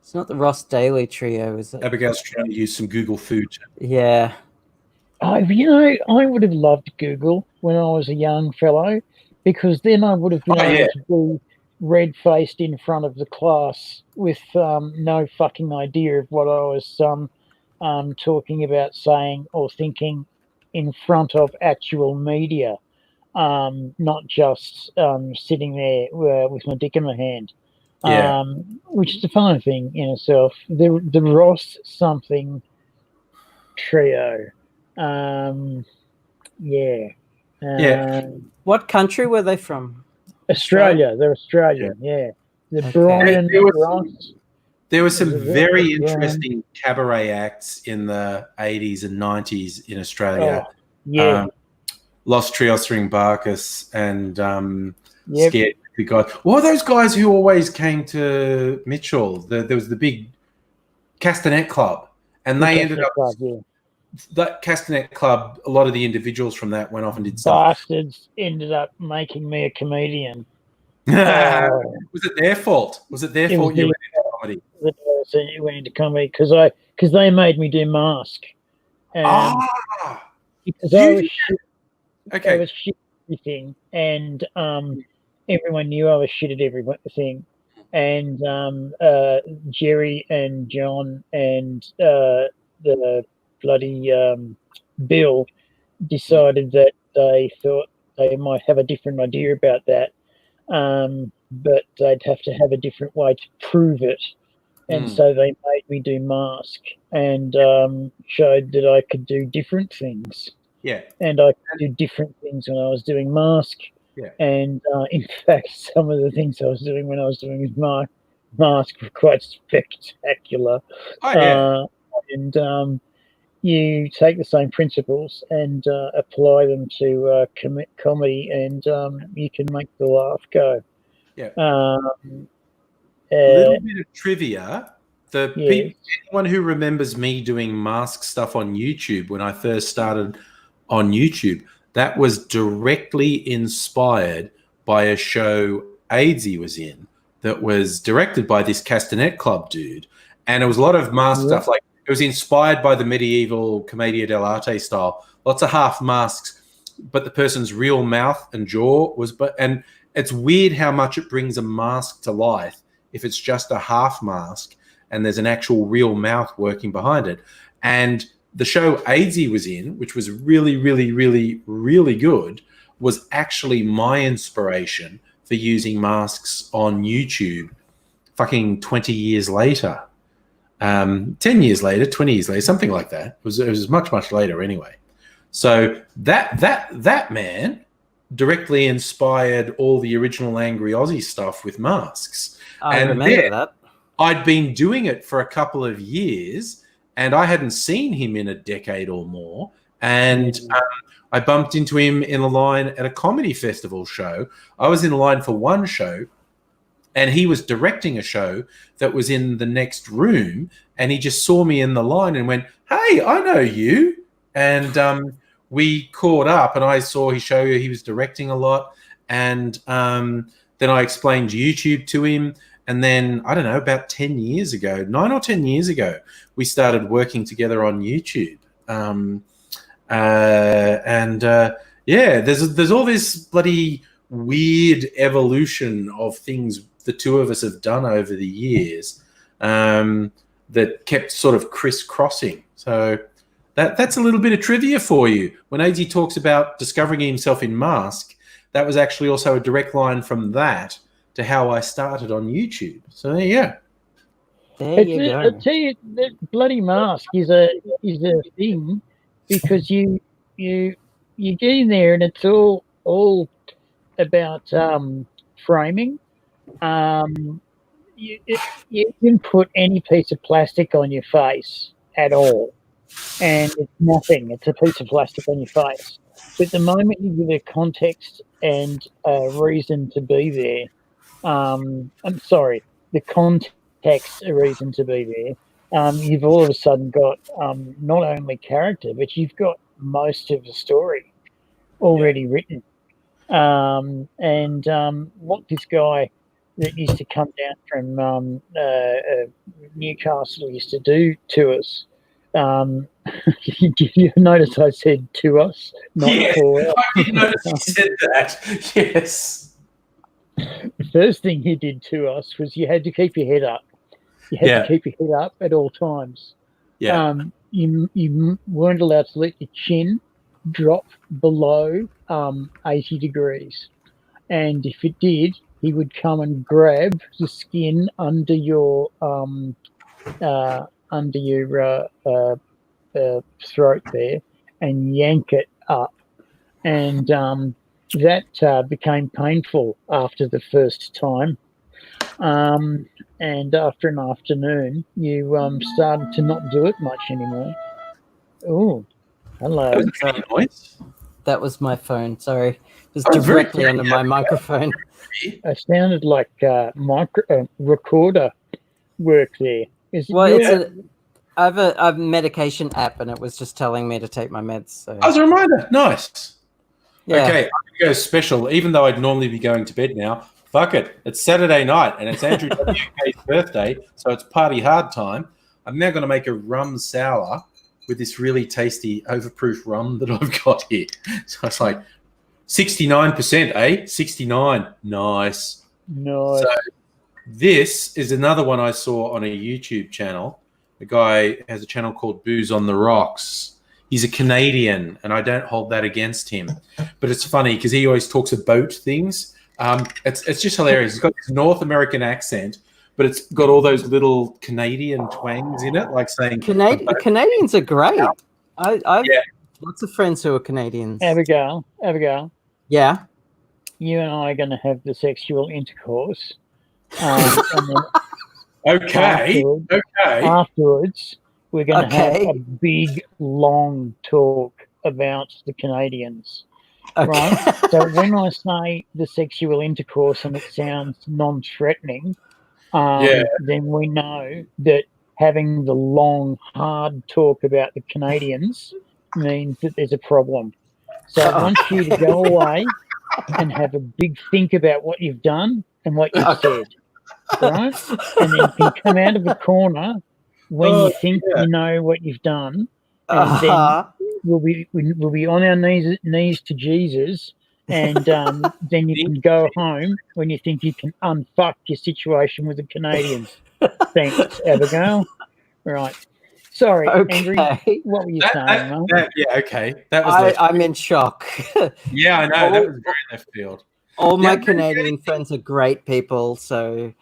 It's not the Ross Daly trio, is it? Abigail's trying to use some Google food. Yeah. I would have loved Google when I was a young fellow, because then I would have been able to be red-faced in front of the class with no fucking idea of what I was talking about, saying, or thinking in front of actual media, not just sitting there with my dick in my hand, which is a fine thing in itself. The Ross something trio. What country were they from? Australia. They're Australian. Yeah. The Brian Ross. There were some very interesting cabaret acts in the 80s and 90s in Australia. Los Trios Ring Barcus and Scared Guys. What were those guys who always came to Mitchell? There was the big Castanet Club, and they ended up that Castanet Club. A lot of the individuals from that went off and did stuff. Bastards ended up making me a comedian. Was it their fault? Was it their fault you went into comedy? You went into comedy because they made me do Mask. Because I was shit at everything, and everyone knew I was shit at everything. And Jerry and John and the bloody Bill decided that they thought they might have a different idea about that, but they'd have to have a different way to prove it. And so they made me do Mask and showed that I could do different things. Yeah. And I could do different things when I was doing Mask. Yeah. And in fact, some of the things I was doing when I was doing Mask were quite spectacular. And you take the same principles and apply them to comedy, and you can make the laugh go. Yeah. A little bit of trivia. Anyone who remembers me doing Mask stuff on YouTube when I first started on YouTube, that was directly inspired by a show AIDSy was in that was directed by this Castanet Club dude. And it was a lot of mask stuff. Like, it was inspired by the medieval Commedia dell'arte style. Lots of half masks, but the person's real mouth and jaw was... And it's weird how much it brings a mask to life if it's just a half mask and there's an actual real mouth working behind it. And the show AIDSy was in, which was really, really, really, really good, was actually my inspiration for using masks on YouTube fucking 20 years later. 10 years later, 20 years later, something like that. It was much, much later anyway. So that man directly inspired all the original Angry Aussie stuff with masks. I remember that. I'd been doing it for a couple of years, and I hadn't seen him in a decade or more. And I bumped into him in a line at a comedy festival show. I was in line for one show, and he was directing a show that was in the next room, and he just saw me in the line and went, "Hey, I know you." And we caught up, and I saw his show. He was directing a lot. And then I explained YouTube to him. And then, I don't know, about 10 years ago, 9 or 10 years ago, we started working together on YouTube. There's all this bloody weird evolution of things the two of us have done over the years that kept sort of crisscrossing. So that's a little bit of trivia for you. When AIDSy talks about discovering himself in Mask, that was actually also a direct line from that to how I started on YouTube. So there you go. There you I go. tell you, that bloody mask is a thing because you get in there and it's all about framing. You can put any piece of plastic on your face at all, and it's nothing. It's a piece of plastic on your face. But the moment you give it context and a reason to be there, I'm sorry, the context, a reason to be there, you've all of a sudden got not only character, but you've got most of the story already written. And what this guy that used to come down from Newcastle used to do to us. Did you notice I said to us, not for us? I did notice you said that. Yes. The first thing he did to us was you had to keep your head up. You had to keep your head up at all times. Yeah. You weren't allowed to let your chin drop below 80 degrees. And if it did, he would come and grab the skin under your throat there and yank it up. And that became painful after the first time. And after an afternoon, you started to not do it much anymore. Oh, hello. That was a funny noise. That was my phone. Sorry, it was Oh, very directly under my microphone. It sounded like recorder work there. Is it Well, yours? I have a medication app, and it was just telling me to take my meds. So As a reminder, nice. yeah. Okay, I'm gonna go special. Even though I'd normally be going to bed now, fuck it. It's Saturday night and it's Andrew WK's birthday, so it's party hard time. I'm now going to make a rum sour with this really tasty overproof rum that I've got here. So it's like 69%, eh? 69. Nice. No. So this is another one I saw on a YouTube channel. The guy has a channel called Booze on the Rocks. He's a Canadian, and I don't hold that against him. But it's funny because he always talks about things. It's just hilarious. He's got this North American accent, but it's got all those little Canadian twangs in it, like saying Canadians are great. I've lots of friends who are Canadians. Abigail, Yeah. you and I are going to have the sexual intercourse. And then Okay. afterwards, we're going to have Okay. a big, long talk about the Canadians. Okay. Right? So when I say the sexual intercourse and it sounds non-threatening, then we know that having the long, hard talk about the Canadians means that there's a problem. So I want you to go away and have a big think about what you've done and what you've said, right? And then you can come out of the corner when you think you know what you've done, and then we'll be on our knees to Jesus, and then you can go home when you think you can unfuck your situation with the Canadians. Thanks, Abigail. Right. Sorry, Andrew. What were you saying, mate? Okay. That was I'm in shock. yeah, I know. That was very left field. All my Canadian friends are great people, so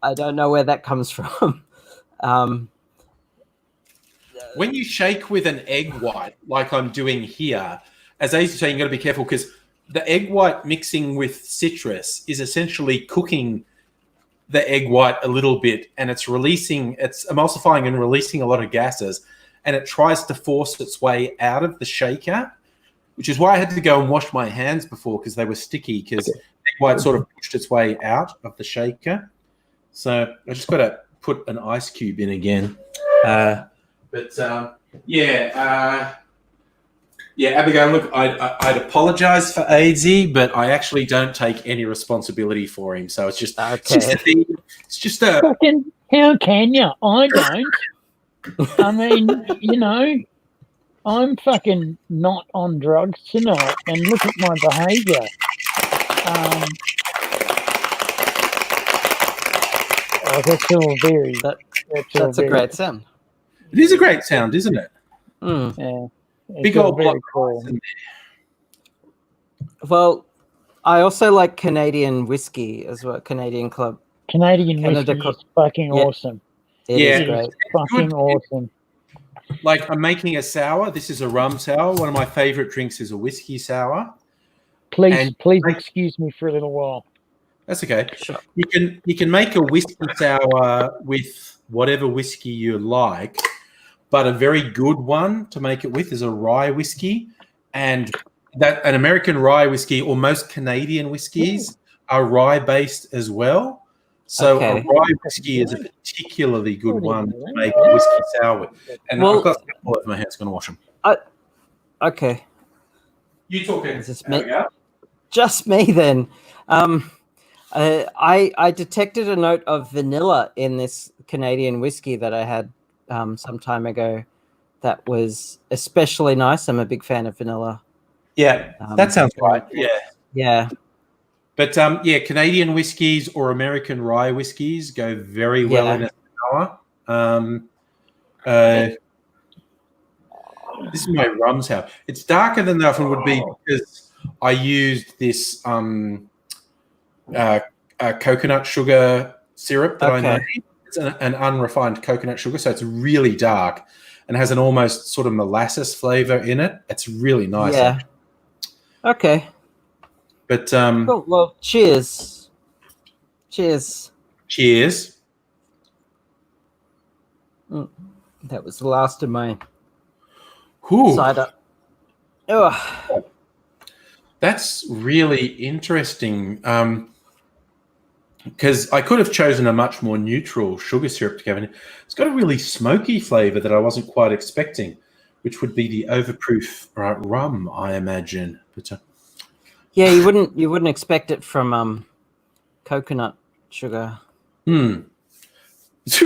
I don't know where that comes from. When you shake with an egg white, like I'm doing here, as I used to say, you've got to be careful because the egg white mixing with citrus is essentially cooking the egg white a little bit, and it's emulsifying and releasing a lot of gases, and it tries to force its way out of the shaker, which is why I had to go and wash my hands before because they were sticky because egg white sort of pushed its way out of the shaker. So I just got to put an ice cube in again. Abigail, look, I'd apologise for AZ, but I actually don't take any responsibility for him. So it's just, it's just a. Fucking, how can you? I don't. I mean, I'm fucking not on drugs tonight, and look at my behaviour. That's all very. That's a great sound. It is a great sound, isn't it? Yeah. Big old block. Cool. Well, I also like Canadian whiskey as well. Canadian Club. Canadian whiskey is fucking awesome. It Yeah. is great. Fucking Good. awesome. Like I'm making a sour. This is a rum sour. One of my favorite drinks is a whiskey sour. Please, And- please excuse me for a little while. That's okay. Sure. You can make a whiskey sour with whatever whiskey you like, but a very good one to make it with is a rye whiskey, and that an American rye whiskey or most Canadian whiskeys are rye based as well. So Okay. a rye whiskey is a particularly good one to make a whiskey sour with. And Well- I've got some all over my hands. Going to wash them. Okay. You talking? Is this There me? we go. Just me then. I detected a note of vanilla in this Canadian whiskey that I had some time ago. That was especially nice. I'm a big fan of vanilla. Yeah, that sounds right. Yeah. Yeah. But yeah, Canadian whiskies or American rye whiskies go very well Yeah. in a sour. This is my rum sour. It's darker than they often would be because I used this coconut sugar syrup that I Okay. made. It's an unrefined coconut sugar, so it's really dark and has an almost sort of molasses flavor in it. It's really nice. Yeah. actually. Okay. But Cool. Well, cheers. Cheers. cheers. That was the last of my Ooh. cider. Oh, That's really interesting because I could have chosen a much more neutral sugar syrup to go in. It's got a really smoky flavor that I wasn't quite expecting, which would be the overproof rum, I imagine. But yeah. You wouldn't expect it from coconut sugar.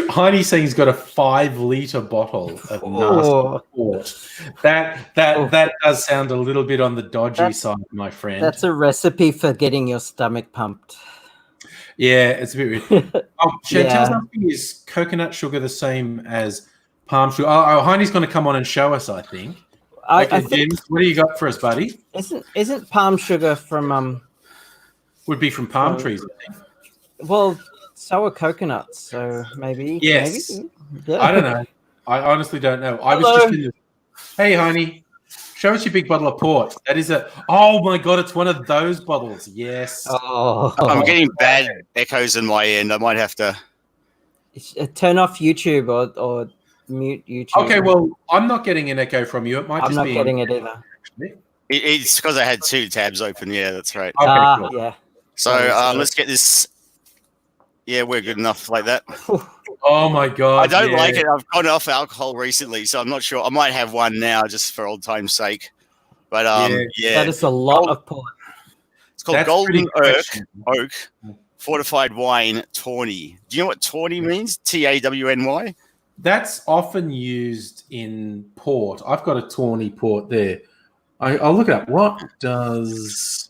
Heine's saying he's got a 5-liter bottle of Oh. nasty port. That does sound a little bit on the dodgy side, my friend. That's a recipe for getting your stomach pumped. Yeah, it's a bit weird. Chantel's Yeah. asking, is coconut sugar the same as palm sugar? Oh, Heine's going to come on and show us, I think. I Okay, think Jim, what do you got for us, buddy? isn't palm sugar from Would be from palm trees, I think. well, so are coconuts, so maybe. Yes. Maybe. Yeah. I don't know. I honestly don't know. I was Hello. just in the... Hey, Heine, show us your big bottle of port. That is a... Oh, my God, it's one of those bottles. Yes. Oh, I'm getting bad echoes in my end. I might have to. turn off YouTube or mute YouTube. Okay, well, I'm not getting an echo from you. It might I'm just not be... getting it either. It's because I had 2 tabs open. Yeah, that's right. Okay, cool. Yeah. So Oh, let's get this. Yeah, we're good enough like that. Oh, my God. I don't yeah. like it. I've gone off alcohol recently, so I'm not sure. I might have one now just for old time's sake. But yeah, That is a lot of port. it's called That's Golden pretty Oak Fortified Wine Tawny. Do you know what Tawny means? Tawny. That's often used in port. I've got a tawny port there. I'll look it up. What does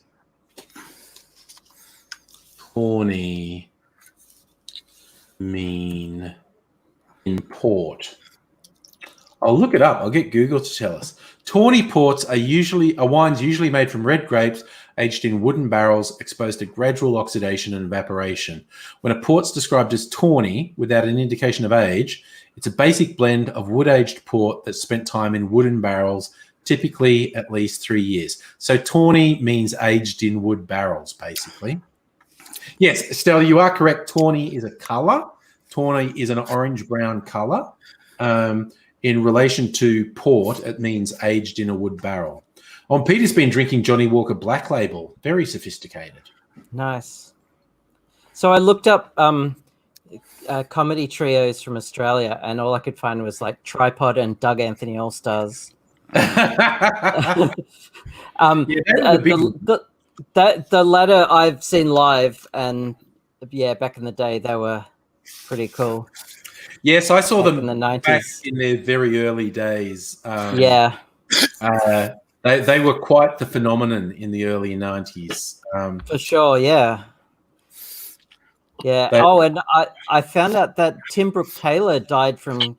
tawny mean in port? I'll look it up. I'll get Google to tell us. Tawny ports are wines usually made from red grapes, aged in wooden barrels, exposed to gradual oxidation and evaporation. When a port's described as tawny without an indication of age, it's a basic blend of wood-aged port that's spent time in wooden barrels, typically at least 3 years. So tawny means aged in wood barrels, basically. Yes, Stella, you are correct. Tawny is a color. Tawny is an orange-brown color. In relation to port, it means aged in a wood barrel. Peter's been drinking Johnny Walker Black Label. Very sophisticated. Nice. So I looked up comedy trios from Australia, and all I could find was like Tripod and Doug Anthony All Stars. Yeah, they're the big The latter I've seen live, and yeah, back in the day they were pretty cool. Yes, I saw Back them in the back 90s. in their very early days. Yeah, They were quite the phenomenon in the early 90s. for sure. Yeah. They- And I found out that Tim Brooke Taylor died from the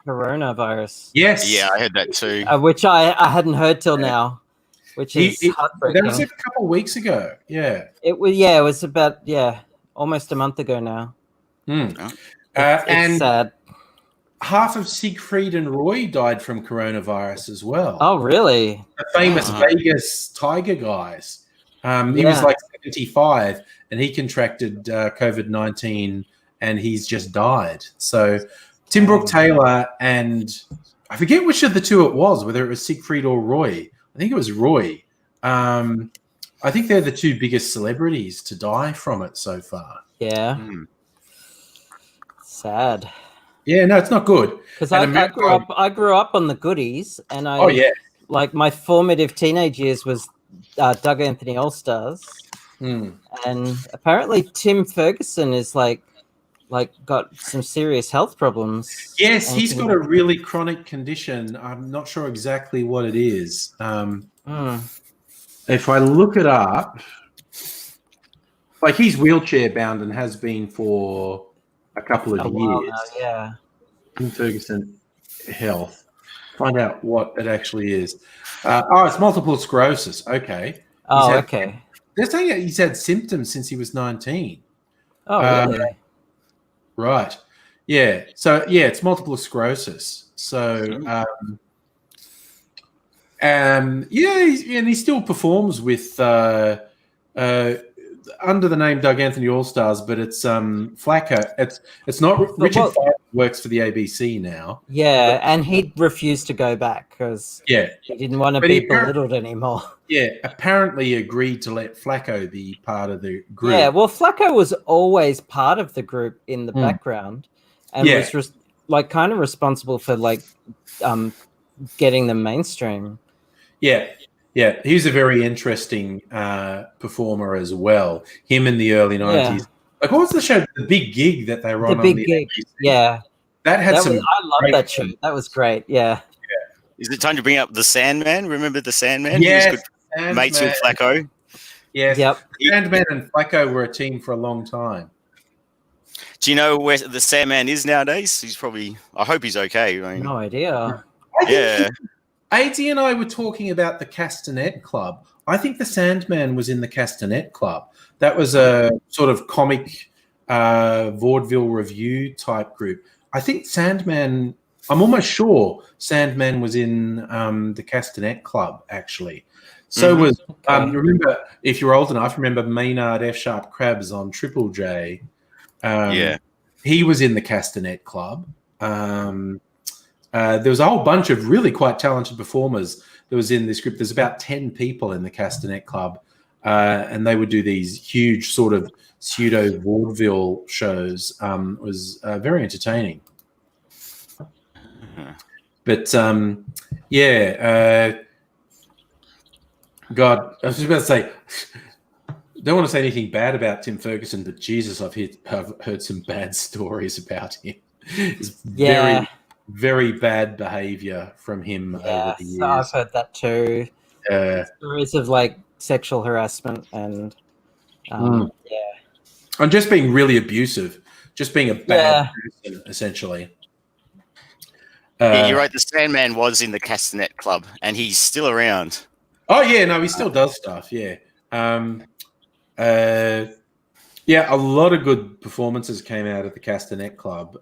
coronavirus, Yes. Yeah, I had that too. which I hadn't heard till now, which is That heartbreaking. was a couple of weeks ago. Yeah. It was about almost a month ago now. Hmm. It's And sad. half of Siegfried and Roy died from coronavirus as well. Oh, really? The famous Vegas Tiger guys. He was like 75 and he contracted COVID-19 and he's just died. So Tim Brooke Taylor and I forget which of the two it was, whether it was Siegfried or Roy. I think it was Roy. I think they're the two biggest celebrities to die from it so far. Yeah. Sad. Yeah, no, it's not good. Because I grew up on the goodies, and like my formative teenage years was Doug Anthony All Stars, and apparently Tim Ferguson is like got some serious health problems. Yes, he's got a really chronic condition. I'm not sure exactly what it is. If I look it up, like he's wheelchair bound and has been for a couple of years. Yeah. Tim Ferguson health. Find out what it actually is. It's multiple sclerosis. Okay. Okay. They're saying that he's had symptoms since he was 19. Oh, really? Right. Yeah. So it's multiple sclerosis. So and he still performs with under the name Doug Anthony All Stars, but it's Flacco. It's not Richard Fyfe works for the ABC now. Yeah, and he refused to go back because he didn't want to be belittled anymore. Yeah, apparently agreed to let Flacco be part of the group. Yeah, well, Flacco was always part of the group in the background, and was kind of responsible for getting them mainstream. Yeah. Yeah, he was a very interesting performer as well. Him in the early 90s. Yeah. Like, what was the show? The Big Gig that they were on. The Big Gig. ABC? Yeah. I love that show. That was great. Yeah. Is it time to bring up the Sandman? Remember the Sandman? Yes. He was good mates with Flacco. Yes. Yep. Sandman and Flacco were a team for a long time. Do you know where the Sandman is nowadays? I hope he's okay. I mean, No idea. yeah. AD and I were talking about the Castanet Club. I think the Sandman was in the Castanet Club. That was a sort of comic vaudeville review type group. I think Sandman, I'm almost sure Sandman was in the Castanet Club, actually. So was, remember, if you're old enough, remember Maynard F. Sharp Krabs on Triple J. He was in the Castanet Club. There was a whole bunch of really quite talented performers that was in this group. There's about 10 people in the Castanet Club, and they would do these huge sort of pseudo vaudeville shows. It was very entertaining. But God, I was just about to say, don't want to say anything bad about Tim Ferguson, but Jesus, I've heard some bad stories about him. It's very bad behavior from him over the years. I've heard that too. Stories of sexual harassment and and just being really abusive, just being a bad person, essentially. You're right. The Sandman was in the Castanet Club, and he's still around. Oh yeah, no, he still does stuff. Yeah, a lot of good performances came out of the Castanet Club.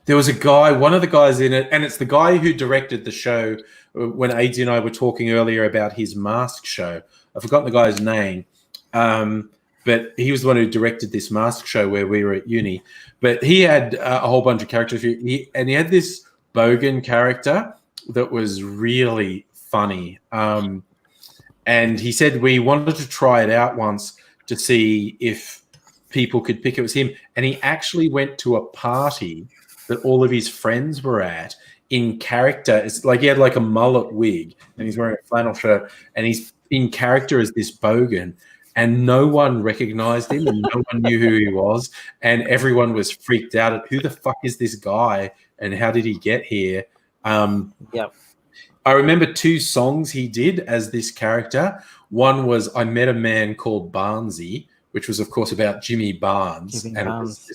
There was a guy, one of the guys in it, and it's the guy who directed the show when AD and I were talking earlier about his Mask show. I've forgotten the guy's name, but he was the one who directed this Mask show where we were at uni. But he had a whole bunch of characters, he had this Bogan character that was really funny. And he said we wanted to try it out once to see if people could pick it was him. And he actually went to a party that all of his friends were at in character. It's like he had a mullet wig and he's wearing a flannel shirt and he's in character as this Bogan, and no one recognized him and no one knew who he was, and everyone was freaked out at who the fuck is this guy and how did he get here. I remember 2 songs he did as this character. One was I Met a Man Called Barnesy, which was of course about Jimmy Barnes. It was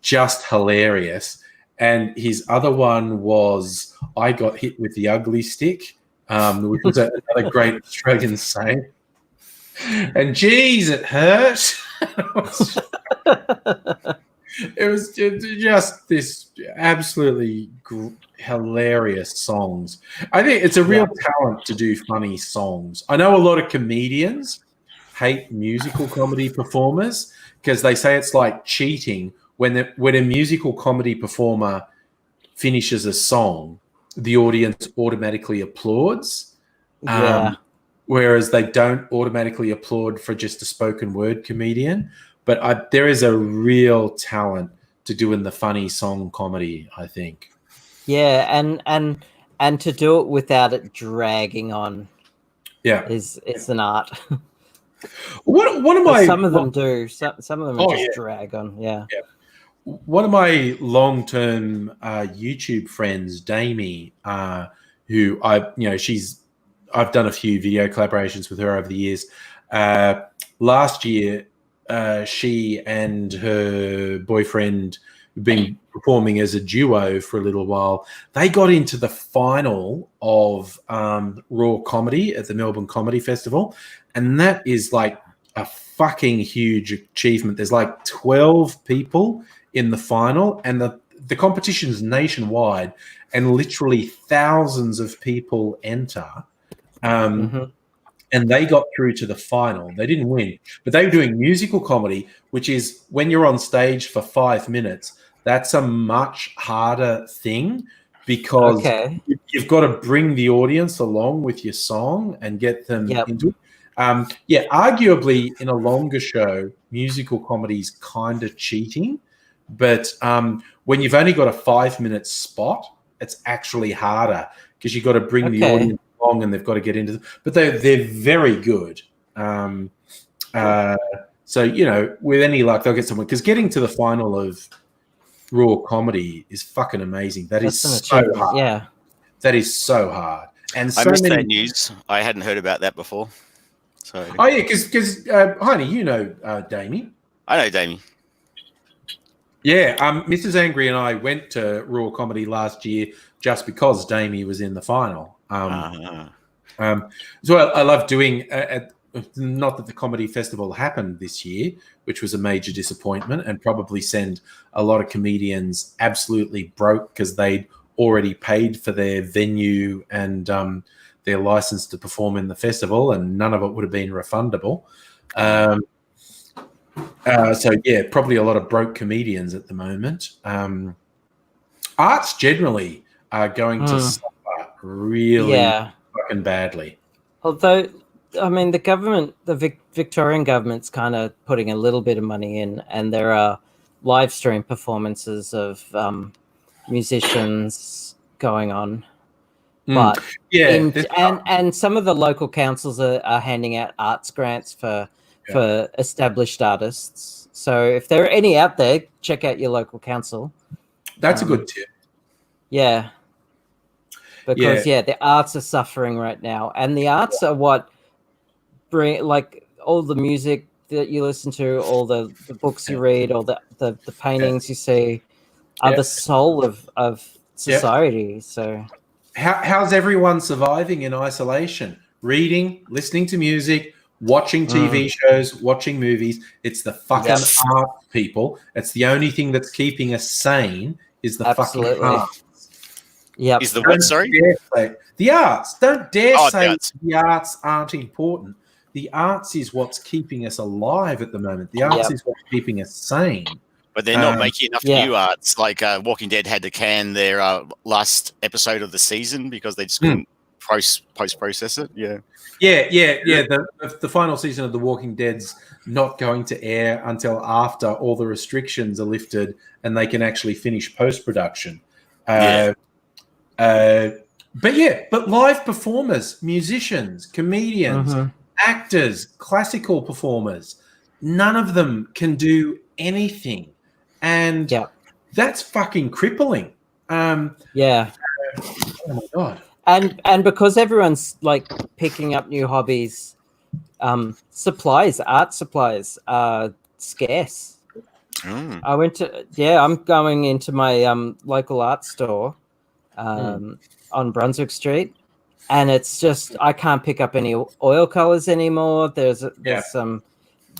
just hilarious. And his other one was I Got Hit with the Ugly Stick, which was another great Australian saying. And geez, it hurt. It was just this absolutely hilarious songs. I think it's a real talent to do funny songs. I know a lot of comedians hate musical comedy performers because they say it's like cheating when a musical comedy performer finishes a song, the audience automatically applauds. Whereas they don't automatically applaud for just a spoken word comedian. But there is a real talent to doing the funny song comedy, I think. Yeah, and to do it without it dragging on, is an art. One of my some of them do. Some of them just drag on. Yeah. One of my long-term YouTube friends, Damie, who I've done a few video collaborations with her over the years. Last year, she and her boyfriend, who've been performing as a duo for a little while, they got into the final of Raw Comedy at the Melbourne Comedy Festival, and that is like a fucking huge achievement. There's like 12 people in the final, and the competition is nationwide, and literally thousands of people enter. And they got through to the final. They didn't win, but they were doing musical comedy, which is when you're on stage for 5 minutes, that's a much harder thing because you've got to bring the audience along with your song and get them into it. Arguably in a longer show, musical comedy is kind of cheating, but when you've only got a 5-minute spot, it's actually harder because you've got to bring the audience along and they've got to get into but they're very good. So, with any luck, they'll get someone, because getting to the final of Raw Comedy is fucking amazing. That's so hard. Yeah. That is so hard. And I missed that news. I hadn't heard about that before. So. Oh, yeah, because Heine, Damie. I know Damie. Yeah, Mrs. Angry and I went to Raw Comedy last year just because Damie was in the final. So I love doing. Not that the comedy festival happened this year, which was a major disappointment, and probably send a lot of comedians absolutely broke because they'd already paid for their venue and their license to perform in the festival, and none of it would have been refundable. Probably a lot of broke comedians at the moment. Arts generally are going to suffer really fucking badly. Although, I mean, the government, the Victorian government's kind of putting a little bit of money in, and there are live stream performances of musicians going on. But and some of the local councils are handing out arts grants for established artists. So if there are any out there, check out your local council. That's a good tip. Yeah. Because the arts are suffering right now, and the arts are what bring, like, all the music that you listen to, all the books you read, all the paintings you see are the soul of society. So how's everyone surviving in isolation? Reading, listening to music, watching TV shows, watching movies. It's the fucking art, people. It's the only thing that's keeping us sane is the fucking art. Yeah. Is the what? Sorry? The arts. Don't dare say the arts aren't important. The arts is what's keeping us alive at the moment. The arts is what's keeping us sane. But they're not making enough new arts. Like Walking Dead had to can their last episode of the season because they just couldn't post-process it. Yeah. The final season of The Walking Dead's not going to air until after all the restrictions are lifted and they can actually finish post-production. But live performers, musicians, comedians, actors, classical performers, none of them can do anything. And that's fucking crippling. Oh my God. And because everyone's like picking up new hobbies, art supplies are scarce. I'm going into my local art store on Brunswick Street, and it's just I can't pick up any oil colors anymore. There's some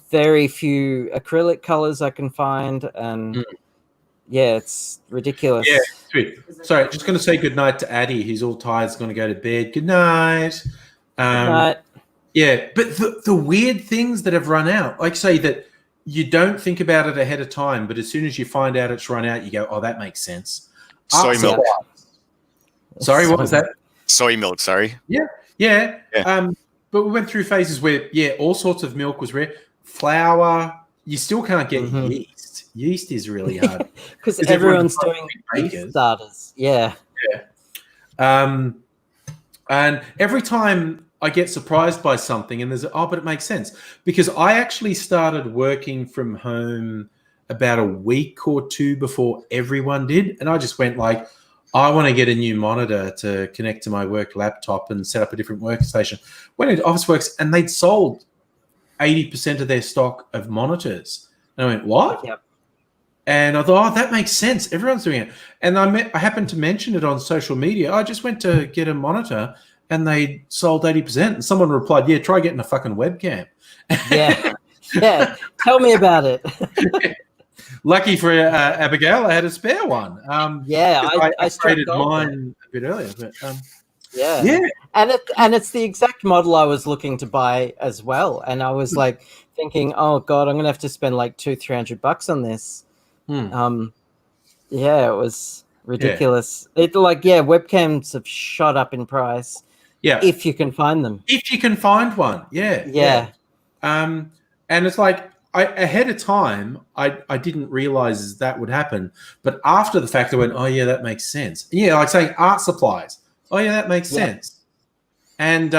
very few acrylic colors I can find, and yeah, it's ridiculous. Yeah, sweet. Sorry, just going to say goodnight to Addie. He's all tired. He's going to go to bed. Good night. Right. Yeah, but the weird things that have run out, like say that you don't think about it ahead of time, but as soon as you find out it's run out, you go, oh, that makes sense. Soy milk. Sorry, what was that? Soy milk, sorry. Yeah. But we went through phases where, all sorts of milk was rare. Flour, you still can't get yeast. Yeast is really hard. Because everyone's doing yeast starters. Yeah. And every time I get surprised by something and but it makes sense. Because I actually started working from home about a week or two before everyone did. And I just went like, I want to get a new monitor to connect to my work laptop and set up a different workstation. Went into Officeworks and they'd sold 80% of their stock of monitors. And I went, what? Yep. And I thought, that makes sense. Everyone's doing it. And I happened to mention it on social media. I just went to get a monitor and they sold 80%. And someone replied, yeah, try getting a fucking webcam. Yeah. Yeah. Tell me about it. Lucky for Abigail, I had a spare one. I traded mine a bit earlier. But, yeah. And it's the exact model I was looking to buy as well. And I was like thinking, oh God, I'm gonna have to spend like $200-300 on this. It was ridiculous. Webcams have shot up in price. Yeah. If you can find them. If you can find one. Yeah. And it's like ahead of time, I didn't realize that would happen. But after the fact, I went, oh, yeah, that makes sense. Yeah, like saying art supplies. Oh, yeah, that makes sense. And,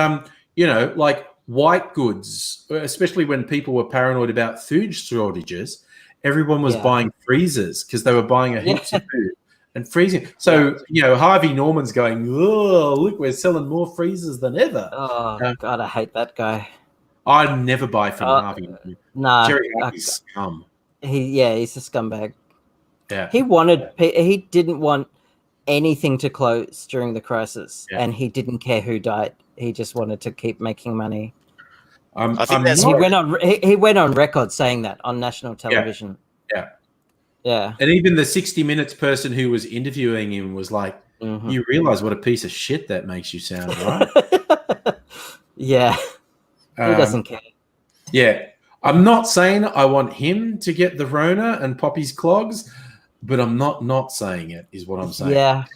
like white goods, especially when people were paranoid about food shortages, everyone was buying freezers because they were buying a heaps of food and freezing. So, Harvey Norman's going, oh, look, we're selling more freezers than ever. Oh, God, I hate that guy. I never buy from Harvey. Nah, Jerry Harvey's scum. He's a scumbag. Yeah, he didn't want anything to close during the crisis, and he didn't care who died. He just wanted to keep making money. I think he went on record saying that on national television. Yeah. And even the 60 Minutes person who was interviewing him was like, "You realize what a piece of shit that makes you sound, right?" Yeah. He doesn't care. Yeah. I'm not saying I want him to get the Rona and Poppy's clogs, but I'm not saying it, is what I'm saying. Yeah.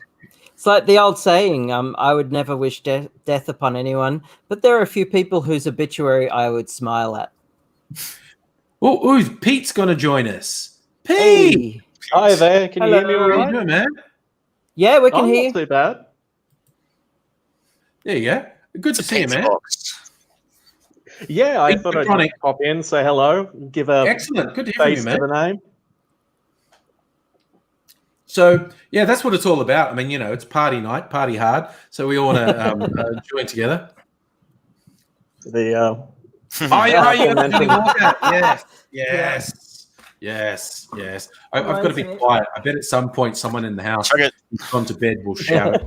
It's like the old saying, I would never wish death upon anyone, but there are a few people whose obituary I would smile at. Oh, Pete's going to join us. Pete! Hey. Hi there. Can you hear me all How you right? doing, man? Yeah, we can hear you. Not too bad. There you go. Good to see you, man. Yeah, I thought I'd just pop in, say hello, give a excellent. Good to hear from you, face man. to the name. So, yeah, that's what it's all about. I mean, it's party night, party hard. So we all want to join together. The Yes. I've got to be quiet. I bet at some point someone in the house who's gone to bed will shout.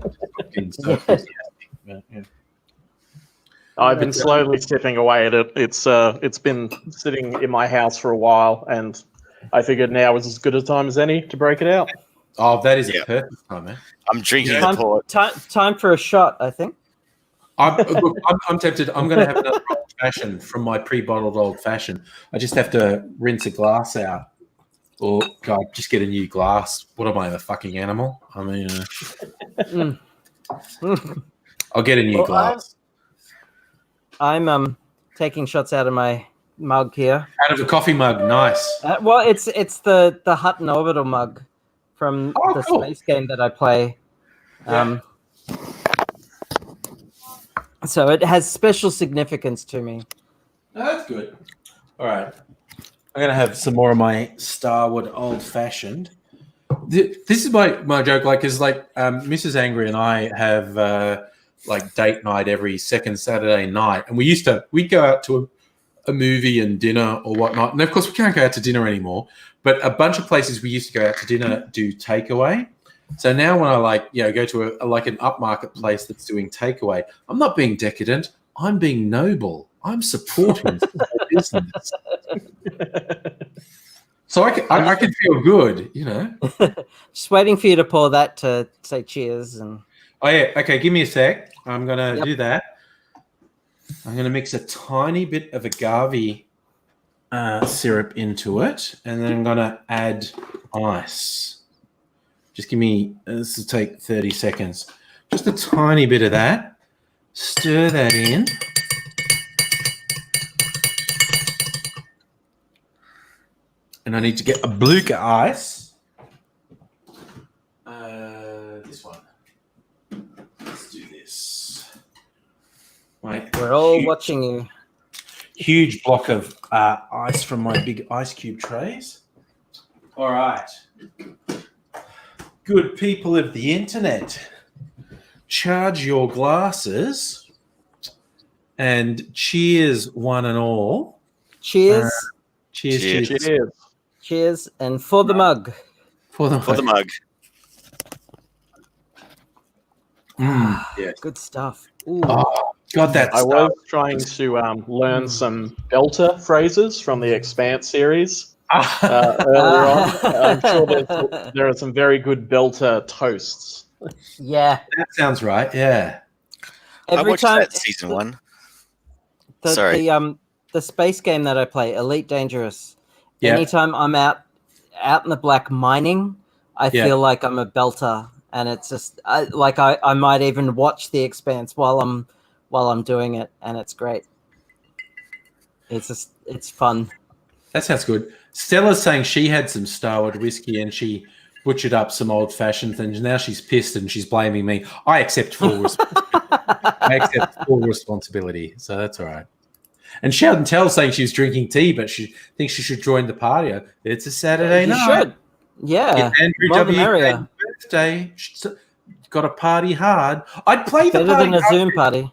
I've been slowly chipping away at it. It's been sitting in my house for a while, and I figured now is as good a time as any to break it out. Oh, that is a perfect time, man. I'm drinking the port. Time for a shot, I think. I'm tempted. I'm going to have another old fashioned from my pre-bottled old fashioned. I just have to rinse a glass out, or God, just get a new glass. What am I, a fucking animal? I mean, I'll get a new glass. I'm taking shots out of my mug here. Out of the coffee mug, nice. It's the Hutton Orbital mug from the space game that I play. So it has special significance to me. Oh, that's good. All right. I'm going to have some more of my Starwood Old Fashioned. This is my joke, because Mrs. Angry and I have date night every second Saturday night. And we'd go out to a movie and dinner or whatnot. And of course we can't go out to dinner anymore, but a bunch of places we used to go out to dinner do takeaway. So now when I go to an upmarket place that's doing takeaway, I'm not being decadent. I'm being noble. I'm supporting business. So I can feel good, you know. Just waiting for you to pour that to say cheers. And Oh yeah, okay. Give me a sec. I'm gonna Yep. do that. I'm gonna mix a tiny bit of agave syrup into it, and then I'm gonna add ice. Just give me. This will take 30 seconds. Just a tiny bit of that. Stir that in. And I need to get a Bluca ice. This one. Let's do this. Wait, we're all watching you. huge block of ice from my big ice cube trays. All right. Good people of the internet, charge your glasses and cheers, one and all. Cheers. Cheers. Cheers. And for the mug. For the mug. Yeah. Good stuff. Ooh. Oh, God, that I stuff. was trying to learn some belter phrases from the Expanse series earlier on. I'm sure there are some very good belter toasts. Yeah. That sounds right. Yeah. I watched that season 1. Sorry. The space game that I play, Elite Dangerous. Yeah. Anytime I'm out in the black mining, I feel like I'm a belter, and it's just I might even watch The Expanse while I'm doing it, and it's great. It's fun. That sounds good. Stella's saying she had some Starward whiskey and she butchered up some old fashioned things. Now she's pissed and she's blaming me. I accept full responsibility. So that's all right. And Sheldon Tell's saying she was drinking tea, but she thinks she should join the party. It's a Saturday night. You should. Yeah. It's Andrew More the W. merrier. birthday. Got to party hard. I'd play the Better party than a hard, Zoom party.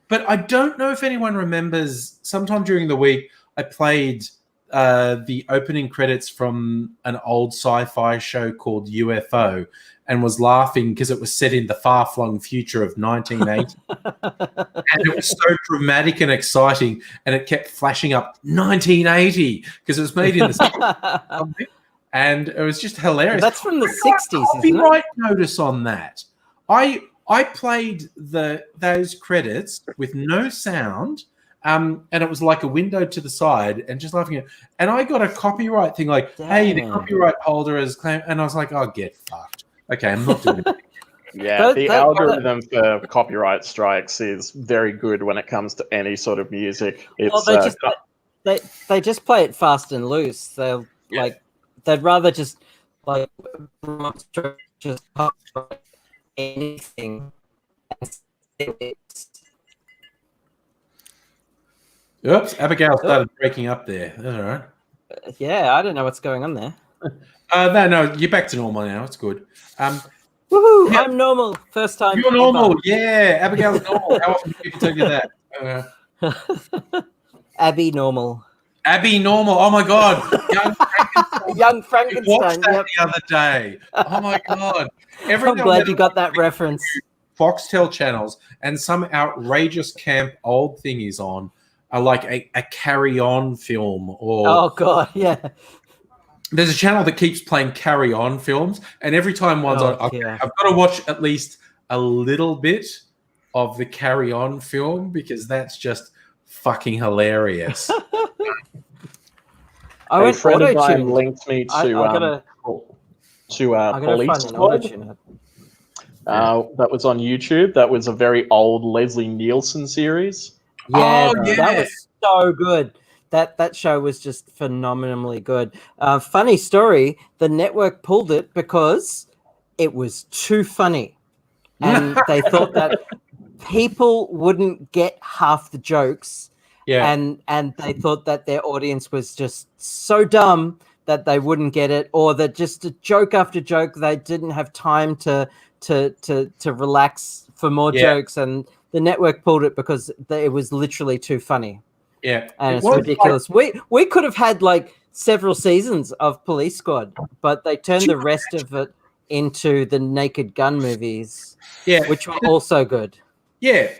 but I don't know if anyone remembers. Sometime during the week, I played the opening credits from an old sci-fi show called UFO, and was laughing because it was set in the far-flung future of 1980, and it was so dramatic and exciting, and it kept flashing up 1980 because it was made in the and it was just hilarious. That's from the 60s, isn't it? Copyright notice on that. I played those credits with no sound, and it was like a window to the side, and just laughing at it. And I got a copyright thing like, "Hey, the copyright holder is claimed," and I was like, "Oh, get fucked." Okay, I'm not doing it. Yeah, the algorithm for copyright strikes is very good when it comes to any sort of music. It's they just play it fast and loose. They'll they'd rather just just copyright anything. Oops, Abigail started breaking up there. That's all right. Yeah, I don't know what's going on there. No, you're back to normal now. It's good. Woohoo! Yeah. I'm normal. First time. You're normal. Yeah, Abigail's normal. How often do people tell you that? Abby normal. Abby normal. Oh my God. Young Frankenstein. I watched that the other day. Oh my God. I'm glad you got that reference. Foxtel channels and some outrageous camp old thing is on, like a Carry On film or. Oh God, yeah. There's a channel that keeps playing Carry On films, and every time one's on, I've got to watch at least a little bit of the Carry On film because that's just fucking hilarious. A friend of mine linked me to Police Squad. That was on YouTube. That was a very old Leslie Nielsen series. Yeah, that was so good. That show was just phenomenally good. Funny story, the network pulled it because it was too funny. And they thought that people wouldn't get half the jokes. Yeah. And they thought that their audience was just so dumb that they wouldn't get it, or that just a joke after joke, they didn't have time to relax for more jokes. And the network pulled it because it was literally too funny. Yeah, and it's ridiculous. We could have had like several seasons of Police Squad, but they turned the rest of it into the Naked Gun movies. Yeah, which were also good. Yeah,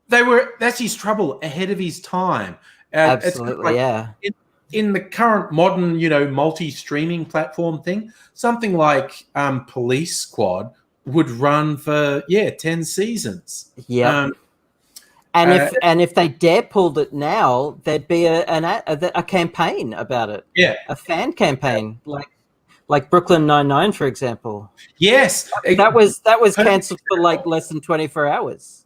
they were. That's his trouble. Ahead of his time. Absolutely. in the current modern, multi-streaming platform thing, something like Police Squad would run for 10 seasons. Yeah. And if they dare pulled it now, there'd be a campaign about it. Yeah, a fan campaign like Brooklyn Nine-Nine, for example. Yes, that was cancelled for like less than 24 hours.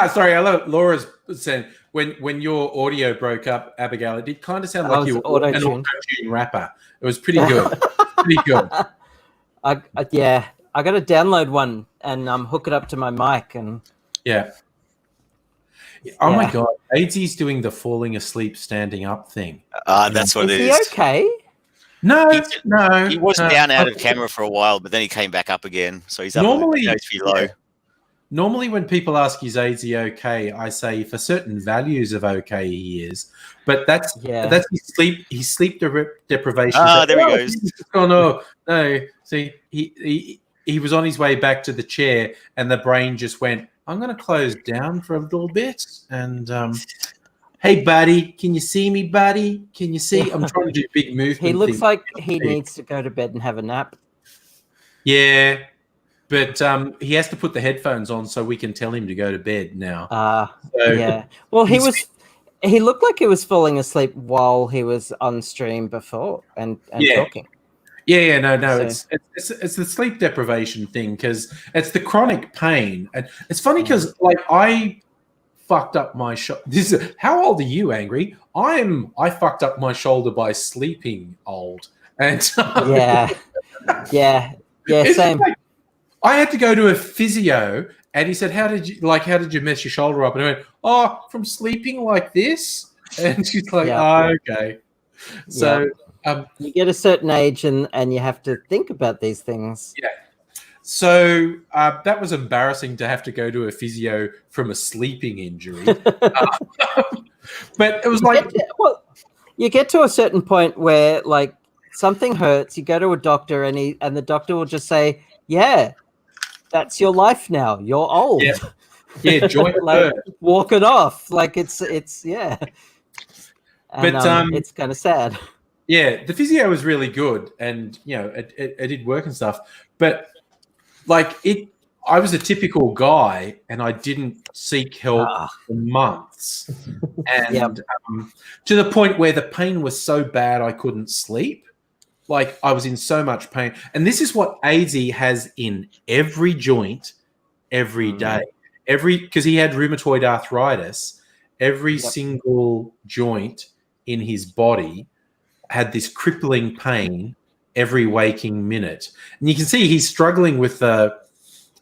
Sorry, I love Laura's saying when your audio broke up, Abigail, it did kind of sound like you were an auto-tune rapper. It was pretty good. Pretty good. I got to download one and hook it up to my mic and Oh my God, AD's doing the falling asleep standing up thing. That's what it is. Is he okay? No. He was down out of camera for a while, but then he came back up again. So he's up normally low. Normally, when people ask is AZ okay, I say for certain values of okay he is, but that's his sleep deprivation. There he goes. Oh no! See, he was on his way back to the chair, and the brain just went, "I'm going to close down for a little bit." And hey, buddy, can you see me, buddy? Can you see? I'm trying to do big movement. He looks like he needs to go to bed and have a nap. Yeah. But he has to put the headphones on so we can tell him to go to bed now. Well, he looked like he was falling asleep while he was on stream before and talking. No. So. It's the sleep deprivation thing because it's the chronic pain, and it's funny because I fucked up my shoulder. How old are you, Angry? I fucked up my shoulder by sleeping old, and same. I had to go to a physio, and he said, "How did you mess your shoulder up?" And I went, from sleeping like this." And she's like, okay. So you get a certain age, and you have to think about these things. Yeah. So that was embarrassing to have to go to a physio from a sleeping injury. But it was you get to a certain point where something hurts. You go to a doctor, and the doctor will just say, "Yeah. That's your life now. You're old." Yeah, joint walk it off. It's And, but it's kind of sad. Yeah, the physio was really good, and it did work and stuff. But I was a typical guy, and I didn't seek help for months, and to the point where the pain was so bad I couldn't sleep. I was in so much pain. And this is what AZ has in every joint every day. Because he had rheumatoid arthritis, every single joint in his body had this crippling pain every waking minute. And you can see he's struggling with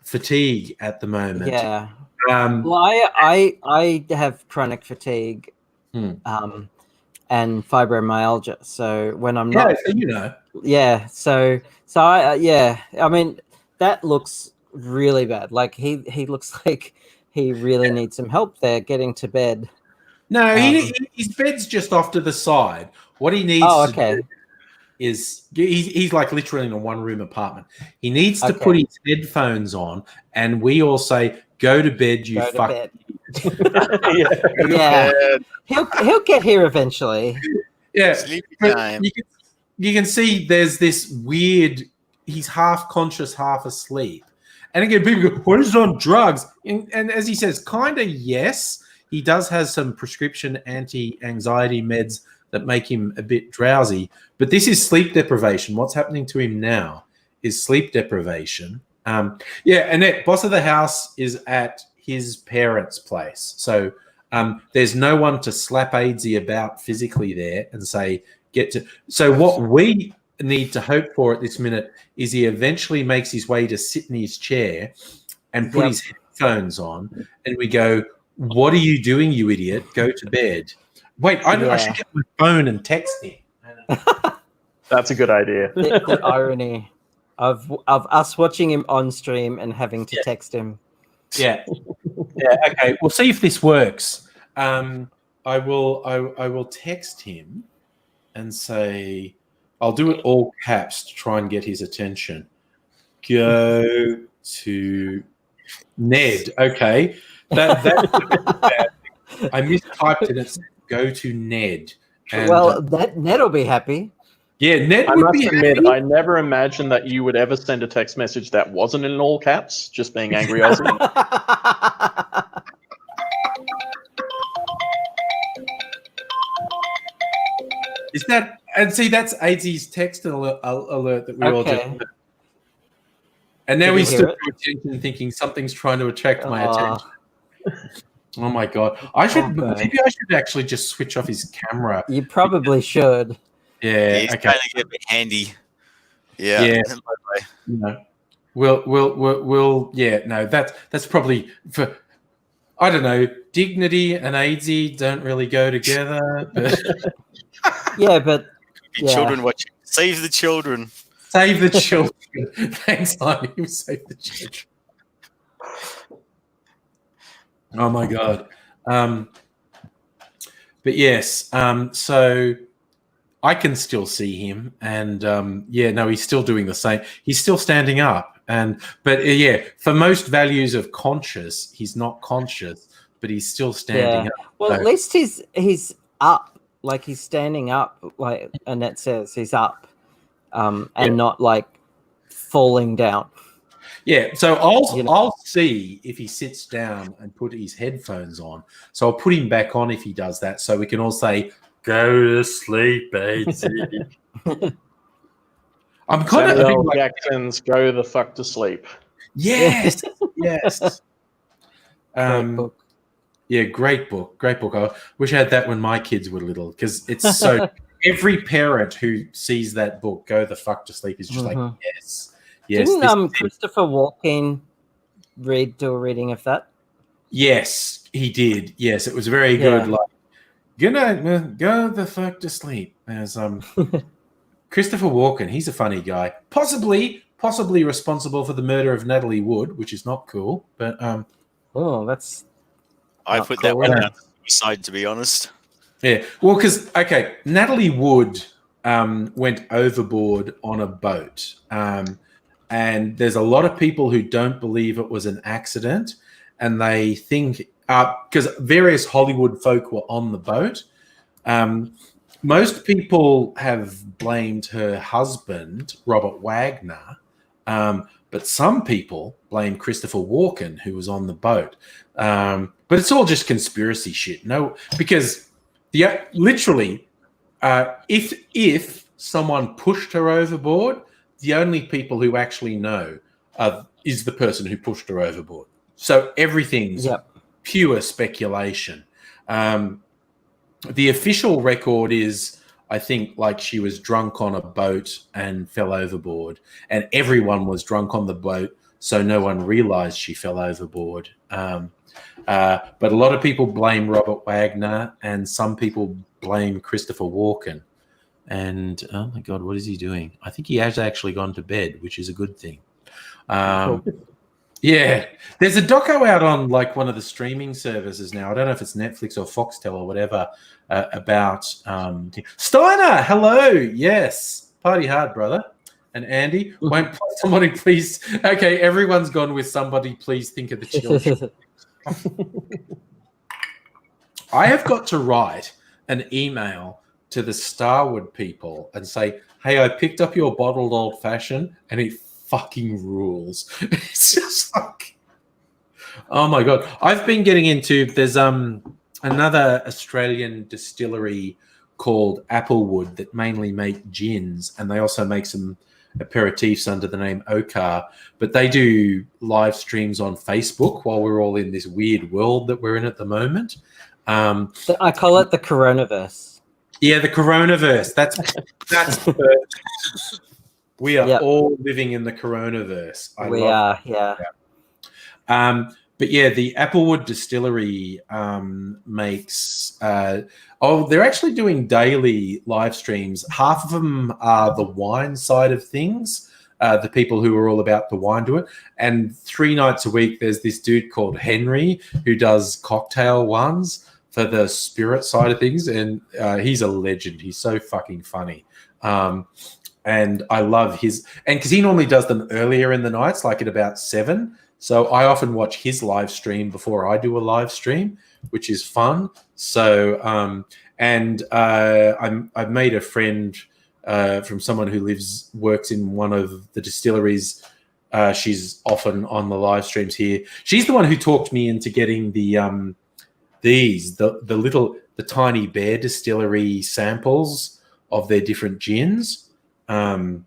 fatigue at the moment. Yeah. I have chronic fatigue. And fibromyalgia. So when I'm not, so I mean, that looks really bad. He looks like he really needs some help there getting to bed. No, his bed's just off to the side. What he needs to do is he's literally in a one-room apartment. He needs to put his headphones on, and we all say, "Go to bed, you fuck." He'll get here eventually. Yeah, you can see there's this weird. He's half conscious, half asleep, and again, people go, "What is on drugs?" And as he says, kind of yes, he does have some prescription anti-anxiety meds that make him a bit drowsy, but this is sleep deprivation. What's happening to him now is sleep deprivation. Annette, boss of the house, is at his parents' place. So there's no one to slap ADSy about physically there and say, So what we need to hope for at this minute is he eventually makes his way to sit in his chair and put his headphones on, and we go, "What are you doing, you idiot? Go to bed." Wait, I should get my phone and text him. That's a good idea. The irony of us watching him on stream and having to text him. Yeah. Okay. We'll see if this works. I will text him and say, I'll do it all caps to try and get his attention. Go to Ned. Okay. That's bad. I mistyped it. It's go to Ned. And, well, Ned will be happy. yeah, Ned I would must be admit, happy. I never imagined that you would ever send a text message that wasn't in all caps, just being angry Aussie. Is that, and see, that's AZ's text alert that we all just. Okay. And now Did he he's hear still it? paying attention, thinking something's trying to attract my Aw. attention. Oh my god! I should Okay. maybe I should actually just switch off his camera. You probably should. Yeah. He's Okay. trying to get a bit handy. Yeah. Yeah. You know, we'll yeah. No, that's probably for. I don't know. Dignity and AZ don't really go together. But Yeah, but Your Yeah. children watching. Save the children. save the children. Thanks, honey. Save the children. Oh my god. But yes, so I can still see him, and yeah, no, he's still doing the same. He's still standing up, but yeah, for most values of conscious, he's not conscious, but he's still standing Yeah. up. well, So- at least he's up, like he's standing up, like Annette says, he's up, and Yeah. not like falling down. Yeah, so You know- I'll see if he sits down and put his headphones on. So I'll put him back on if he does that, so we can all say, "Go to sleep, AZ." I'm kind of a bit Samuel like, Jackson's "Go the fuck to sleep." yes, yes. Great book. Yeah, great book. I wish I had that when my kids were little, because it's so. Every parent who sees that book, "Go the fuck to sleep," is just like, Mhm. yes. Didn't this is it. Christopher Walken do a reading of that? Yes, he did. Yes, it was very Yeah. good. Like, good night, man. Go the fuck to sleep. There's Christopher Walken. He's a funny guy. Possibly responsible for the murder of Natalie Wood, which is not cool. But Oh, that's I Not put that cool, one yeah. out to suicide, to be honest. yeah, well, because Natalie Wood went overboard on a boat, and there's a lot of people who don't believe it was an accident, and they think because various Hollywood folk were on the boat. Most people have blamed her husband, Robert Wagner, but some people blame Christopher Walken, who was on the boat. But it's all just conspiracy shit. No, because literally, if someone pushed her overboard, the only people who actually know is the person who pushed her overboard. So everything's pure speculation. The official record is, I think, like she was drunk on a boat and fell overboard, and everyone was drunk on the boat, so no one realized she fell overboard. But a lot of people blame Robert Wagner, and some people blame Christopher Walken. And oh my God, what is he doing? I think he has actually gone to bed, which is a good thing. Yeah, there's a doco out on like one of the streaming services now. I don't know if it's Netflix or Foxtel or whatever about Steiner. Hello, yes, party hard, brother. And Andy, won't somebody please? Okay, everyone's gone with somebody. Please think of the children. I have got to write an email to the Starwood people and say, "Hey, I picked up your bottled old fashioned, and it fucking rules." It's just like, oh my God. I've been getting into, there's another Australian distillery called Applewood that mainly make gins, and they also make some aperitifs under the name Okar, but they do live streams on Facebook while we're all in this weird world that we're in at the moment. I call it the coronavirus. Yeah, the coronavirus. That's perfect. We are all living in the coronavirse. We are, yeah. But yeah, the Applewood Distillery makes. They're actually doing daily live streams. Half of them are the wine side of things. The people who are all about the wine do it. And 3 nights a week, there's this dude called Henry who does cocktail ones for the spirit side of things. And he's a legend. He's so fucking funny. And I love his, and because he normally does them earlier in the nights, like at about 7. So I often watch his live stream before I do a live stream, which is fun. So I've made a friend from someone who works in one of the distilleries. She's often on the live streams here. She's the one who talked me into getting the tiny Bear Distillery samples of their different gins. And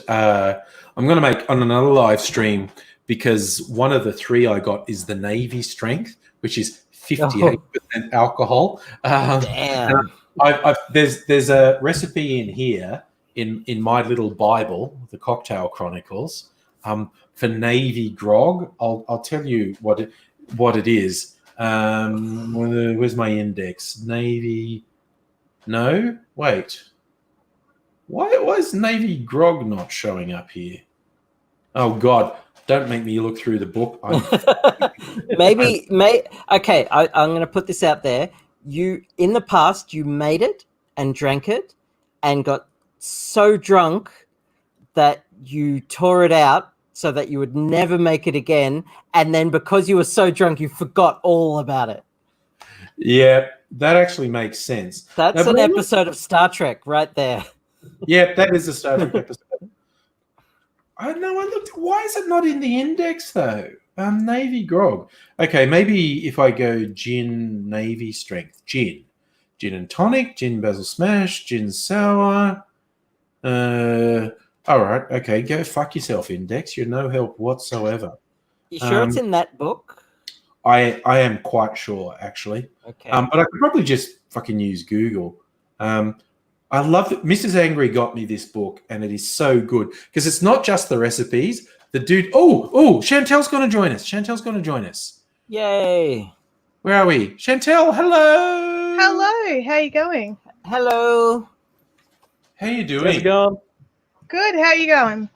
I'm going to make on another live stream, because one of the 3 I got is the Navy Strength, which is 58% alcohol. Damn. There's a recipe in here in my little Bible, the Cocktail Chronicles, for Navy grog. I'll tell you what it is. Where's my index? Navy. No, wait. Why is Navy grog not showing up here? Oh God! Don't make me look through the book. Okay, I'm going to put this out there. In the past, you made it and drank it and got so drunk that you tore it out so that you would never make it again. And then because you were so drunk, you forgot all about it. Yeah, that actually makes sense. That's an episode of Star Trek right there. Yeah, that is a Star Trek episode. I know. I looked. Why is it not in the index though? Navy grog. Okay, maybe if I go gin, Navy Strength, gin and tonic, gin basil smash, gin sour. All right. Okay, go fuck yourself, index. You're no help whatsoever. You sure it's in that book? I am quite sure, actually. Okay. But I could probably just fucking use Google. I love that Mrs. Angry got me this book, and it is so good because it's not just the recipes. The dude, Chantel's going to join us. Yay! Where are we? Chantel, hello. Hello, how you going? Hello. How you doing? How's it going? Good, how you going?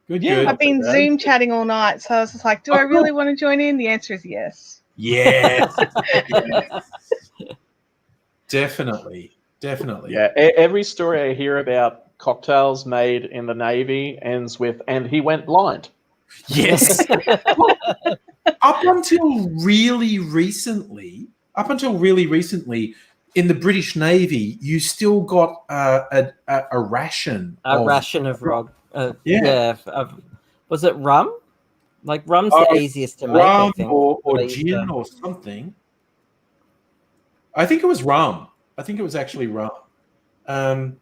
Good. Yeah, Good. I've been Zoom chatting all night, so I was just like, do I really want to join in? The answer is yes. Yes. Definitely. Yeah, every story I hear about cocktails made in the Navy ends with, and he went blind. Yes. Up until really recently, in the British Navy, you still got a ration. A ration of grog. Was it rum? Like rum's the easiest to make. Rum, I think, or gin or something. I think it was rum. I think it was actually rum. I'm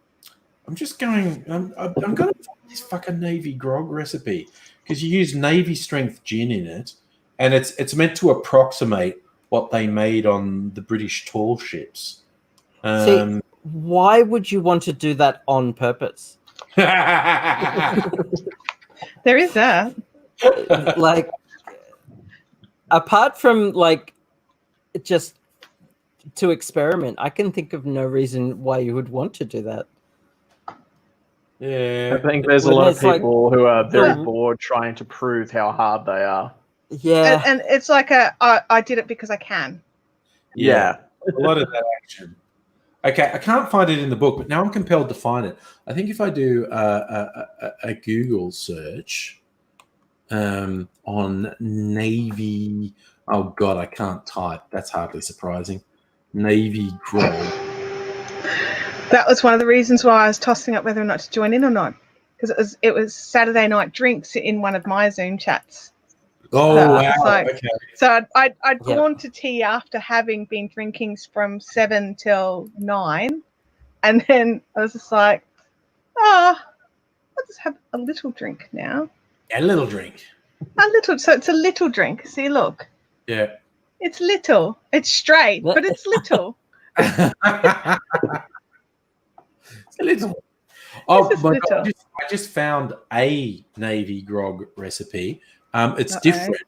just going. I'm going to find this fucking Navy grog recipe because you use Navy Strength gin in it, and it's meant to approximate what they made on the British tall ships. See, why would you want to do that on purpose? There is that. Like, apart from like just to experiment, I can think of no reason why you would want to do that. Yeah, I think there's a lot of people who are very bored trying to prove how hard they are. Yeah, And it's like I did it because I can. Yeah. A lot of that action. Okay, I can't find it in the book, but now I'm compelled to find it. I think if I do a Google search on Navy, oh God, I can't type. That's hardly surprising. Navy grog. That was one of the reasons why I was tossing up whether or not to join in or not, because it was Saturday night drinks in one of my Zoom chats. Oh, So wow. it's like- Okay. So I'd Yeah. gone to tea after having been drinking from 7 till 9, and then I was just like, I'll just have a little drink now. A little drink. So it's a little drink. See, look, Yeah. it's little. It's straight, but it's little. It's a little. Oh This is my little. God! I just found a Navy grog recipe. It's Uh-oh. different,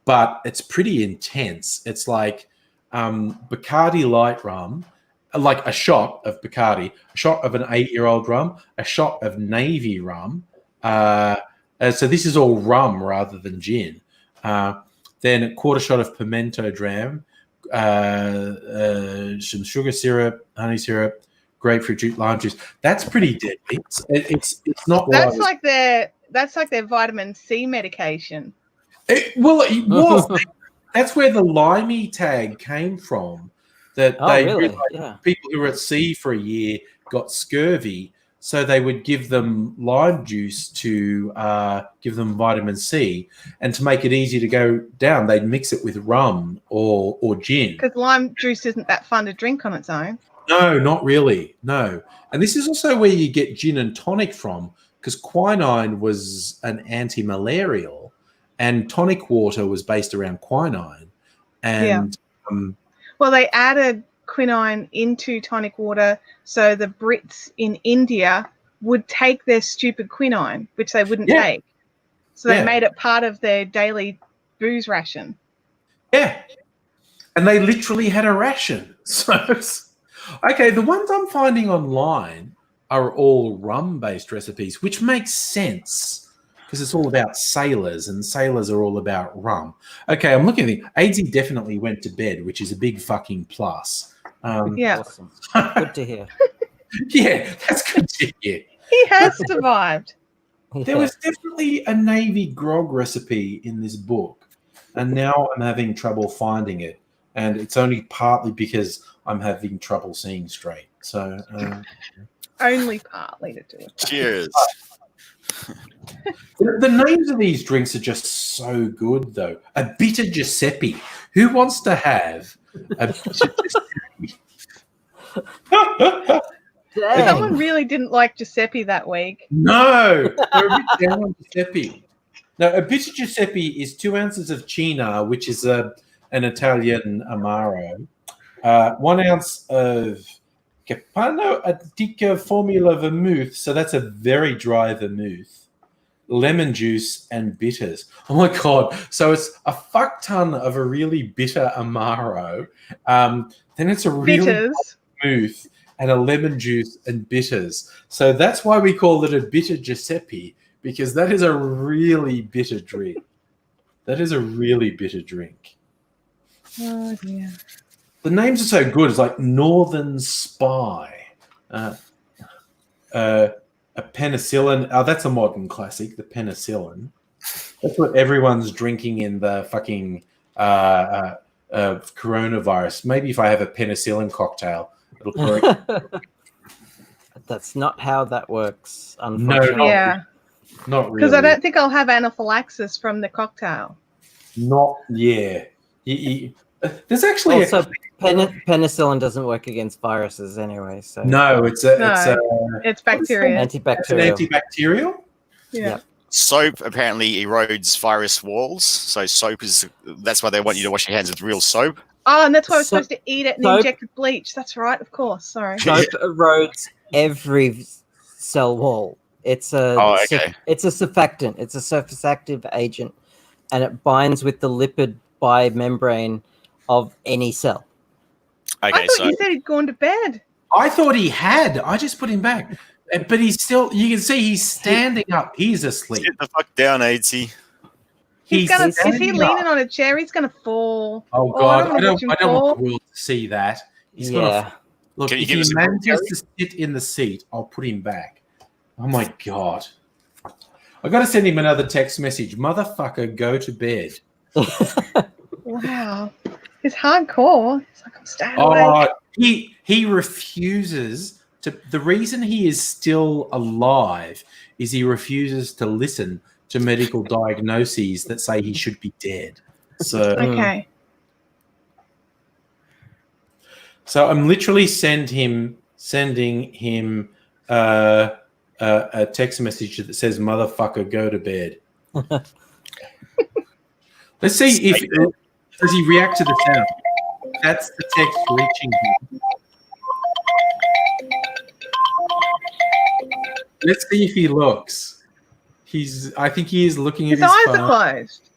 but it's pretty intense. It's like Bacardi light rum, like a shot of Bacardi, a shot of an 8-year-old rum, a shot of Navy rum. So this is all rum rather than gin. Then a quarter shot of pimento dram, some sugar syrup, honey syrup, grapefruit juice, lime juice. That's pretty deadly. It's not. That's like their that's like their vitamin C medication. It was. That's where the limey tag came from. That Oh, they really? realized Yeah. people who were at sea for a year got scurvy, so they would give them lime juice to give them vitamin C, and to make it easy to go down, they'd mix it with rum or gin. Because lime juice isn't that fun to drink on its own. No, not really. No. And this is also where you get gin and tonic from, because quinine was an anti-malarial and tonic water was based around quinine. And Well, they added quinine into tonic water so the Brits in India would take their stupid quinine, which they wouldn't take. So they made it part of their daily booze ration. Yeah. And they literally had a ration. So, okay, the ones I'm finding online are all rum-based recipes, which makes sense because it's all about sailors, and sailors are all about rum. Okay, I'm looking at it. AZ definitely went to bed, which is a big fucking plus. Yeah. Awesome. Good to hear. Yeah, that's good to hear. He has survived. There was definitely a Navy grog recipe in this book, and now I'm having trouble finding it. And it's only partly because I'm having trouble seeing straight. So Only partly to do with that. Cheers. the names of these drinks are just so good, though. A bitter Giuseppe. Who wants to have a bitter Giuseppe? Dang. Someone really didn't like Giuseppe that week. No, they're a bit down on Giuseppe. No, a bitter Giuseppe is 2 ounces of Cina, which is an Italian Amaro, 1 ounce of Capano Antica Formula Vermouth, so that's a very dry vermouth, lemon juice, and bitters. Oh my God. So it's a fuck ton of a really bitter Amaro. Then it's a really Bitters. vermouth and a lemon juice and bitters. So that's why we call it a bitter Giuseppe, because that is a really bitter drink. That is a really bitter drink. Oh, dear. The names are so good. It's like Northern Spy, a penicillin. Oh, that's a modern classic. The penicillin. That's what everyone's drinking in the fucking coronavirus. Maybe if I have a penicillin cocktail, it'll correct. That's not how that works, No, unfortunately. Yeah. Not really. Because I don't think I'll have anaphylaxis from the cocktail. Not yeah. There's actually Also, penicillin doesn't work against viruses anyway, so It's it's bacteria. It's an antibacterial. antibacterial. Yeah. Yep. Soap apparently erodes virus walls, so that's why they want you to wash your hands with real soap. Oh, and that's why I was So- supposed to eat it and soap- inject with bleach. That's right, of course. Sorry. Soap erodes every cell wall. It's a it's a surfactant. It's a surface active agent, and it binds with the lipid membrane of any cell. I Okay, thought so you said he'd gone to bed. I thought he had. I just put him back, but he's still. You can see he's standing up. He's asleep. sit the fuck down, AZ. Is he standing leaning up. on a chair? He's going to fall. Oh I God! don't I watch him don't want fall. the world to see that. He's Yeah. gonna look. Can you If give he us a manages commentary? to sit in the seat, I'll put him back. Oh my God! I got to send him another text message. Motherfucker, go to bed. Wow. He's hardcore. He's like, I'm staying awake. Oh, he refuses to. The reason he is still alive is he refuses to listen to medical diagnoses that say he should be dead. So, Okay. so I'm literally sending him a text message that says "Motherfucker, go to bed." Let's see if does he react to the sound. That's the text reaching him. Let's see if he looks. I think he is looking at His his eyes phone. are closed.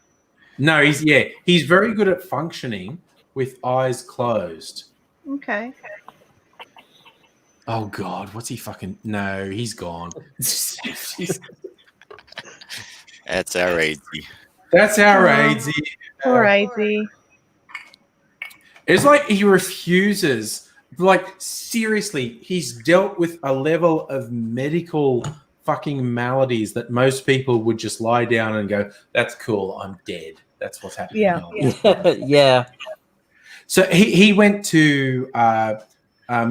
No, he's very good at functioning with eyes closed. Okay. Oh God, what's he fucking? No, he's gone. That's our AZ. That's our AZ. Poor AZ. It's like he refuses. Like seriously, he's dealt with a level of medical fucking maladies that most people would just lie down and go, "That's cool, I'm dead." That's what's happening. Yeah. now. Yeah. So he went to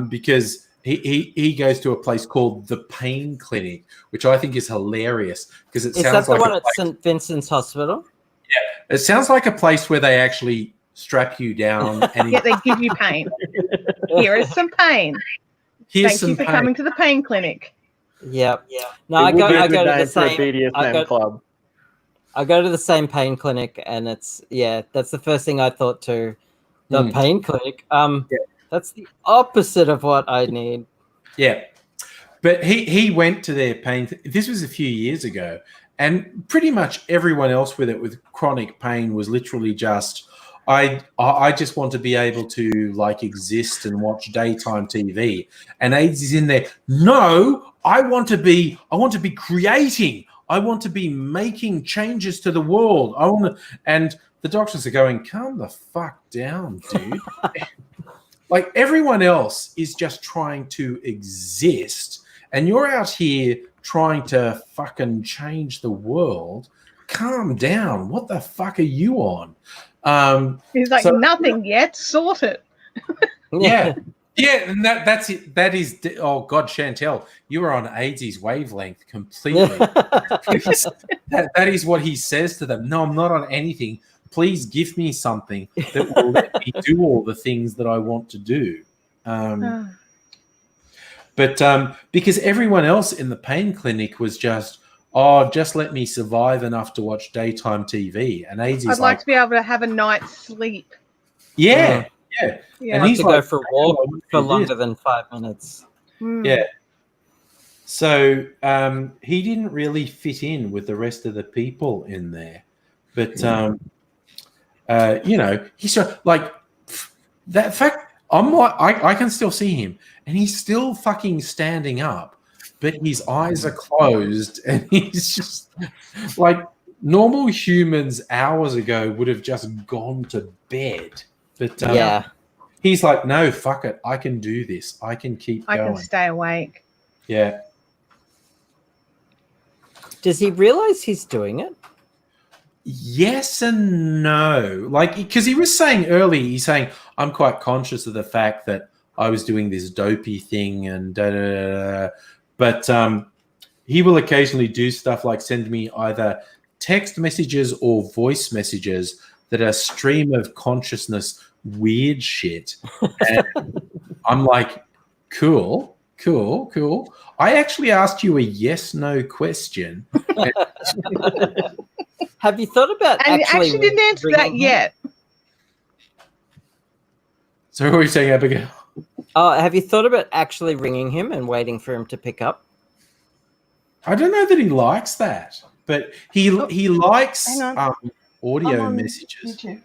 because he goes to a place called the Pain Clinic, which I think is hilarious because it Is that sounds the like one at St. Vincent's Hospital? it sounds like a place where they actually strap you down and Yeah, they give you pain. Here is some pain. here's Thank some you for pain. coming to the pain clinic. Yeah. No, It would be a good to the name for a same. BDSM club. I go to the same pain clinic, and it's that's the first thing I thought too. The pain clinic. That's the opposite of what I need. Yeah, but he went to their pain. This was a few years ago, and pretty much everyone else with chronic pain was literally just, I just want to be able to like exist and watch daytime TV. And AIDS is in there. No, I want to be creating. I want to be making changes to the world. I want to, and the doctors are going, calm the fuck down, dude. Like everyone else is just trying to exist, and you're out here trying to fucking change the world. Calm down. What the fuck are you on? He's like, nothing yet. Sort it. Yeah. Yeah, and that's it. That is, oh God, Chantel, you are on AIDS's wavelength completely. that is what he says to them. No, I'm not on anything. Please give me something that will let me do all the things that I want to do. But because everyone else in the pain clinic was just, just let me survive enough to watch daytime TV. And AIDS's I'd like to be able to have a night's sleep. Yeah. Yeah. And he's to like, go for a walk for longer than 5 minutes. Yeah. So he didn't really fit in with the rest of the people in there. But, he's like that fact. I'm like, I can still see him and he's still fucking standing up, but his eyes are closed and he's just like normal humans hours ago would have just gone to bed. But he's like, no, fuck it. I can do this. I can keep going. I can stay awake. Yeah. Does he realize he's doing it? Yes and no. Like, because he was saying earlier, he's saying, I'm quite conscious of the fact that I was doing this dopey thing and da-da-da-da. But he will occasionally do stuff like send me either text messages or voice messages that are stream of consciousness weird shit. And I'm like, cool. I actually asked you a yes/no question. Have you thought about And you actually didn't answer that yet. So what were you saying, Abigail? Oh, have you thought about actually ringing him and waiting for him to pick up? I don't know that he likes that, but he likes audio messages. YouTube.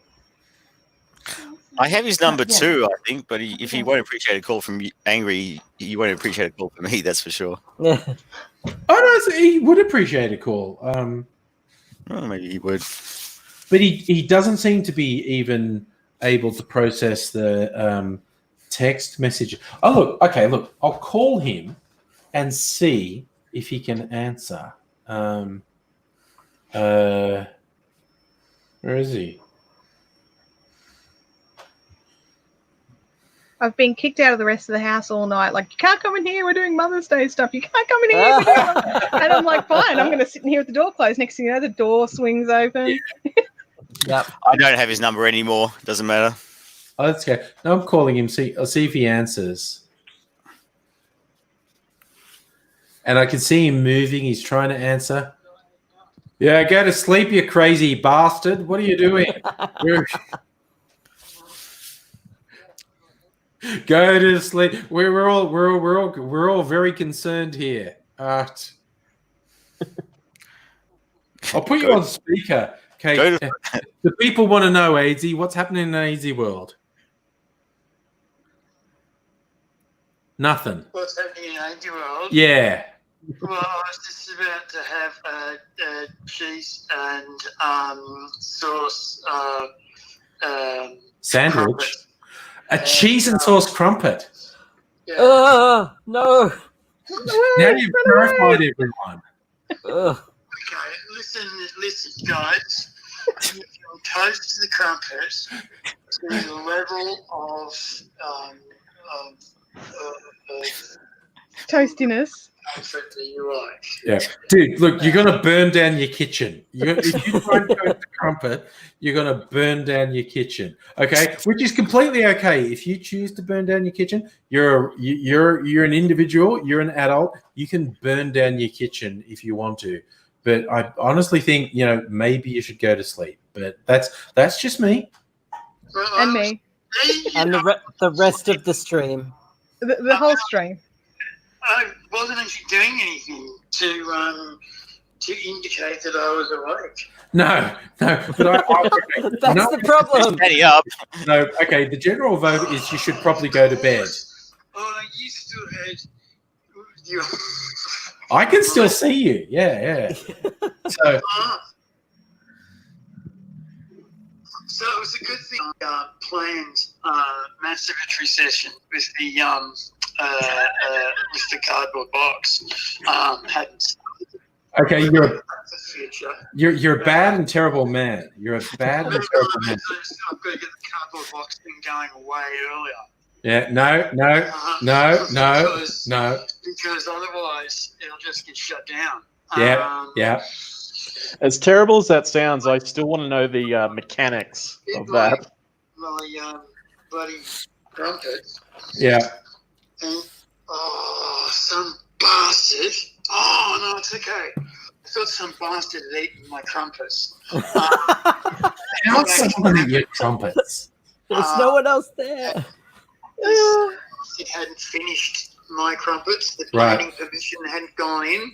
I have his number too, I think, but if he won't appreciate a call from Angry, he won't appreciate a call from me, that's for sure. Yeah. Oh, no, he would appreciate a call. Maybe he would. But he doesn't seem to be even able to process the text message. Oh, look, I'll call him and see if he can answer. Where is he? I've been kicked out of the rest of the house all night. Like, you can't come in here. We're doing Mother's Day stuff. You can't come in here. And I'm like, fine. I'm going to sit in here with the door closed. Next thing you know, the door swings open. Yep. I don't have his number anymore. Doesn't matter. Oh, that's okay. No, I'm calling him. I'll see if he answers. And I can see him moving. He's trying to answer. Yeah, go to sleep, you crazy bastard. What are you doing? Go to sleep. We're all very concerned here. I'll put you on speaker. Okay. The people want to know, AZ, what's happening in the AZ world? Nothing. What's happening in AZ world? Yeah. Well, I was just about to have cheese and sauce sandwich. Crumpet. A cheese and sauce crumpet. Yeah. No. Now you've terrified everyone. Ugh. Okay, listen, guys. You can toast the crumpet to the level of Toastiness. comfort that you like. Yeah, dude, look, you're gonna burn down your kitchen. If you try and toast the crumpet, you're gonna burn down your kitchen. Okay, which is completely okay. If you choose to burn down your kitchen, you're an individual. You're an adult. You can burn down your kitchen if you want to. But I honestly think maybe you should go to sleep. But that's just me. Well, And me. And the rest of the stream. The whole stream. I wasn't actually doing anything to indicate that I was awake. No, but That's the problem. Steady up. No, okay. The general vote is you should probably go to bed. Oh, you still had your. I can still see you. Yeah. So. So it was a good thing I planned masturbatory session with the cardboard box. Hadn't. Okay, That's the future. you're a bad and terrible man. You're a bad and terrible man. I've got to get the cardboard box thing going way earlier. Yeah, no. Because otherwise it'll just get shut down. Yeah. As terrible as that sounds, I still want to know the mechanics of that. Bloody trumpet. Yeah. And, some bastard. Oh, no, it's okay. I thought some bastard had eaten my crumpets. How'd someone eat your trumpets? There's no one else there. It hadn't finished my crumpets. The Right. planning permission hadn't gone in,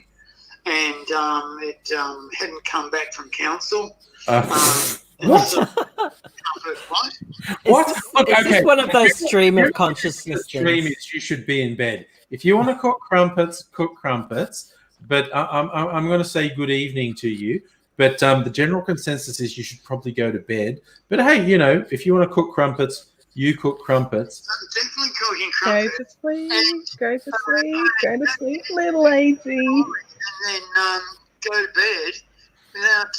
and it hadn't come back from council. What? What? Look, Is this one of those stream of consciousness Stream things? is you should be in bed. If you want to cook crumpets. But I'm going to say good evening to you. But the general consensus is you should probably go to bed. But hey, if you want to cook crumpets, you cook crumpets. I'm definitely cooking Go crumpets. to sleep. Go to sleep. Go to sleep, little lazy. And then go to bed without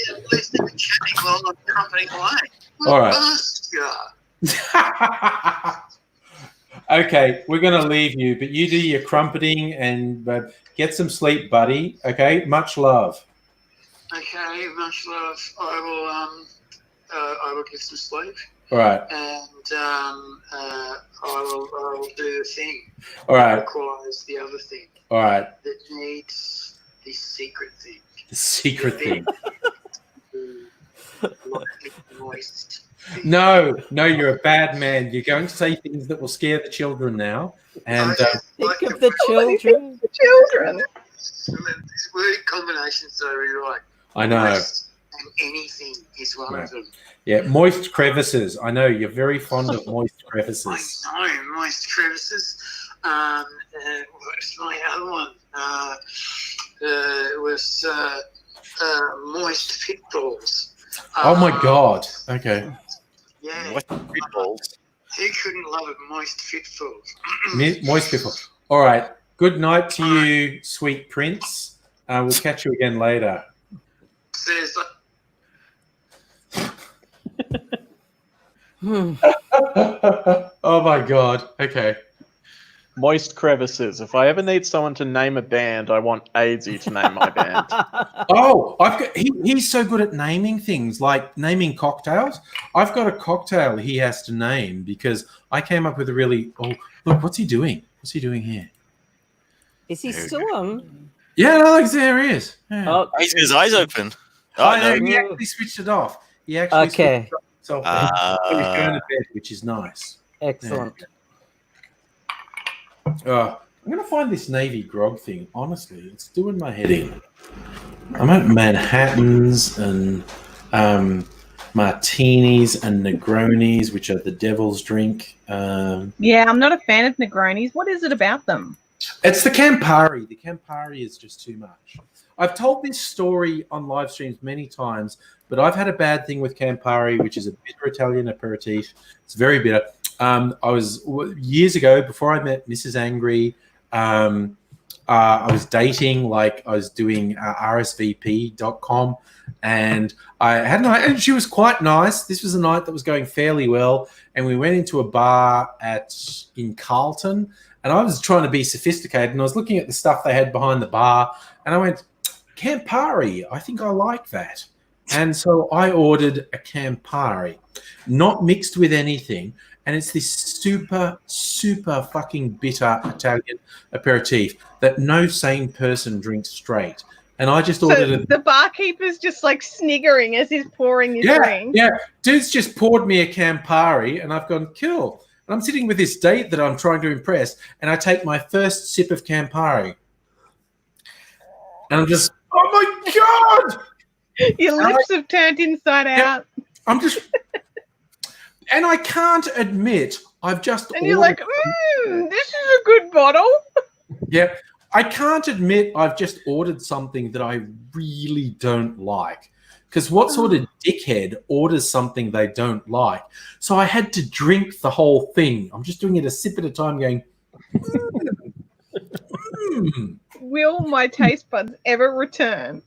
at least even chatting while I'm crumping away. All right. Bastard. Okay, we're going to leave you, but you do your crumpeting and get some sleep, buddy. Okay, much love. Okay, much love. I will get some sleep, All right, and I will do the thing. all That right, requires the other thing all right. that needs the secret thing. The secret thing. Moist. No, you're a bad man. You're going to say things that will scare the children now. And Think of the children. The children. These word combinations are really right. I know. Moist and anything is one of them. Yeah, moist crevices. I know you're very fond of moist I crevices. know, moist crevices. What's my other one? It was moist pitfalls. Oh my God. Okay. Yeah. What pitfalls? Who couldn't love a moist pitfall? Moist people. All right. Good night to you, sweet prince. We'll catch you again later. Says Oh my God. Okay. Moist crevices. If I ever need someone to name a band, I want AIDSy to name my band. Oh, he's so good at naming things, like naming cocktails. I've got a cocktail he has to name because I came up with a really. Oh, look, what's he doing? What's he doing here? Is he still on? Yeah, Alex, there he is. Yeah. Oh, He's got his eyes open. Oh, Oh, no. no, he actually switched it off. He actually okay. switched it off. So he's going to bed, which is nice. Excellent. I'm going to find this Navy grog thing. Honestly, it's doing my head in. I'm at Manhattans and martinis and Negronis, which are the devil's drink. Yeah, I'm not a fan of Negronis. What is it about them? It's the Campari. The Campari is just too much. I've told this story on live streams many times, but I've had a bad thing with Campari, which is a bitter Italian aperitif. It's very bitter. I was years ago, before I met Mrs. Angry, I was dating, like I was doing RSVP.com, and I had a night, and she was quite nice. This was a night that was going fairly well, and we went into a bar in Carlton, and I was trying to be sophisticated, and I was looking at the stuff they had behind the bar, and I went, Campari, I think I like that. And so I ordered a Campari, not mixed with anything, and it's this super, super fucking bitter Italian aperitif that no sane person drinks straight. And I just ordered it. The barkeeper's just like sniggering as he's pouring his drink. Yeah, dude's just poured me a Campari, and I've gone, cool. And I'm sitting with this date that I'm trying to impress, and I take my first sip of Campari. And I'm just, oh my God! Your lips have turned inside out. I'm just... And I can't admit I've just and you're like, this is a good bottle. Yeah. I can't admit I've just ordered something that I really don't like. Because what sort of dickhead orders something they don't like? So I had to drink the whole thing. I'm just doing it a sip at a time going, Will my taste buds ever return?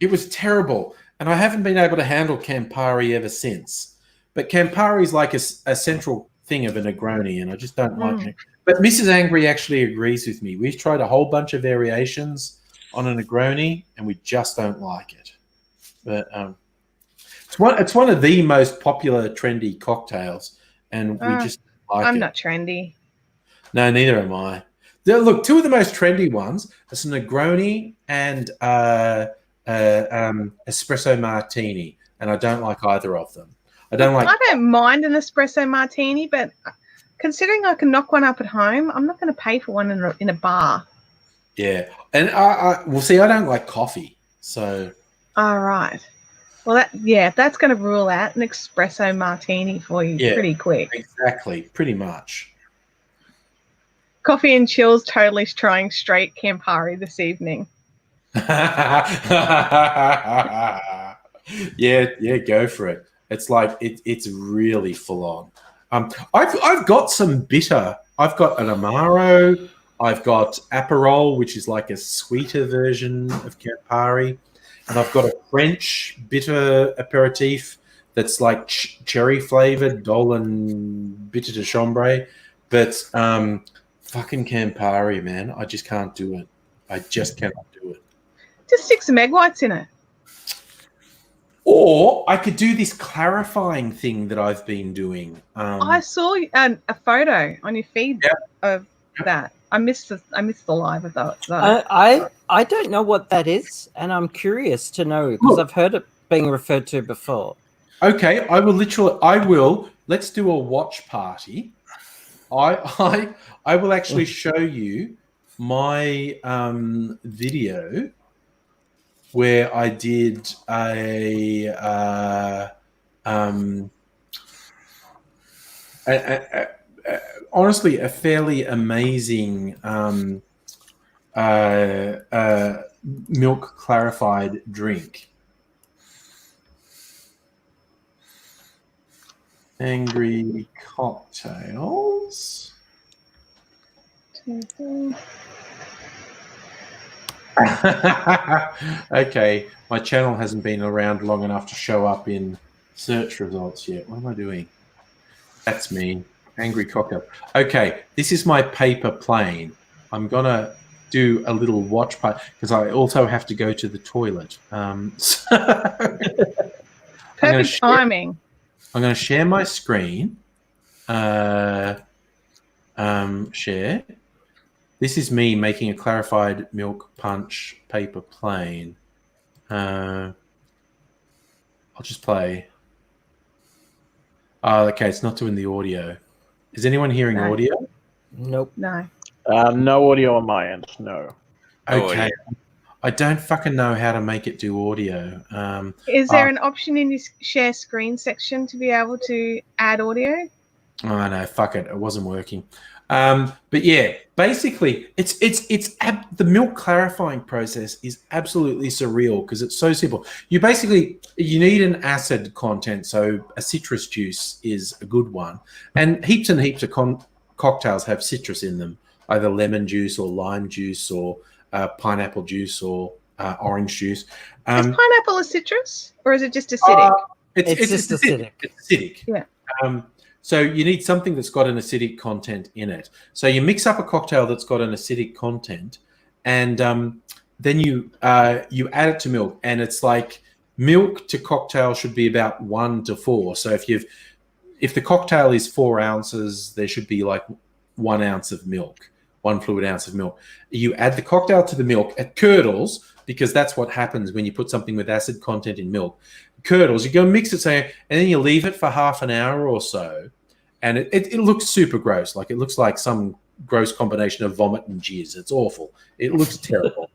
It was terrible. And I haven't been able to handle Campari ever since. But Campari is like a central thing of a Negroni, and I just don't like it. But Mrs. Angry actually agrees with me. We've tried a whole bunch of variations on a Negroni, and we just don't like it. But it's one of the most popular trendy cocktails, and we just like it. I'm not trendy. No, neither am I. Look, two of the most trendy ones are some Negroni and espresso martini, and I don't like either of them. I don't mind an espresso martini, but considering I can knock one up at home, I'm not going to pay for one in a bar. Yeah, and I don't like coffee, so. All right. Well, that's going to rule out an espresso martini for you pretty quick. Exactly, pretty much. Coffee and Chill's totally trying straight Campari this evening. Yeah, go for it. It's like it's really full on. I've got some bitter. I've got an Amaro. I've got Aperol, which is like a sweeter version of Campari, and I've got a French bitter aperitif that's like cherry flavored, Dolan Bitter de Chambre. But fucking Campari, man, I just can't do it. I just cannot do it. Just stick some egg whites in it. Or I could do this clarifying thing that I've been doing. I saw a photo on your feed of that. I missed the live of that. I don't know what that is, and I'm curious to know because I've heard it being referred to before. Okay, I will. Let's do a watch party. I will actually show you my video where I did honestly a fairly amazing milk clarified drink. Angry cocktails. Okay, my channel hasn't been around long enough to show up in search results yet. What am I doing? That's me. Angry cocktail. Okay, this is my paper plane. I'm gonna do a little watch part because I also have to go to the toilet. Perfect timing. I'm going to share my screen. Share. This is me making a clarified milk punch paper plane. I'll just play. Oh, okay, it's not doing the audio. Is anyone hearing audio? Nope. No. No audio on my end. No. Okay. I don't fucking know how to make it do audio. Is there an option in this share screen section to be able to add audio? Oh no, fuck it. It wasn't working. But yeah, basically, it's the milk clarifying process is absolutely surreal because it's so simple. You need an acid content, so a citrus juice is a good one, and heaps of cocktails have citrus in them. either lemon juice or lime juice or pineapple juice or orange juice. Is pineapple a citrus or is it just acidic? It's just acidic. It's acidic. Yeah. So you need something that's got an acidic content in it. So you mix up a cocktail that's got an acidic content, and then you add it to milk, and it's like milk to cocktail should be about 1 to 4. So if the cocktail is 4 ounces, there should be like 1 ounce of milk, 1 fluid ounce of milk. You add the cocktail to the milk, it curdles, because that's what happens when you put something with acid content in milk. Curdles, you go mix it, and then you leave it for half an hour or so, and it looks super gross. Like it looks like some gross combination of vomit and jizz. It's awful. It looks terrible.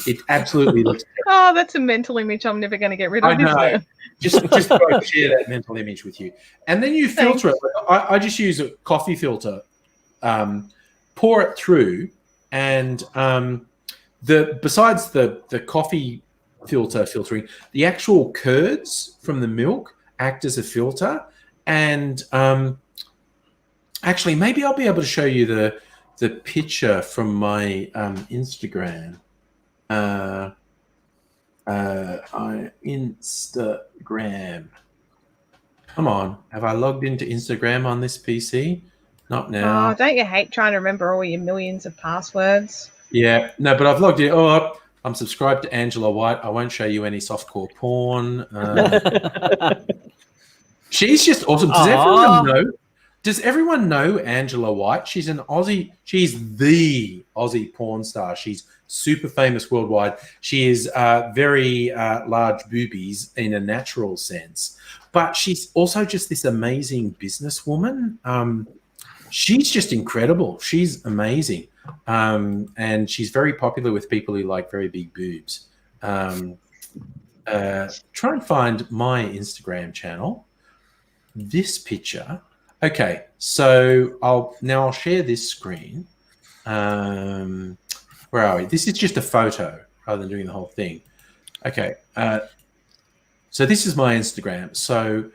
It absolutely looks terrible. Oh, that's a mental image I'm never going to get rid of. I know. Isn't it? Just try to share that mental image with you. And then you filter it. I just use a coffee filter, pour it through, and besides the coffee filter filtering, the actual curds from the milk act as a filter. And actually, maybe I'll be able to show you the picture from my Instagram. Instagram. Come on, have I logged into Instagram on this PC? Not now. Oh, don't you hate trying to remember all your millions of passwords? Yeah, no, but I've logged in. Oh, I'm subscribed to Angela White. I won't show you any softcore porn. She's just awesome. Does everyone know Angela White? She's an Aussie. She's the Aussie porn star. She's super famous worldwide. She is very large boobies in a natural sense, but she's also just this amazing businesswoman. She's just incredible. She's amazing. And she's very popular with people who like very big boobs. Try and find my Instagram channel. This picture. Okay, so I'll share this screen. Where are we? This is just a photo rather than doing the whole thing. Okay, so this is my Instagram. So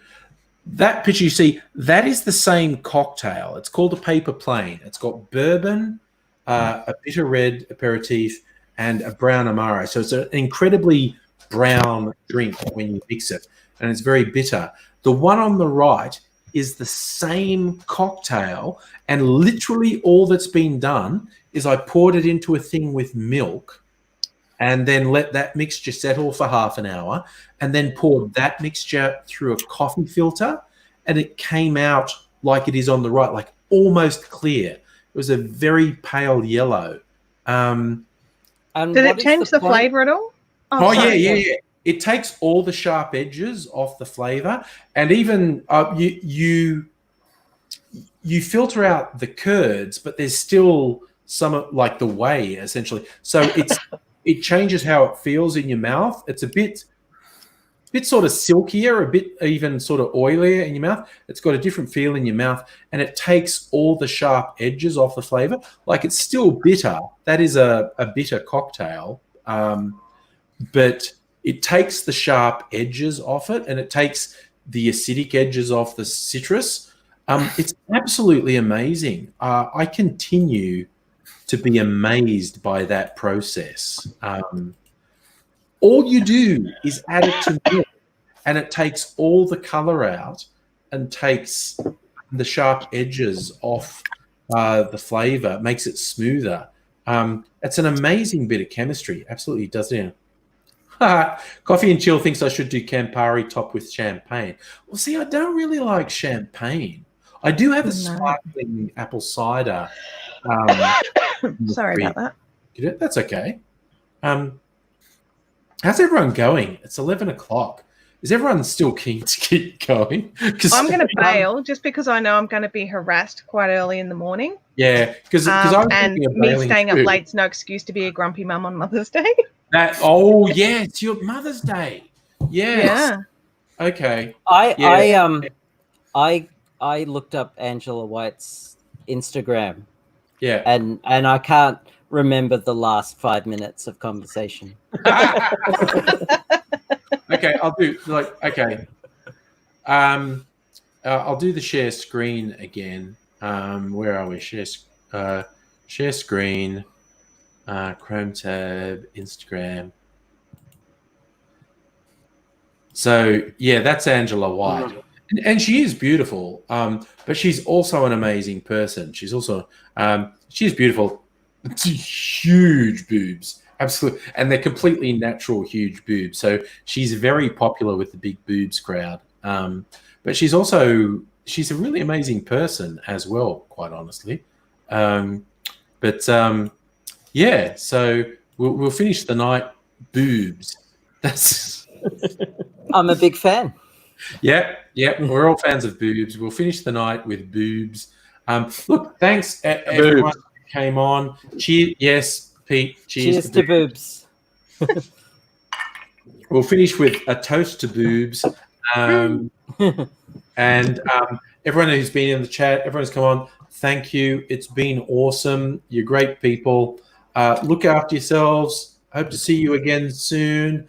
that picture you see, that is the same cocktail. It's called a Paper Plane. It's got bourbon, a bitter red aperitif, and a brown Amaro. So it's an incredibly brown drink when you mix it, and it's very bitter. The one on the right is the same cocktail, and literally all that's been done is I poured it into a thing with milk and then let that mixture settle for half an hour, and then poured that mixture through a coffee filter, and it came out like it is on the right, like almost clear. It was a very pale yellow. Did it change the flavor at all? Oh, yeah. It takes all the sharp edges off the flavor, and even you filter out the curds, but there's still some like the whey essentially. So it changes how it feels in your mouth. It's a bit sort of silkier, a bit even sort of oilier in your mouth. It's got a different feel in your mouth, and it takes all the sharp edges off the flavor. Like it's still bitter. That is a bitter cocktail, but it takes the sharp edges off it, and it takes the acidic edges off the citrus. It's absolutely amazing. I continue to be amazed by that process. All you do is add it to milk, and it takes all the color out and takes the sharp edges off the flavor, makes it smoother. It's an amazing bit of chemistry. Absolutely does it. Coffee and Chill thinks I should do Campari topped with champagne. Well, see, I don't really like champagne. I do have a sparkling apple cider. Sorry about that. That's okay. How's everyone going? It's 11 o'clock. Is everyone still keen to keep going? I'm going to bail just because I know I'm going to be harassed quite early in the morning. Yeah, because and me staying up late's no excuse to be a grumpy mum on Mother's Day. It's your Mother's Day. Yes. Yeah. Okay. I looked up Angela White's Instagram. Yeah. And I can't remember the last 5 minutes of conversation. Okay, I'll do I'll do the share screen again. Where are we? Share Share screen. Chrome tab. Instagram. So yeah, that's Angela White, and she is beautiful. But she's also an amazing person. She's also she's beautiful. Huge boobs, absolutely, and they're completely natural, huge boobs. So she's very popular with the big boobs crowd. But she's a really amazing person as well, quite honestly. Yeah, so we'll finish the night boobs. That's. I'm a big fan. Yeah, we're all fans of boobs. We'll finish the night with boobs. Look, thanks everyone who came on. Cheers, yes, Pete. Cheers to boobs. We'll finish with a toast to boobs. And everyone who's been in the chat, everyone's come on. Thank you. It's been awesome. You're great people. Look after yourselves. Hope to see you again soon.